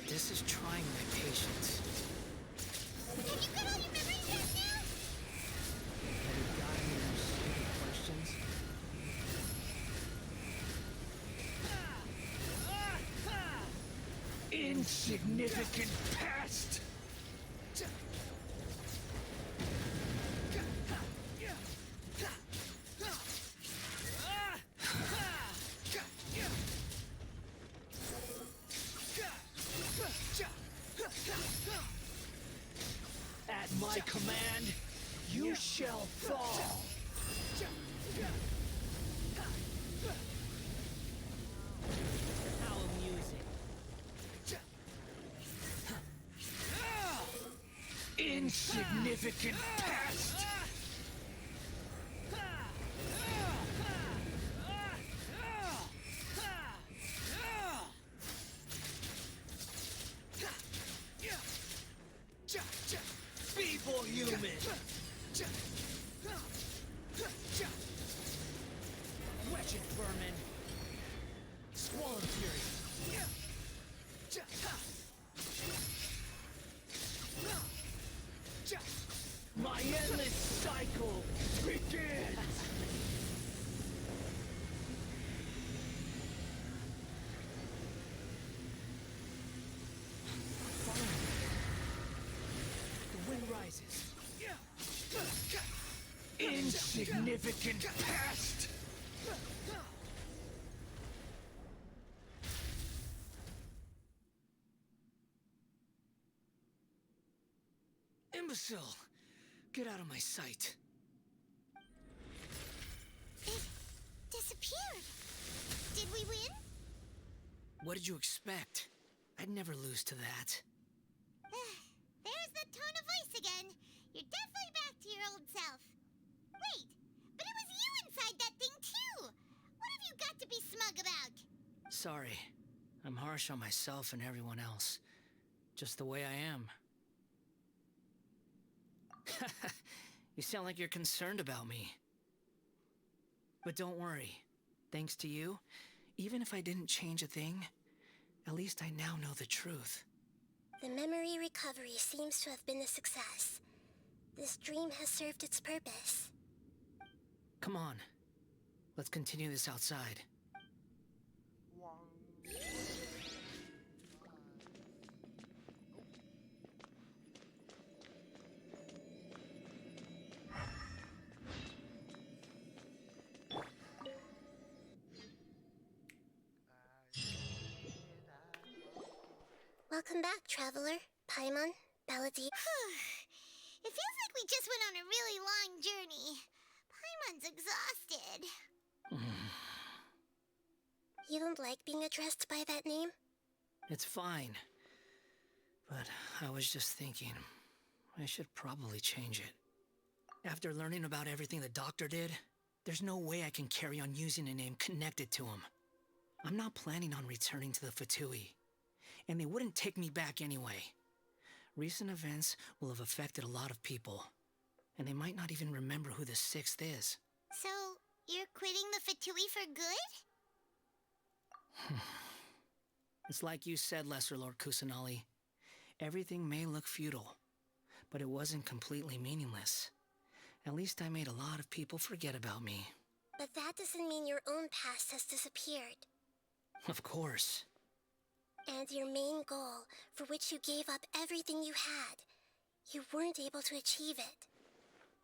This is trying my patience. Have you got all your memories back now? Have you got any more stupid questions? Insignificant past! At my command, you shall fall. How amusing. Insignificant past. Feeble human. Wretched vermin. Squalid fury. My endless cycle begins! The wind rises. Insignificant past! Imbecile! Get out of my sight. It disappeared. Did we win? What did you expect? I'd never lose to that. There's the tone of voice again. You're definitely back to your old self. Wait, but it was you inside that thing too. What have you got to be smug about? Sorry. I'm harsh on myself and everyone else. Just the way I am. You sound like you're concerned about me. But don't worry. Thanks to you, even if I didn't change a thing, at least I now know the truth. The memory recovery seems to have been a success. This dream has served its purpose. Come on. Let's continue this outside. Welcome back, Traveler, Paimon, Balladeer. It feels like we just went on a really long journey. Paimon's exhausted. You don't like being addressed by that name? It's fine. But I was just thinking, I should probably change it. After learning about everything the doctor did, there's no way I can carry on using a name connected to him. I'm not planning on returning to the Fatui, and they wouldn't take me back anyway. Recent events will have affected a lot of people, and they might not even remember who the sixth is. So, you're quitting the Fatui for good? It's like you said, Lesser Lord Kusanali. Everything may look futile, but it wasn't completely meaningless. At least I made a lot of people forget about me. But that doesn't mean your own past has disappeared. Of course. And your main goal, for which you gave up everything you had, you weren't able to achieve it.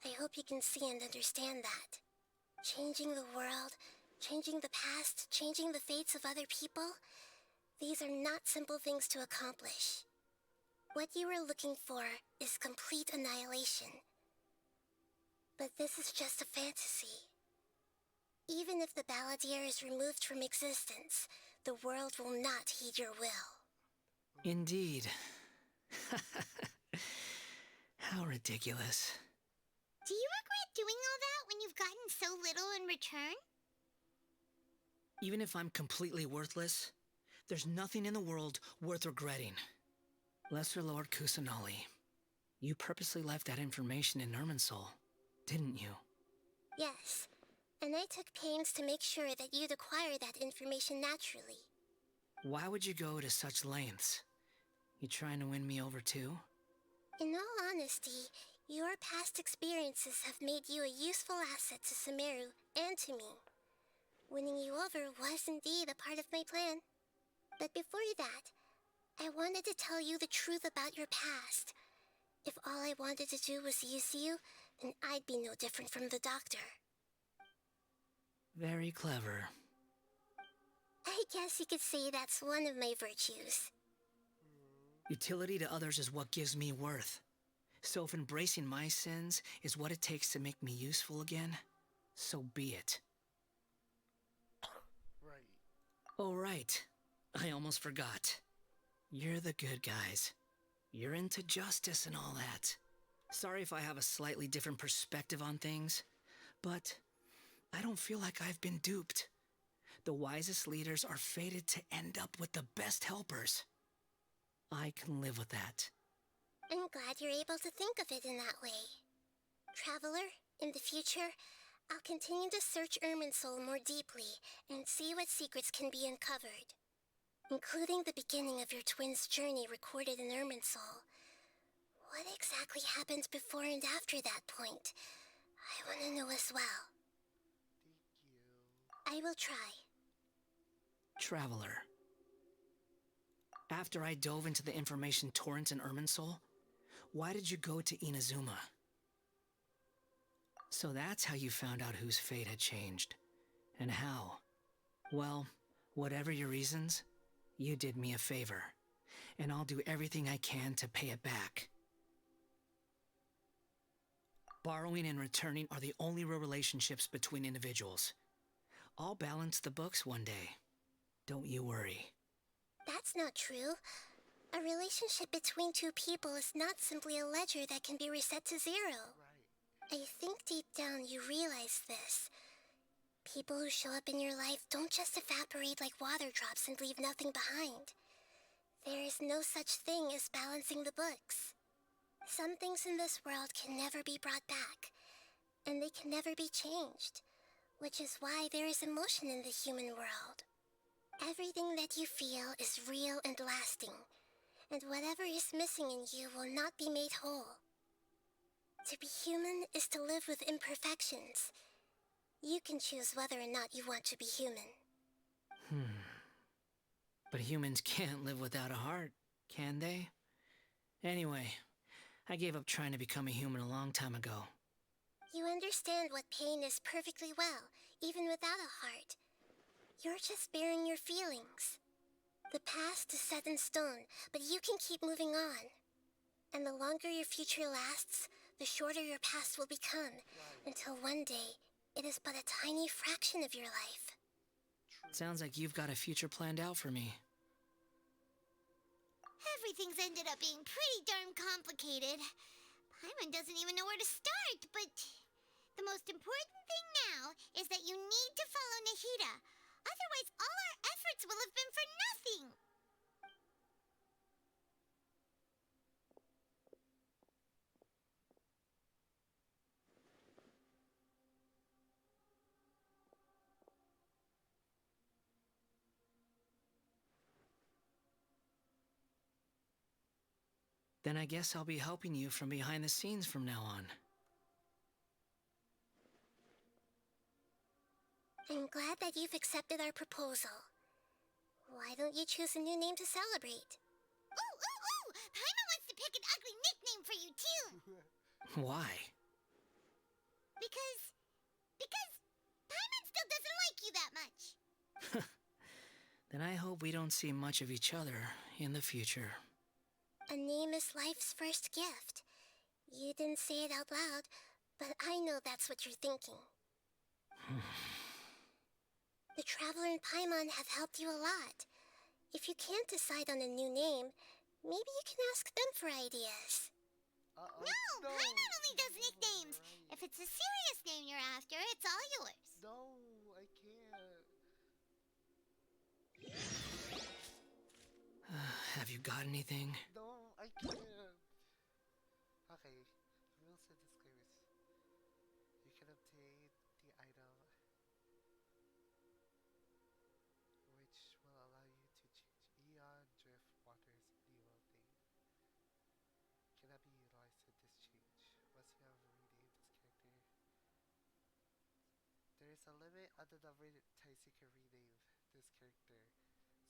I hope you can see and understand that. Changing the world, changing the past, changing the fates of other people, these are not simple things to accomplish. What you were looking for is complete annihilation. But this is just a fantasy. Even if the Balladeer is removed from existence, the world will not heed your will. Indeed. How ridiculous. Do you regret doing all that when you've gotten so little in return? Even if I'm completely worthless, there's nothing in the world worth regretting. Lesser Lord Kusanali, you purposely left that information in Irminsul, didn't you? Yes, and I took pains to make sure that you'd acquire that information naturally. Why would you go to such lengths? You trying to win me over too? In all honesty, your past experiences have made you a useful asset to Sumeru and to me. Winning you over was indeed a part of my plan. But before that, I wanted to tell you the truth about your past. If all I wanted to do was use you, then I'd be no different from the doctor. Very clever. I guess you could say that's one of my virtues. Utility to others is what gives me worth. So if embracing my sins is what it takes to make me useful again, so be it. Right. Oh, right. I almost forgot. You're the good guys. You're into justice and all that. Sorry if I have a slightly different perspective on things, but I don't feel like I've been duped. The wisest leaders are fated to end up with the best helpers. I can live with that. I'm glad you're able to think of it in that way. Traveler, in the future, I'll continue to search Irminsul more deeply and see what secrets can be uncovered, including the beginning of your twins' journey recorded in Irminsul. What exactly happened before and after that point? I want to know as well. I will try. Traveler. After I dove into the information torrent in Irminsul, why did you go to Inazuma? So that's how you found out whose fate had changed. And how. Well, whatever your reasons, you did me a favor. And I'll do everything I can to pay it back. Borrowing and returning are the only real relationships between individuals. I'll balance the books one day. Don't you worry. That's not true. A relationship between two people is not simply a ledger that can be reset to zero. Right. I think deep down you realize this. People who show up in your life don't just evaporate like water drops and leave nothing behind. There is no such thing as balancing the books. Some things in this world can never be brought back, and they can never be changed, which is why there is emotion in the human world. Everything that you feel is real and lasting, and whatever is missing in you will not be made whole. To be human is to live with imperfections. You can choose whether or not you want to be human. But humans can't live without a heart, can they? Anyway, I gave up trying to become a human a long time ago. You understand what pain is perfectly well, even without a heart. You're just bearing your feelings. The past is set in stone, but you can keep moving on. And the longer your future lasts, the shorter your past will become, until one day, it is but a tiny fraction of your life. Sounds like you've got a future planned out for me. Everything's ended up being pretty darn complicated. Paimon doesn't even know where to start, but the most important thing now is that you need to follow Nahida. Otherwise, all our efforts will have been for nothing. Then I guess I'll be helping you from behind the scenes from now on. I'm glad that you've accepted our proposal. Why don't you choose a new name to celebrate? Ooh! Paimon wants to pick an ugly nickname for you, too. Why? Because Paimon still doesn't like you that much. Then I hope we don't see much of each other in the future. A name is life's first gift. You didn't say it out loud, but I know that's what you're thinking. The Traveler and Paimon have helped you a lot. If you can't decide on a new name, maybe you can ask them for ideas. No! Paimon only does nicknames. If it's a serious name you're after, it's all yours. No, I can't. Have you got anything? No, I can't. Okay, rules and disclaimers. You can obtain the item which will allow you to change Eon, Drift, Waters, Nemo name. Cannot be utilized in this change. Once you have renamed this character, there is a limit on the number of times you can rename this character,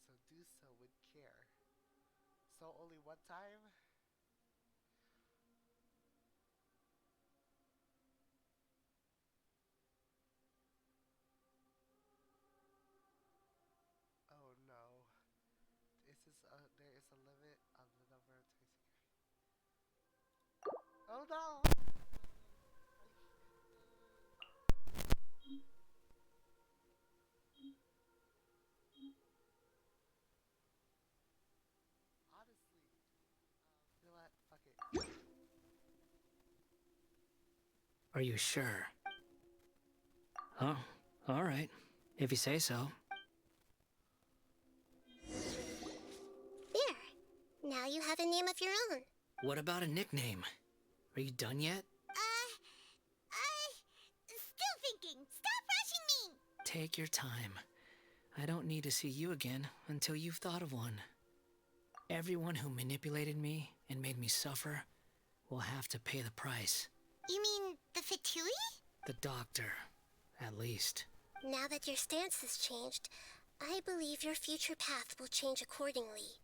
so do so with care. So only one time? Oh no. There is a limit on the number of times you can. Oh no! Honestly, you know what? Fuck it. Are you sure? Oh, alright. If you say so. There. Now you have a name of your own. What about a nickname? Are you done yet? Still thinking. Stop rushing me! Take your time. I don't need to see you again until you've thought of one. Everyone who manipulated me and made me suffer will have to pay the price. You mean the Fatui? The doctor, at least. Now that your stance has changed, I believe your future path will change accordingly.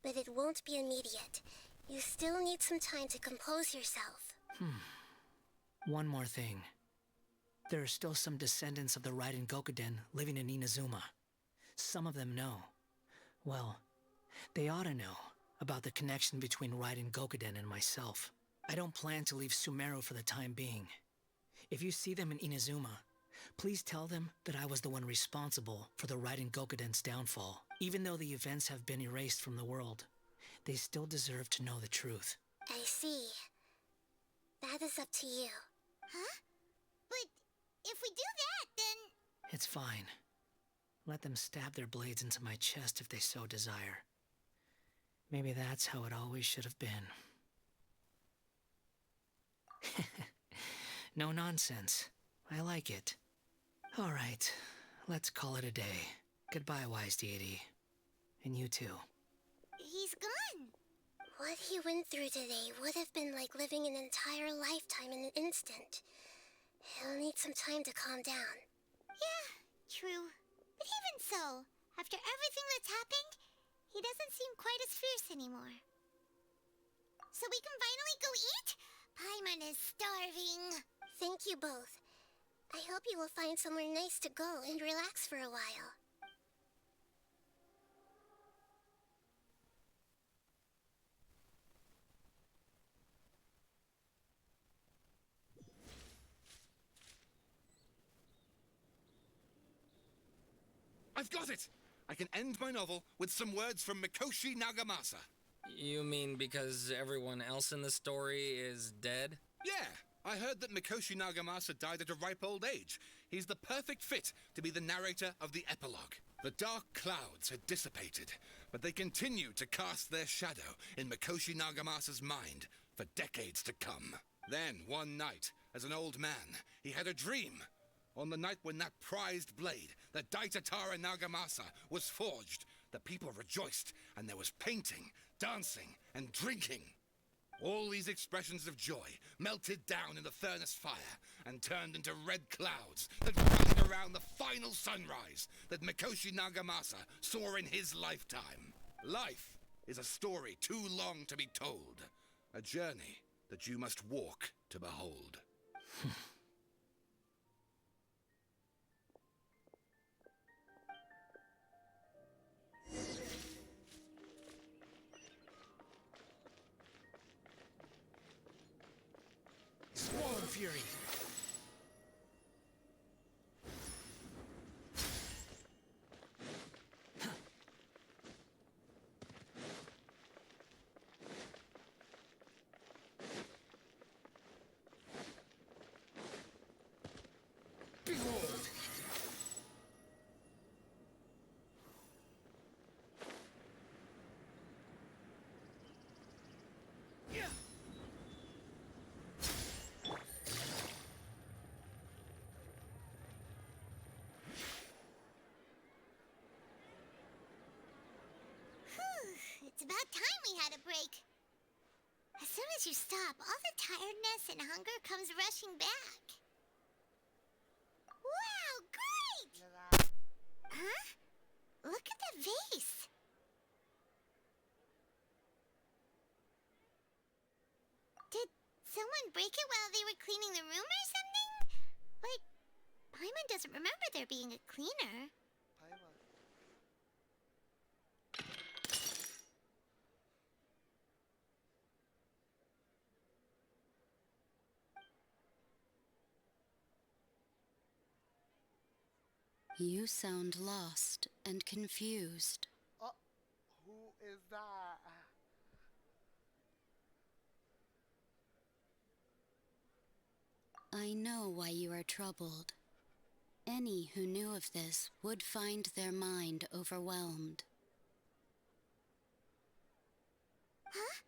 But it won't be immediate. You still need some time to compose yourself. One more thing. There are still some descendants of the Raiden Gokuden living in Inazuma. Some of them know. Well, they ought to know about the connection between Raiden Gokuden and myself. I don't plan to leave Sumeru for the time being. If you see them in Inazuma, please tell them that I was the one responsible for the Raiden Gokuden's downfall. Even though the events have been erased from the world, they still deserve to know the truth. I see. That is up to you. Huh? But if we do that, then... It's fine. Let them stab their blades into my chest if they so desire. Maybe that's how it always should have been. No nonsense. I like it. All right, let's call it a day. Goodbye, wise deity. And you too. He's gone. What he went through today would have been like living an entire lifetime in an instant. He'll need some time to calm down. Yeah, true. But even so, after everything that's happened, he doesn't seem quite as fierce anymore. So we can finally go eat? Paimon is starving. Thank you both. I hope you will find somewhere nice to go and relax for a while. I've got it! I can end my novel with some words from Mikoshi Nagamasa. You mean because everyone else in the story is dead? Yeah, I heard that Mikoshi Nagamasa died at a ripe old age. He's the perfect fit to be the narrator of the epilogue. The dark clouds had dissipated, but they continued to cast their shadow in Mikoshi Nagamasa's mind for decades to come. Then, one night, as an old man, he had a dream. On the night when that prized blade, the Daitatara Nagamasa, was forged, the people rejoiced, and there was painting, dancing, and drinking. All these expressions of joy melted down in the furnace fire and turned into red clouds that rallied around the final sunrise that Mikoshi Nagamasa saw in his lifetime. Life is a story too long to be told, a journey that you must walk to behold. Squall Fury! Behold! Yeah! It's about time we had a break. As soon as you stop, all the tiredness and hunger comes rushing back. Wow, great! Huh? Look at that vase. Did someone break it while they were cleaning the room or something? Like, Paimon doesn't remember there being a cleaner. You sound lost and confused. Oh, who is that? I know why you are troubled. Any who knew of this would find their mind overwhelmed. Huh?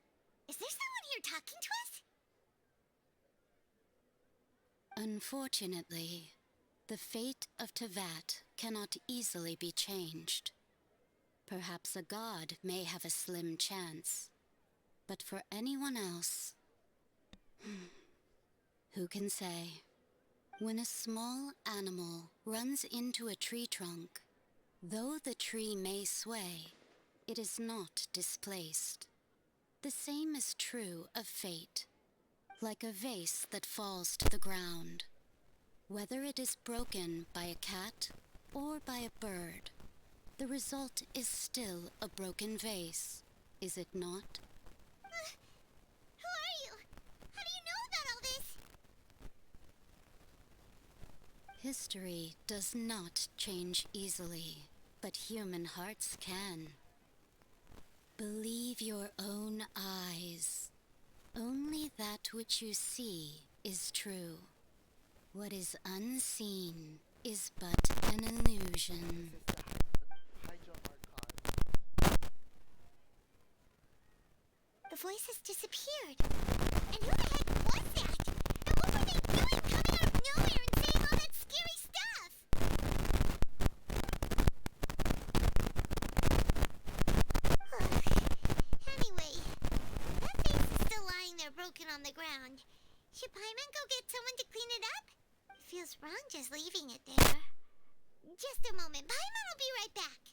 Is there someone here talking to us? Unfortunately, the fate of Tevat cannot easily be changed. Perhaps a god may have a slim chance, but for anyone else, who can say? When a small animal runs into a tree trunk, though the tree may sway, it is not displaced. The same is true of fate, like a vase that falls to the ground. Whether it is broken by a cat or by a bird, the result is still a broken vase, is it not? Who are you? How do you know about all this? History does not change easily, but human hearts can. Believe your own eyes. Only that which you see is true. What is unseen is but an illusion. The voice has disappeared. And who the heck was that? And what were they doing coming out of nowhere and saying all that scary stuff? Anyway, that vase is still lying there broken on the ground. Should Paimon go get someone to clean it up? It feels wrong just leaving it there. Just a moment. Paimon will be right back.